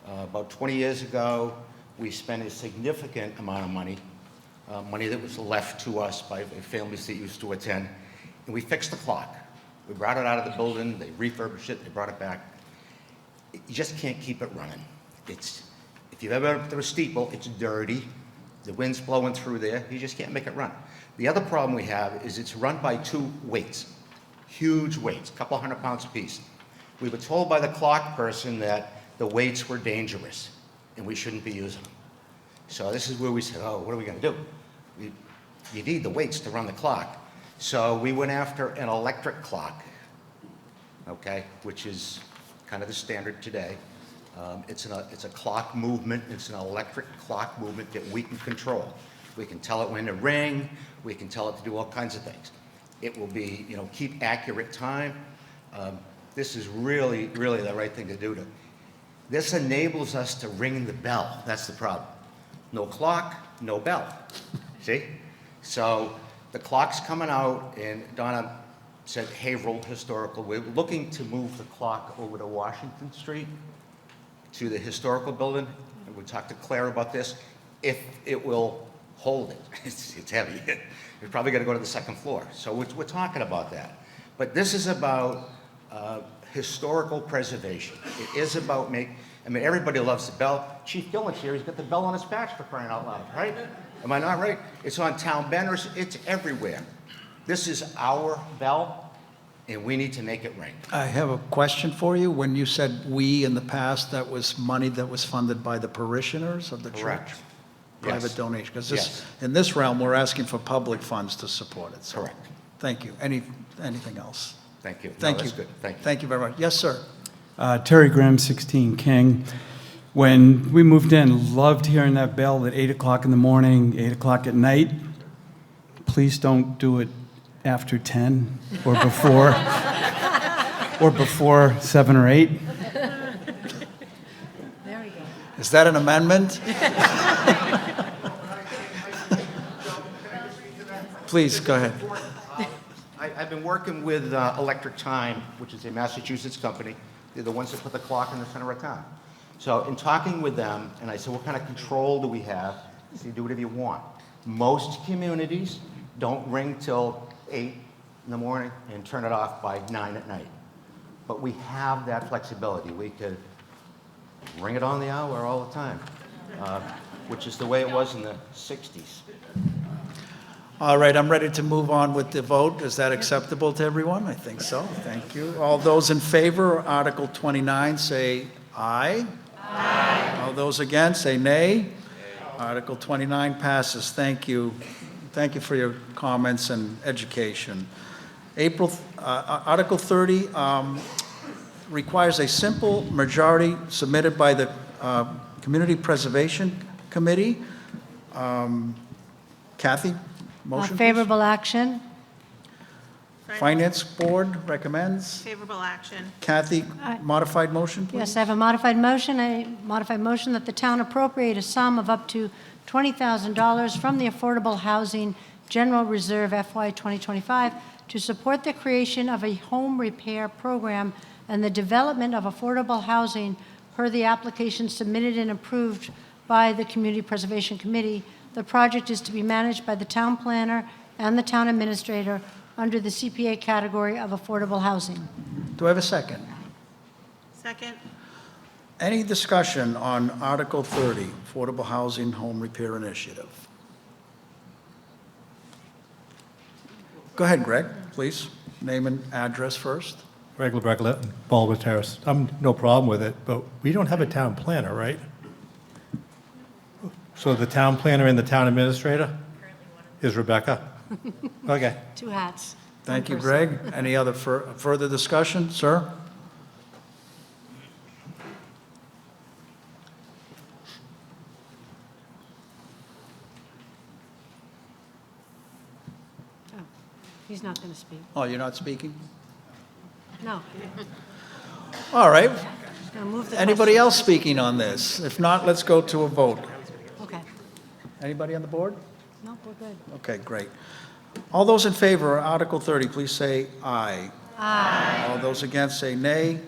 About 20 years ago, we spent a significant amount of money, money that was left to us by families that used to attend, and we fixed the clock. We brought it out of the building, they refurbished it, they brought it back. You just can't keep it running. If you've ever been to a steeple, it's dirty, the wind's blowing through there, you just can't make it run. The other problem we have is it's run by 2 weights, huge weights, a couple 100 pounds apiece. We were told by the clock person that the weights were dangerous and we shouldn't be using them. So this is where we said, oh, what are we going to do? You need the weights to run the clock. So we went after an electric clock, okay, which is kind of the standard today. It's a clock movement. It's an electric clock movement that we can control. We can tell it when to ring. We can tell it to do all kinds of things. It will be, keep accurate time. This is really, really the right thing to do. This enables us to ring the bell. That's the problem. No clock, no bell. See? So the clock's coming out, and Donna said Haverhill Historical. We're looking to move the clock over to Washington Street, to the historical building, and we talked to Claire about this, if it will hold it. It's heavy. We're probably going to go to the 2nd floor. So we're talking about that. But this is about historical preservation. It is about everybody loves the bell. Chief Gillen's here. He's got the bell on his patch, for crying out loud, right? Am I not right? It's on town banners. It's everywhere. This is our bell, and we need to make it ring. I have a question for you. When you said "we" in the past, that was money that was funded by the parishioners of the Correct. church? Yes. Private donation? Because Yes. in this realm, we're asking for public funds to support it. So Correct. Thank you. Anything else? Thank you. No, Thank that's you. good. Thank you. Thank you very much. Yes, sir. Terry Graham, 16 King. When we moved in, loved hearing that bell at 8 o'clock in the morning, 8 o'clock at night. Please don't do it after 10 or before, or before 7 or 8. There you go. Is that an amendment? Please, go ahead. I've been working with Electric Time, which is a Massachusetts company. They're the ones that put the clock in the center of town. So in talking with them, and I said, what kind of control do we have? They said, do whatever you want. Most communities don't ring till 8 in the morning and turn it off by 9 at night. But we have that flexibility. We could ring it on the hour all the time, which is the way it was in the 60s. All right, I'm ready to move on with the vote. Is that acceptable to everyone? I think so. Thank you. All those in favor of Article 29 say aye. Aye. All those against say nay. Article 29 passes. Thank you. Thank you for your comments and education. Article 30 requires a simple majority submitted by the Community Preservation Committee. Kathy, motion, please. Favorable action. Finance Board recommends. Favorable action. Kathy, modified motion, please. Yes, I have a modified motion that the town appropriate a sum of up to $20,000 from the Affordable Housing General Reserve FY 2025 to support the creation of a home repair program and the development of affordable housing per the application submitted and approved by the Community Preservation Committee. The project is to be managed by the town planner and the town administrator under the CPA category of affordable housing. Do I have a second? Second. Any discussion on Article 30, Affordable Housing Home Repair Initiative? Go ahead, Greg, please. Name and address first. Greg LeBrecq, Baldwin Terrace. No problem with it, but we don't have a town planner, right? So the town planner and the town administrator is Rebecca? Okay. Two hats. Thank you, Greg. Any other further discussion, sir? He's not going to speak. Oh, you're not speaking? No. All right. Now move the Anybody question. else speaking on this? If not, let's go to a vote. Okay. Anybody on the board? No, we're good. Okay, great. All those in favor of Article 30, please say aye. Aye. All those against say nay.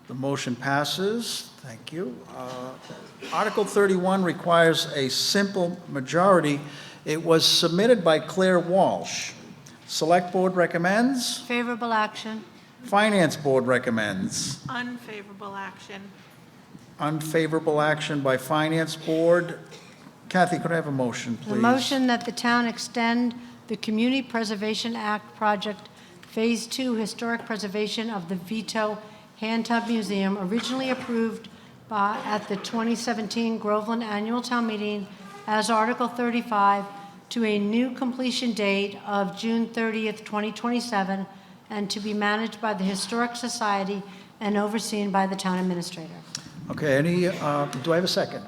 The motion passes. Thank you. Article 31 requires a simple majority. It was submitted by Claire Walsh. Select Board recommends. Favorable action. Finance Board recommends. Unfavorable action. Unfavorable action by Finance Board. Kathy, could I have a motion, please? The motion that the town extend the Community Preservation Act project Phase 2 historic preservation of the Vito Hand Tub Museum, originally approved at the 2017 Groveland Annual Town Meeting as Article 35, to a new completion date of June 30th, 2027, and to be managed by the Historic Society and overseen by the town administrator. Okay, do I have a second?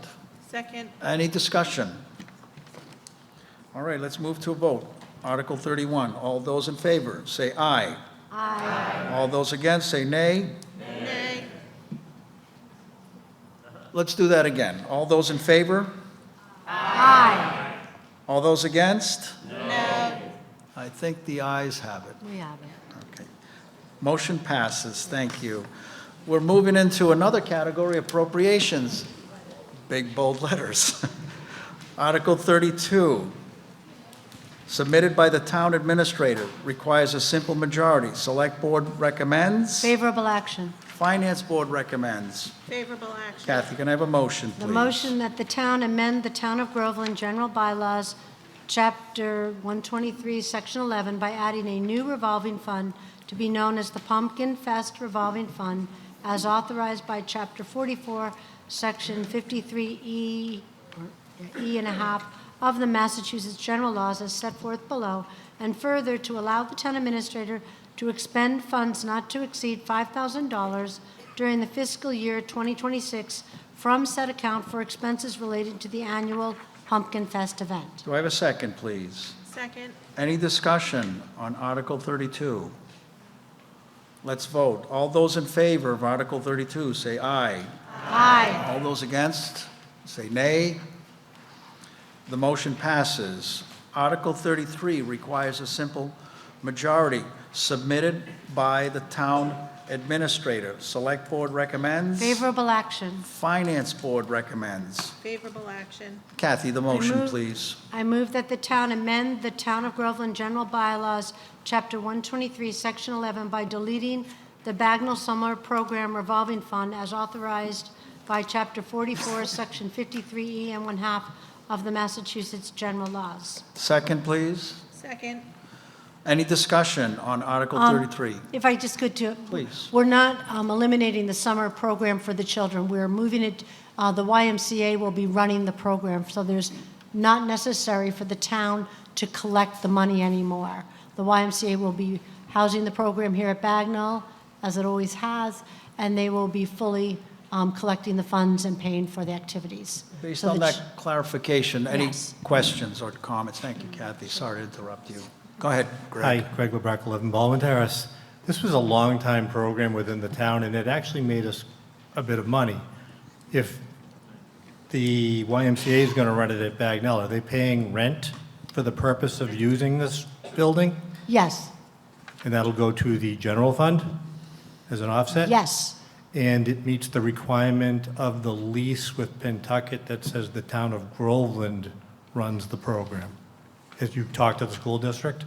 Second. Any discussion? All right, let's move to a vote. Article 31, all those in favor, say aye. Aye. All those against, say nay. Nay. Let's do that again. All those in favor? Aye. All those against? No. I think the ayes have it. We have it. Okay. Motion passes. Thank you. We're moving into another category, appropriations. Big, bold letters. Article 32, submitted by the town administrator, requires a simple majority. Select Board recommends. Favorable action. Finance Board recommends. Favorable action. Kathy, can I have a motion, please? The motion that the town amend the Town of Groveland General Bylaws, Chapter 123, Section 11, by adding a new revolving fund to be known as the Pumpkin Fest Revolving Fund, as authorized by Chapter 44, Section 53E, or E and a half, of the Massachusetts General Laws as set forth below, and further to allow the town administrator to expend funds not to exceed $5,000 during the fiscal year 2026 from said account for expenses related to the annual Pumpkin Fest event. Do I have a second, please? Second. Any discussion on Article 32? Let's vote. All those in favor of Article 32, say aye. Aye. All those against, say nay. The motion passes. Article 33 requires a simple majority, submitted by the town administrator. Select Board recommends. Favorable action. Finance Board recommends. Favorable action. Kathy, the motion, please. I move that the town amend the Town of Groveland General Bylaws, Chapter 123, Section 11, by deleting the Bagnell Summer Program Revolving Fund as authorized by Chapter 44, Section 53E and 1/2 of the Massachusetts General Laws. Second, please. Second. Any discussion on Article 33? If I just could to, Please. we're not eliminating the summer program for the children. We're moving it, the YMCA will be running the program, so there's not necessary for the town to collect the money anymore. The YMCA will be housing the program here at Bagnell, as it always has, and they will be fully collecting the funds and paying for the activities. Based So on the that clarification, any Yes. questions or comments? Thank you, Kathy. Sorry to interrupt you. Go ahead, Greg. Hi, Greg LeBrecq, 11 Baldwin Terrace. This was a long-time program within the town, and it actually made us a bit of money. If the YMCA is going to run it at Bagnell, are they paying rent for the purpose of using this building? Yes, And that'll go to the general fund as an offset? yes, And it meets the requirement of the lease with Pentucket that says the town of Groveland runs the program. Have you talked to the school district?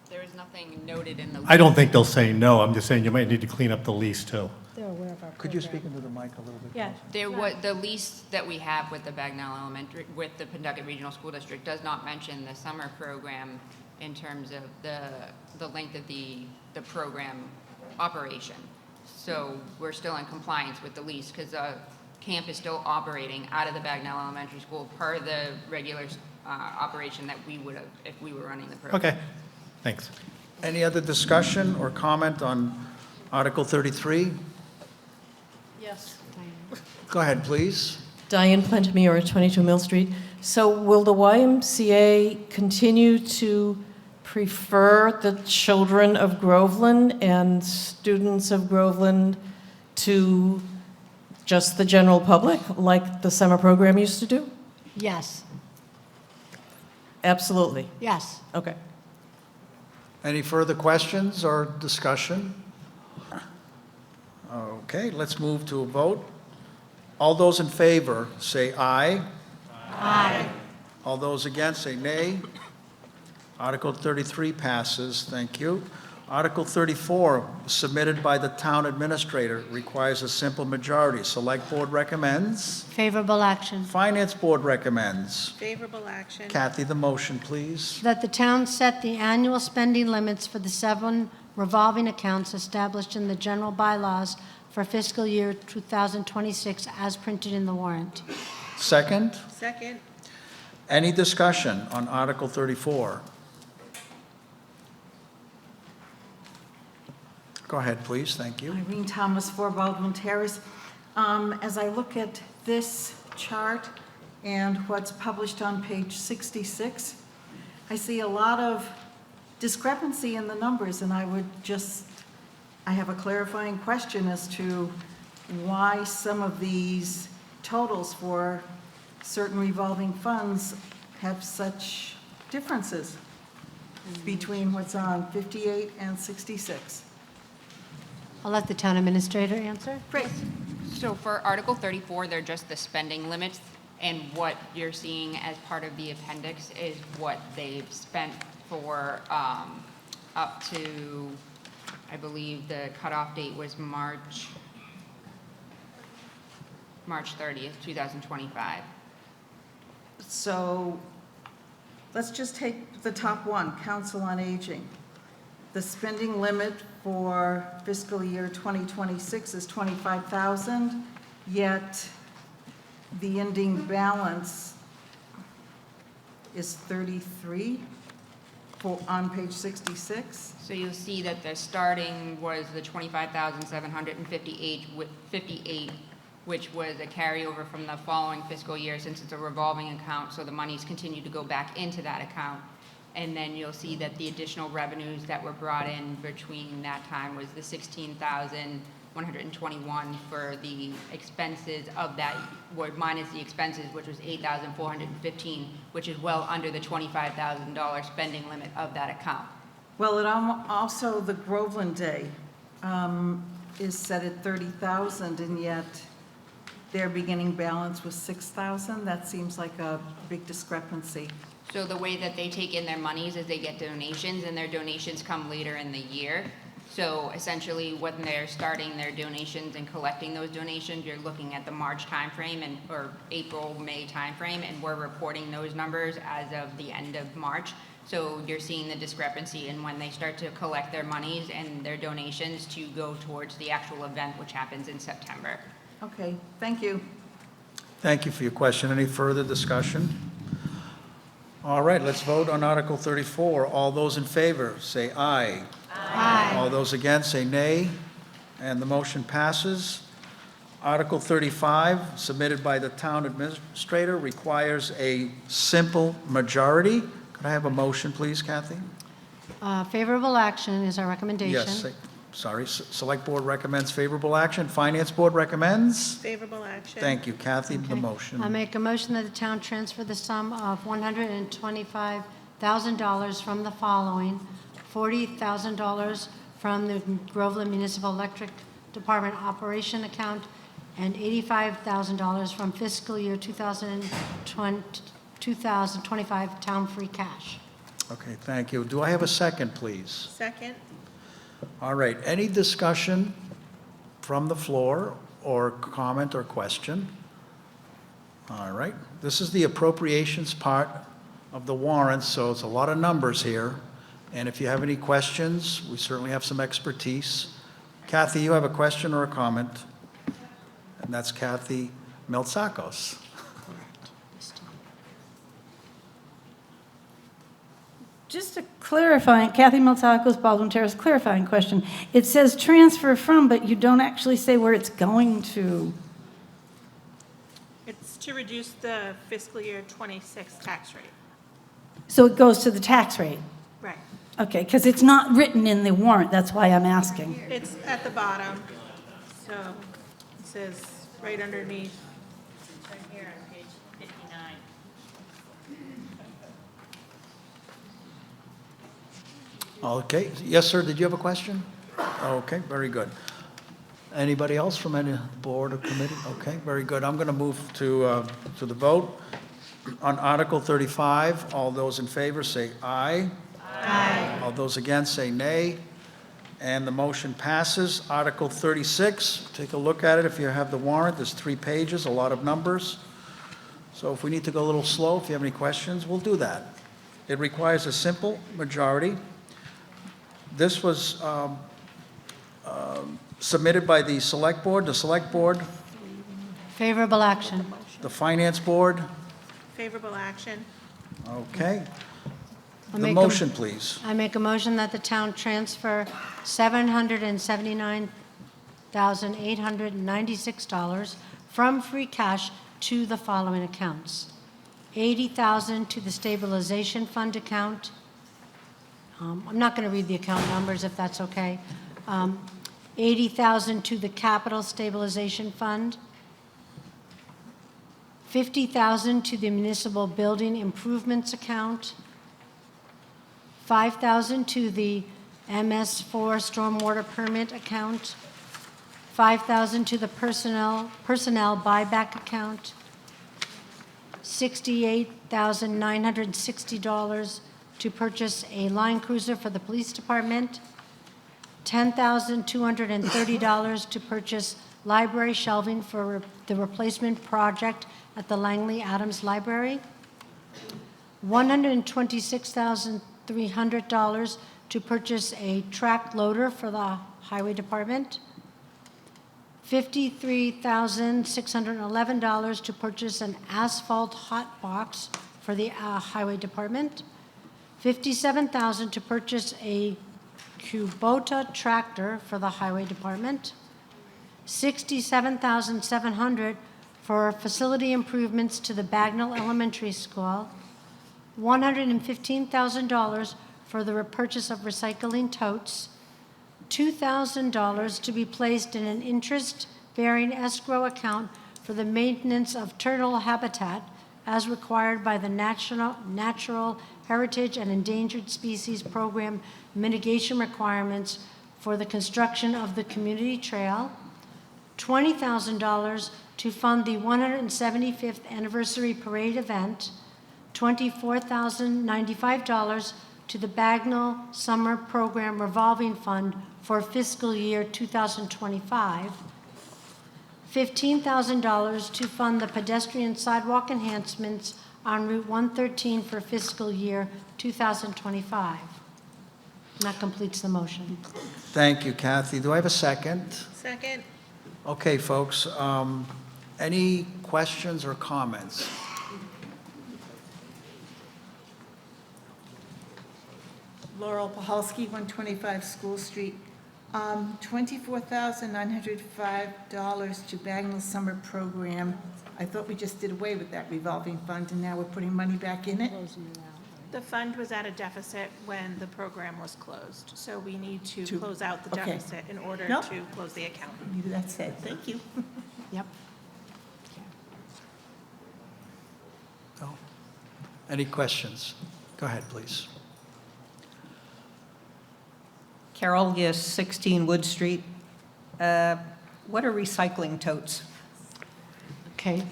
There is nothing noted in the. I don't think they'll say no. I'm just saying you might need to clean up the lease, too. they're aware of our Could you speak into the mic a little bit? Yeah. The lease that we have with the Bagnell Elementary, with the Pentucket Regional School District does not mention the summer program in terms of the length of the program operation. So we're still in compliance with the lease because camp is still operating out of the Bagnell Elementary School per the regular operation that we would have if we were running the program. Okay, thanks. Any other discussion or comment on Article 33? Yes. Go ahead, please. Diane Plantamura, 22 Mill Street. So will the YMCA continue to prefer the children of Groveland and students of Groveland to just the general public, like the summer program used to do? yes, Absolutely. yes. Okay. Any further questions or discussion? Okay, let's move to a vote. All those in favor, say aye. Aye. All those against, say nay. Article 33 passes, thank you. Article 34, submitted by the town administrator, requires a simple majority. Select Board recommends. Favorable action. Finance Board recommends. Favorable action. Kathy, the motion, please. That the town set the annual spending limits for the 7 revolving accounts established in the general bylaws for fiscal year 2026 as printed in the warrant. Second, Second. any discussion on Article 34? Go ahead, please, thank you. Irene Thomas, 4 Baldwin Terrace. As I look at this chart and what's published on page 66, I see a lot of discrepancy in the numbers, and I have a clarifying question as to why some of these totals for certain revolving funds have such differences between what's on 58 and 66. I'll let the town administrator answer. Great. So for Article 34, they're just the spending limits, and what you're seeing as part of the appendix is what they've spent for up to, I believe the cutoff date was March 30th, 2025. So let's just take the top one, Council on Aging. The spending limit for fiscal year 2026 is $25,000, yet the ending balance is 33 on page 66. So you'll see that the starting was the 25,758, 58, which was a carryover from the following fiscal year since it's a revolving account, so the monies continue to go back into that account. And then you'll see that the additional revenues that were brought in between that time was the 16,121 for the expenses of that, minus the expenses, which was 8,415, which is well under the $25,000 spending limit of that account. Well, it also, the Groveland Day is set at 30,000, and yet their beginning balance was 6,000. That seems like a big discrepancy. So the way that they take in their monies is they get donations, and their donations come later in the year. So essentially, when they're starting their donations and collecting those donations, you're looking at the March timeframe or April, May timeframe, and we're reporting those numbers as of the end of March. So you're seeing the discrepancy in when they start to collect their monies and their donations to go towards the actual event, which happens in September. Okay, thank you. Thank you for your question. Any further discussion? All right, let's vote on Article 34. All those in favor, say aye. Aye. All those against, say nay. And the motion passes. Article 35, submitted by the town administrator, requires a simple majority. Could I have a motion, please, Kathy? Favorable action is our recommendation. Yes, sorry. Select Board recommends favorable action. Finance Board recommends? Favorable action. Thank you, Kathy. The motion. I make a motion that the town transfer the sum of $125,000 from the following: $40,000 from the Groveland Municipal Electric Department operation account and $85,000 from fiscal year 2025 town free cash. Okay, thank you. Do I have a second, please? Second. All right, any discussion from the floor or comment or question? All right, this is the appropriations part of the warrant, so it's a lot of numbers here. And if you have any questions, we certainly have some expertise. Kathy, you have a question or a comment? And that's Kathy Meltsakos. Just a clarifying, Kathy Miltakos, Baldwin Terrace, clarifying question. It says transfer from, but you don't actually say where it's going to. It's to reduce the fiscal year 26 tax rate. So it goes to the tax rate? Right. Okay, because it's not written in the warrant, that's why I'm asking. It's at the bottom. So it says right underneath. Right here on page 59. Okay, yes, sir, did you have a question? Okay, very good. Anybody else from any board or committee? Okay, very good. I'm going to move to the vote. On Article 35, all those in favor say aye. Aye. All those against say nay. And the motion passes. Article 36, take a look at it if you have the warrant. There's 3 pages, a lot of numbers. So if we need to go a little slow, if you have any questions, we'll do that. It requires a simple majority. This was submitted by the Select Board. The Select Board, Favorable action. the Finance Board. Favorable action. Okay. I'll The make a- motion, please. I make a motion that the town transfer $779,896 from free cash to the following accounts: $80,000 to the stabilization fund account. I'm not going to read the account numbers if that's okay. $80,000 to the capital stabilization fund. $50,000 to the municipal building improvements account. $5,000 to the MS4 stormwater permit account. $5,000 to the personnel buyback account. $68,960 to purchase a line cruiser for the police department. $10,230 to purchase library shelving for the replacement project at the Langley Adams Library. $126,300 to purchase a track loader for the highway department. $53,611 to purchase an asphalt hot box for the highway department. $57,000 to purchase a Kubota tractor for the highway department. $67,700 for facility improvements to the Bagnell Elementary School. $115,000 for the repurchase of recycling totes. $2,000 to be placed in an interest-bearing escrow account for the maintenance of turtle habitat as required by the Natural Heritage and Endangered Species Program mitigation requirements for the construction of the community trail. $20,000 to fund the 175th anniversary parade event. $24,095 to the Bagnell Summer Program Revolving Fund for fiscal year 2025. $15,000 to fund the pedestrian sidewalk enhancements on Route 113 for fiscal year 2025. And that completes the motion. Thank you, Kathy. Do I have a second? Second. Okay, folks, any questions or comments? Laurel Pahalski, 125 School Street. $24,905 to Bagnell Summer Program. I thought we just did away with that revolving fund, and now we're putting money back in it? The fund was at a deficit when the program was closed, so we need to close out the Okay. deficit in order Nope. to close the account. Maybe that's it. Thank you. Yep. Any questions? Go ahead, please. Carol Giss, 16 Wood Street. What are recycling totes? Okay,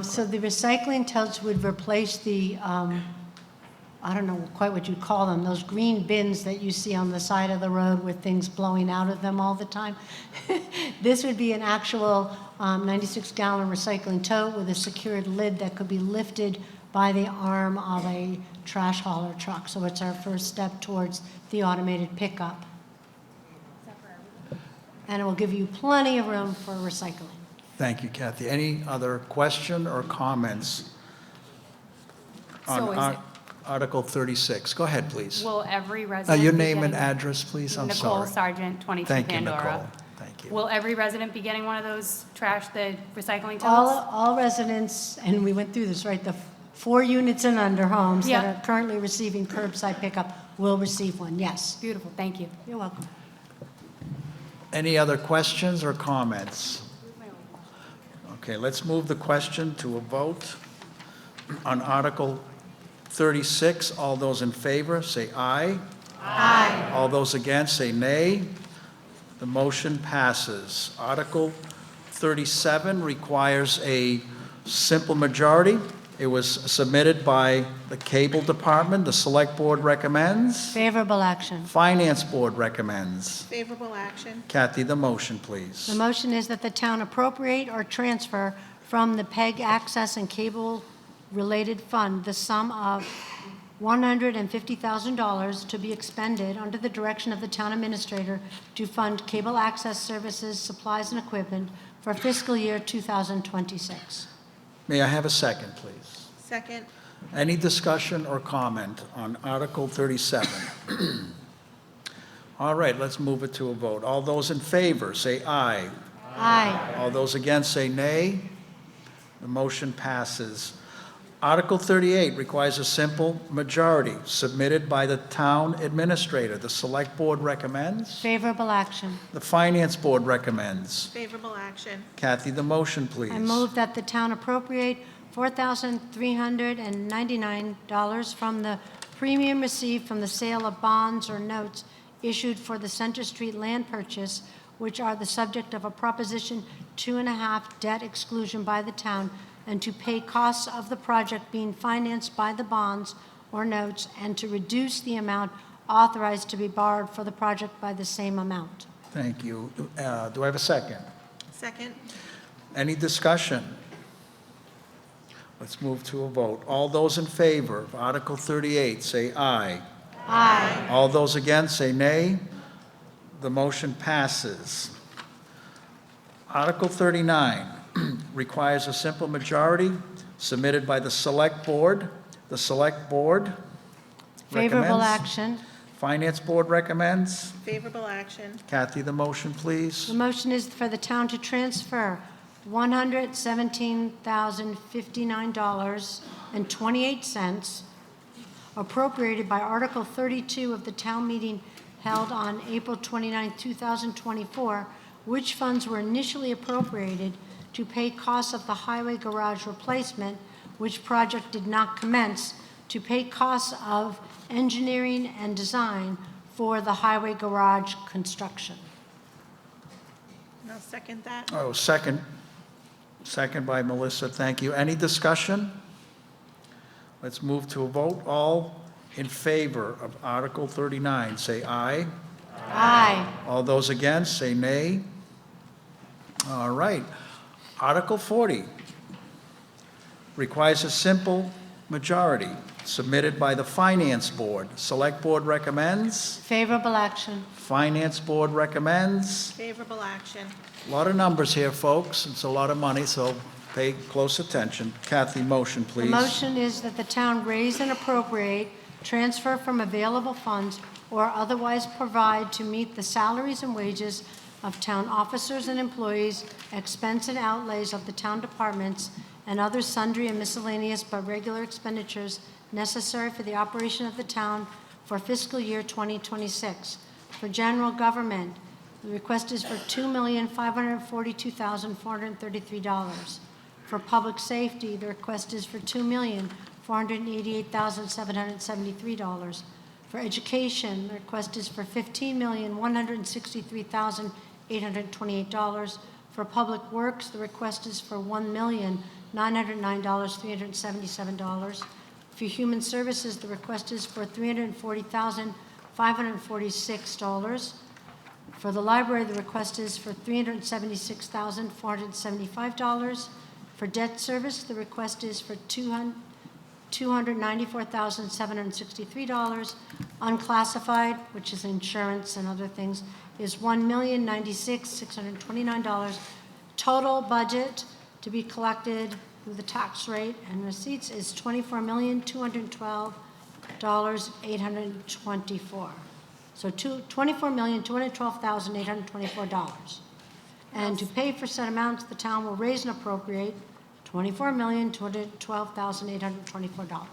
so the recycling totes would replace the, I don't know quite what you'd call them, those green bins that you see on the side of the road with things blowing out of them all the time. This would be an actual 96-gallon recycling tote with a secured lid that could be lifted by the arm of a trash hauler truck. So it's our first step towards the automated pickup. And it will give you plenty of room for recycling. Thank you, Kathy. Any other question or comments on So is it- Article 36? Go ahead, please. Will every resident... Your be name and getting- address, please. I'm Nicole sorry. Sargent, 22 Thank you, Pandora. Nicole. Thank you. Will every resident be getting one of those the recycling totes? All residents, and we went through this, right, the 4 units and under homes that Yeah. are currently receiving curbside pickup will receive one, yes. Beautiful, thank you. You're welcome. Any other questions or comments? Okay, let's move the question to a vote on Article 36. All those in favor, say aye. Aye. All those against, say nay. The motion passes. Article 37 requires a simple majority. It was submitted by the Cable Department. The Select Board recommends. Favorable action. Finance Board recommends. Favorable action. Kathy, the motion, please. The motion is that the town appropriate or transfer from the PEG Access and Cable-related fund the sum of $150,000 to be expended under the direction of the town administrator to fund cable access services, supplies, and equipment for fiscal year 2026. May I have a second, please? Second. Any discussion or comment on Article 37? All right, let's move it to a vote. All those in favor, say aye. Aye. All those against, say nay. The motion passes. Article 38 requires a simple majority submitted by the town administrator. The Select Board recommends. Favorable action. The Finance Board recommends. Favorable action. Kathy, the motion, please. I move that the town appropriate $4,399 from the premium received from the sale of bonds or notes issued for the Center Street land purchase, which are the subject of a Proposition 2.5 debt exclusion by the town, and to pay costs of the project being financed by the bonds or notes, and to reduce the amount authorized to be borrowed for the project by the same amount. Thank you. Do I have a second? Second. Any discussion? Let's move to a vote. All those in favor of Article 38, say aye. Aye. All those against, say nay. The motion passes. Article 39 requires a simple majority submitted by the Select Board. The Select Board Favorable recommends. action. Finance Board recommends. Favorable action. Kathy, the motion, please. The motion is for the town to transfer $117,059.28 appropriated by Article 32 of the town meeting held on April 29, 2024, which funds were initially appropriated to pay costs of the highway garage replacement, which project did not commence, to pay costs of engineering and design for the highway garage construction. And I'll second that. Oh, second. Second by Melissa, thank you. Any discussion? Let's move to a vote. All in favor of Article 39, say aye. Aye. All those against, say nay. All right. Article 40 requires a simple majority submitted by the Finance Board. Select Board recommends. Favorable action. Finance Board recommends. Favorable action. A lot of numbers here, folks. It's a lot of money, so pay close attention. Kathy, motion, please. The motion is that the town raise and appropriate, transfer from available funds or otherwise provide to meet the salaries and wages of town officers and employees, expense and outlays of the town departments, and other sundry and miscellaneous but regular expenditures necessary for the operation of the town for fiscal year 2026. For general government, the request is for $2,542,433. For public safety, the request is for $2,488,773. For education, the request is for $15,163,828. For public works, the request is for $1,909,377. For human services, the request is for $340,546. For the library, the request is for $376,475. For debt service, the request is for $294,763. Unclassified, which is insurance and other things, is $1,096,629. Total budget to be collected through the tax rate and receipts is $24,212,824. So $24,212,824. And to pay for said amounts, the town will raise and appropriate $24,212,824.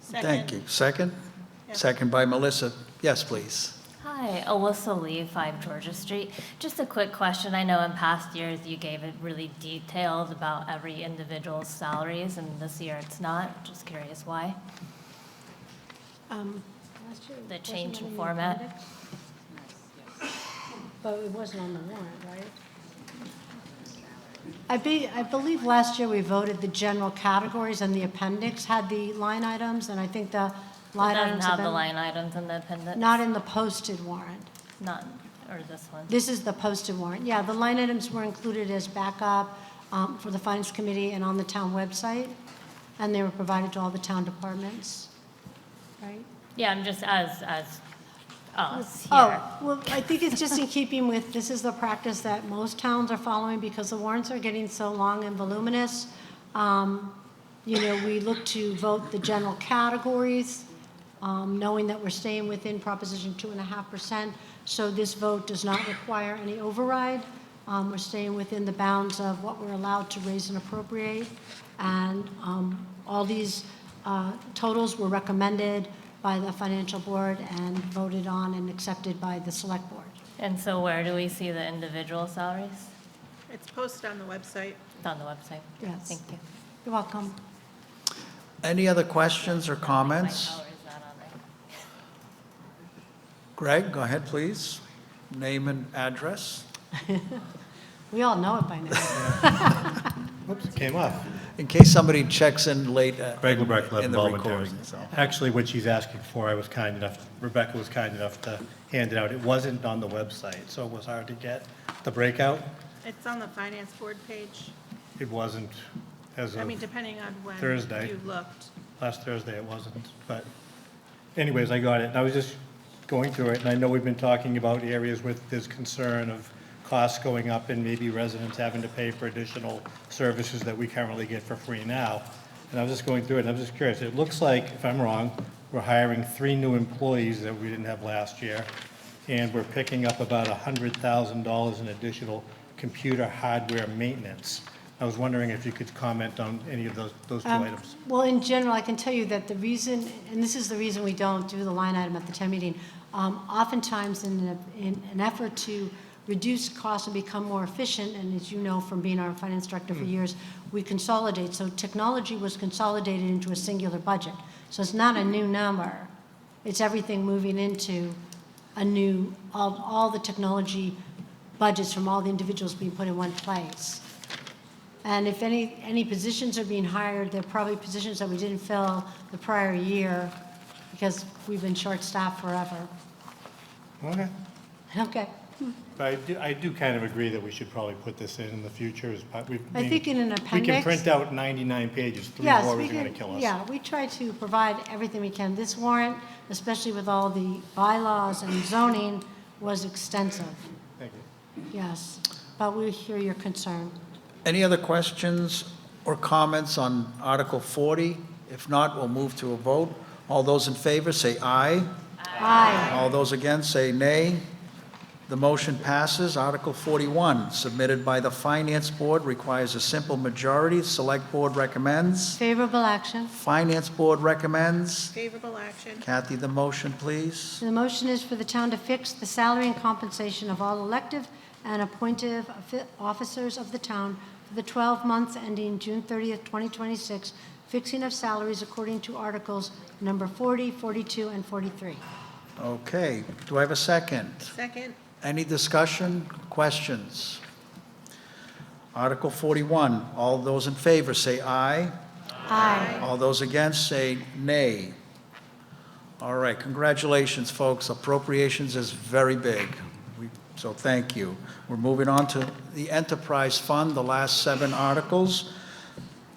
Thank you. Second? Second by Melissa. Yes, please. Hi, Alyssa Lee, 5 Georgia Street. Just a quick question. I know in past years you gave it really detailed about every individual's salaries, and this year it's not. Just curious why. The change in format. But it wasn't on the warrant, right? I believe last year we voted the general categories, and the appendix had the line items, and I think the line It doesn't items have the been- line items in the appendix? Not in the posted warrant. Not, or this one? This is the posted warrant. Yeah, the line items were included as backup for the Finance Committee and on the town website, and they were provided to all the town departments, right? Yeah, I'm just as us here. Oh, well, I think it's just in keeping with, this is the practice that most towns are following because the warrants are getting so long and voluminous. You know, we look to vote the general categories, knowing that we're staying within Proposition 2.5%. So this vote does not require any override. We're staying within the bounds of what we're allowed to raise and appropriate. And all these totals were recommended by the Financial Board and voted on and accepted by the Select Board. And so where do we see the individual salaries? It's posted on the website. It's on the website? Yes. Thank you. You're welcome. Any other questions or comments? Greg, go ahead, please. Name and address. We all know it by now. Whoops, it came off. In case somebody checks in late Greg LeBrecq, 11 in the Baldwin recording. Terrace. So. Actually, what she's asking for, Rebecca was kind enough to hand it out. It wasn't on the website, so it was hard to get the breakout. It's on the finance board page. It wasn't as I of mean, depending on when Thursday. you looked. Last Thursday it wasn't, but anyways, I got it. And I was just going through it, and I know we've been talking about areas with this concern of costs going up and maybe residents having to pay for additional services that we currently get for free now. And I was just going through it, and I was just curious. It looks like, if I'm wrong, we're hiring 3 new employees that we didn't have last year, and we're picking up about $100,000 in additional computer hardware maintenance. I was wondering if you could comment on any of those two items. Well, in general, I can tell you that the reason, and this is the reason we don't do the line item at the town meeting, oftentimes in an effort to reduce costs and become more efficient, and as you know from being our finance director for years, we consolidate. So technology was consolidated into a singular budget. So it's not a new number. It's everything moving into a new, all the technology budgets from all the individuals being put in one place. And if any positions are being hired, they're probably positions that we didn't fill the prior year because we've been short-staffed forever. Okay. Okay. But I do kind of agree that we should probably put this in the future. I think in an We can appendix- print out 99 pages, 3 Yes, more we isn't going to can, kill us. yeah, we try to provide everything we can. This warrant, especially with all the bylaws and zoning, was extensive. Thank you. Yes, but we hear your concern. Any other questions or comments on Article 40? If not, we'll move to a vote. All those in favor, say aye. Aye. All those against say nay. The motion passes. Article 41, submitted by the Finance Board, requires a simple majority. Select Board recommends. Favorable action. Finance Board recommends. Favorable action. Kathy, the motion, please. The motion is for the town to fix the salary and compensation of all elective and appointive officers of the town for the 12 months ending June 30th, 2026, fixing of salaries according to Articles number 40, 42, and 43. Okay, do I have a second? Second. Any discussion, questions? Article 41, all those in favor say aye. Aye. All those against say nay. All right, congratulations, folks. Appropriations is very big, so thank you. We're moving on to the Enterprise Fund, the last 7 articles.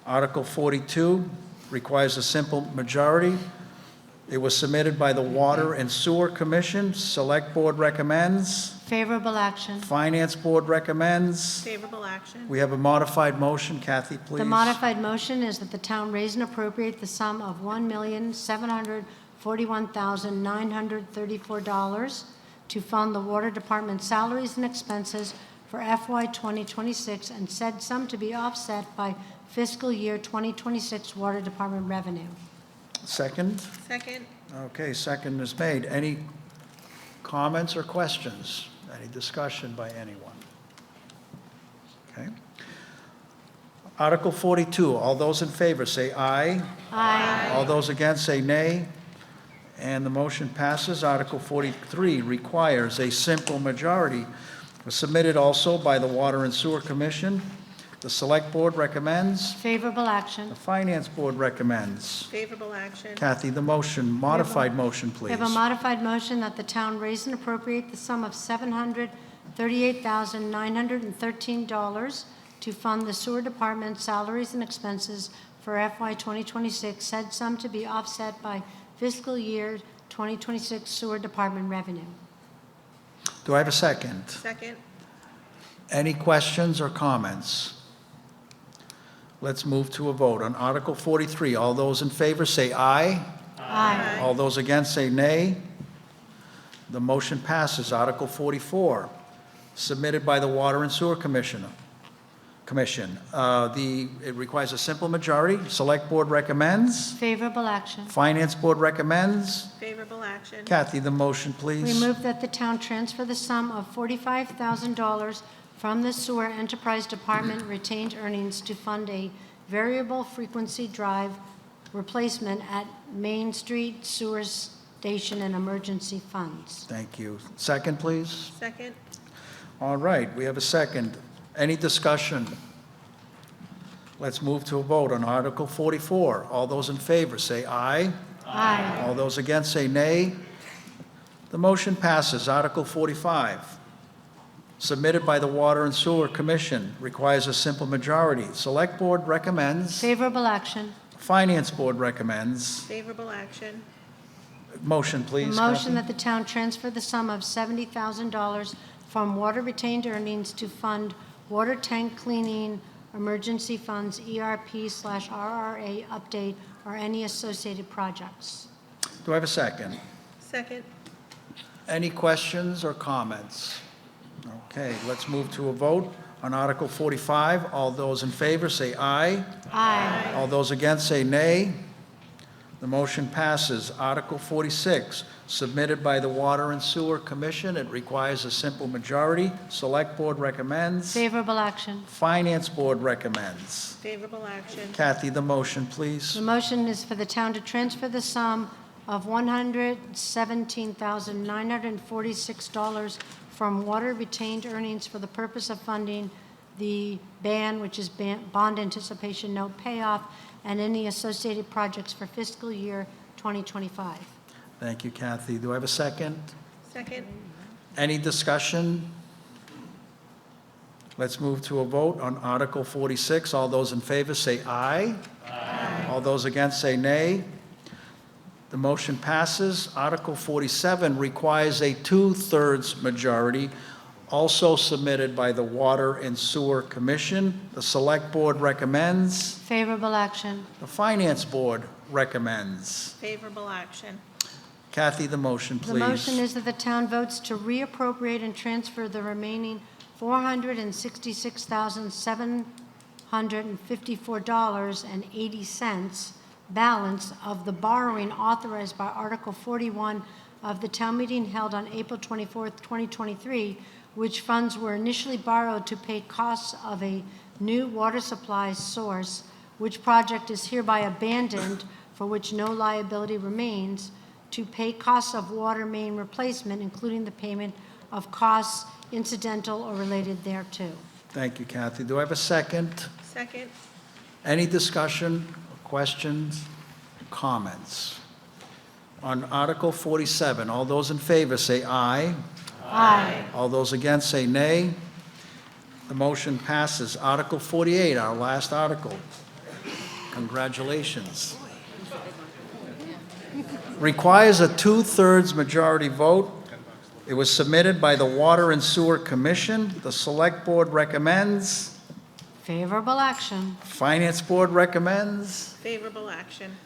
Article 42 requires a simple majority. It was submitted by the Water and Sewer Commission. Select Board recommends. Favorable action. Finance Board recommends. Favorable action. We have a modified motion. Kathy, please. The modified motion is that the town raise and appropriate the sum of $1,741,934 to fund the Water Department salaries and expenses for FY 2026, and said sum to be offset by fiscal year 2026 Water Department revenue. Second? Second. Okay, second is made. Any comments or questions? Any discussion by anyone? Okay. Article 42, all those in favor say aye. Aye. All those against say nay. And the motion passes. Article 43 requires a simple majority. It was submitted also by the Water and Sewer Commission. The Select Board recommends. Favorable action. The Finance Board recommends. Favorable action. Kathy, the motion, modified motion, We please. have a modified motion that the town raise and appropriate the sum of $738,913 to fund the Sewer Department salaries and expenses for FY 2026, said sum to be offset by fiscal year 2026 Sewer Department revenue. Do I have a second? Second. Any questions or comments? Let's move to a vote. On Article 43, all those in favor say aye. Aye. All those against say nay. The motion passes. Article 44, submitted by the Water and Sewer Commission. It requires a simple majority. Select Board recommends. Favorable action. Finance Board recommends. Favorable action. Kathy, the motion, please. We move that the town transfer the sum of $45,000 from the Sewer Enterprise Department retained earnings to fund a variable frequency drive replacement at Main Street Sewer Station and emergency funds. Thank you. Second, please. Second. All right, we have a second. Any discussion? Let's move to a vote on Article 44. All those in favor say aye. Aye. All those against say nay. The motion passes. Article 45, submitted by the Water and Sewer Commission, requires a simple majority. Select Board recommends. Favorable action. Finance Board recommends. Favorable action. Motion, The please. motion Kathy. that the town transfer the sum of $70,000 from water retained earnings to fund water tank cleaning emergency funds, ERP/RRA update, or any associated projects. Do I have a second? Second. Any questions or comments? Okay, let's move to a vote on Article 45. All those in favor say aye. Aye. All those against say nay. The motion passes. Article 46, submitted by the Water and Sewer Commission. It requires a simple majority. Select Board recommends. Favorable action. Finance Board recommends. Favorable action. Kathy, the motion, please. The motion is for the town to transfer the sum of $117,946 from water retained earnings for the purpose of funding the BAN, which is Bond Anticipation Note Payoff, and any associated projects for fiscal year 2025. Thank you, Kathy. Do I have a second? Second. Any discussion? Let's move to a vote on Article 46. All those in favor say aye. Aye. All those against say nay. The motion passes. Article 47 requires a 2/3 majority, also submitted by the Water and Sewer Commission. The Select Board recommends. Favorable action. The Finance Board recommends. Favorable action. Kathy, the motion, please. The motion is that the town votes to reappropriate and transfer the remaining $466,754.80 balance of the borrowing authorized by Article 41 of the town meeting held on April 24th, 2023, which funds were initially borrowed to pay costs of a new water supply source, which project is hereby abandoned, for which no liability remains, to pay costs of water main replacement, including the payment of costs incidental or related thereto. Thank you, Kathy. Do I have a second? Second. Any discussion, questions, comments? On Article 47, all those in favor say aye. Aye. All those against say nay. The motion passes. Article 48, our last article. Congratulations. Requires a 2/3 majority vote. It was submitted by the Water and Sewer Commission. The Select Board recommends. Favorable action. Finance Board recommends. Favorable action.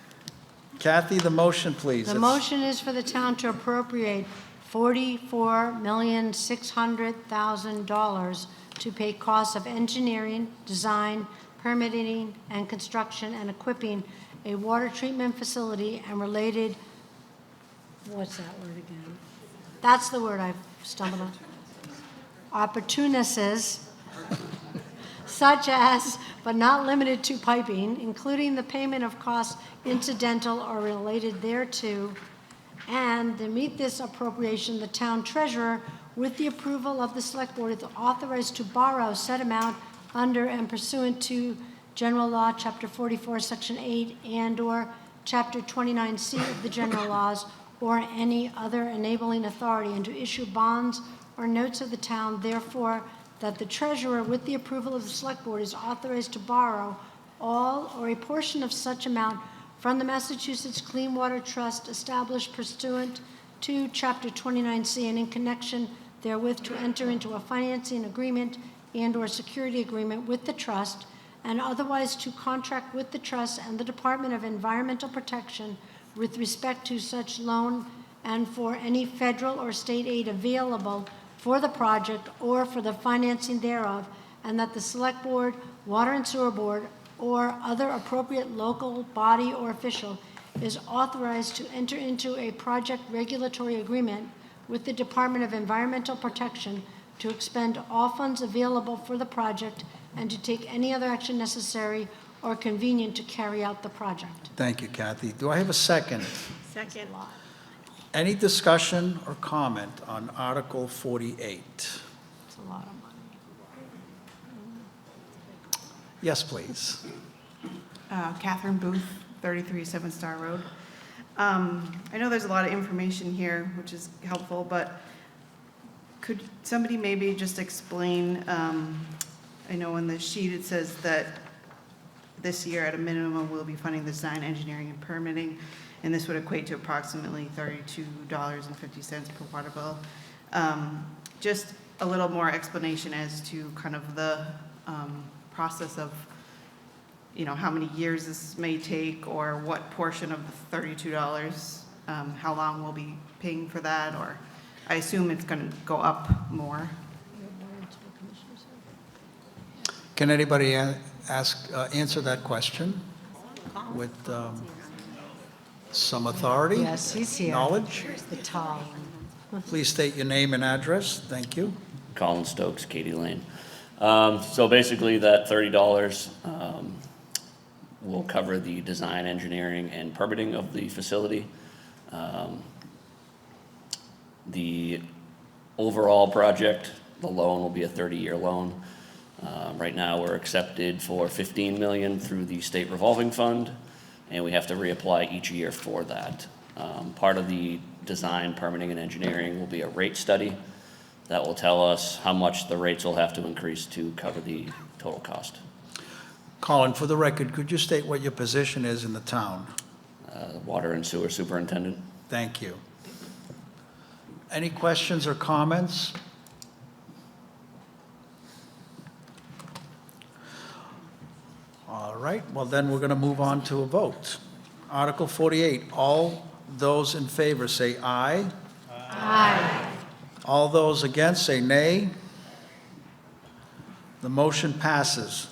Kathy, the motion, please. The motion is for the town to appropriate $44,600,000 to pay costs of engineering, design, permitting, and construction, and equipping a water treatment facility and related, what's that word again? That's the word I've stumbled on. Opportunities, such as, but not limited to piping, including the payment of costs incidental or related thereto, and to meet this appropriation, the town treasurer, with the approval of the select board, is authorized to borrow said amount under and pursuant to General Law, Chapter 44, Section 8, and/or Chapter 29C of the general laws, or any other enabling authority, and to issue bonds or notes of the town, therefore, that the treasurer, with the approval of the select board, is authorized to borrow all or a portion of such amount from the Massachusetts Clean Water Trust established pursuant to Chapter 29C, and in connection therewith to enter into a financing agreement and/or security agreement with the trust, and otherwise to contract with the trust and the Department of Environmental Protection with respect to such loan and for any federal or state aid available for the project or for the financing thereof, and that the Select Board, Water and Sewer Board, or other appropriate local body or official is authorized to enter into a project regulatory agreement with the Department of Environmental Protection to expend all funds available for the project and to take any other action necessary or convenient to carry out the project. Thank you, Kathy. Do I have a second? Second. Any discussion or comment on Article 48? It's a lot of money. Yes, please. Catherine Booth, 33 Seven Star Road. I know there's a lot of information here, which is helpful, but could somebody maybe just explain, I know on the sheet it says that this year at a minimum we'll be funding the design, engineering, and permitting, and this would equate to approximately $32.50 per water bill. Just a little more explanation as to kind of the process of, you know, how many years this may take, or what portion of the $32, how long we'll be paying for that, or I assume it's going to go up more. Can anybody answer that question with some authority? Yes, he's here. Knowledge? The tall. Please state your name and address. Thank you. Colin Stokes, Katie Lane. So basically that $30 will cover the design, engineering, and permitting of the facility. The overall project, the loan will be a 30-year loan. Right now we're accepted for $15 million through the state revolving fund, and we have to reapply each year for that. Part of the design, permitting, and engineering will be a rate study that will tell us how much the rates will have to increase to cover the total cost. Colin, for the record, could you state what your position is in the town? Water and Sewer Superintendent. Thank you. Any questions or comments? All right, well then we're going to move on to a vote. Article 48, all Those in favor say aye. Aye. All those against say nay. The motion passes.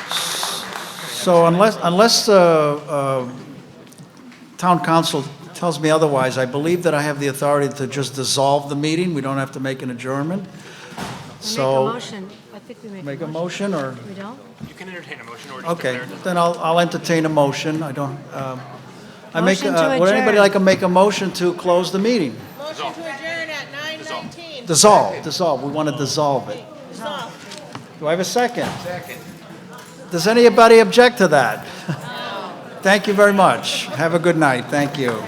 So unless town council tells me otherwise, I believe that I have the authority to just dissolve the meeting. We don't have to make an adjournment. So. Make a motion. I think we Make a motion, or? We don't? You can entertain a motion or just Okay, declare it. then I'll entertain a motion. I don't, I make, Motion to would anybody adjourn. like to make a motion to close the meeting? Motion to adjourn at 9:19. Dissolve, we want to dissolve it. Do I have a second? Second. Does anybody object to that? Thank you very much. Have a good night, thank you.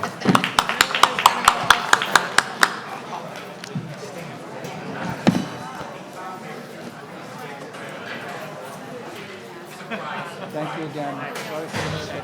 Thank you again. Sorry for the mistake.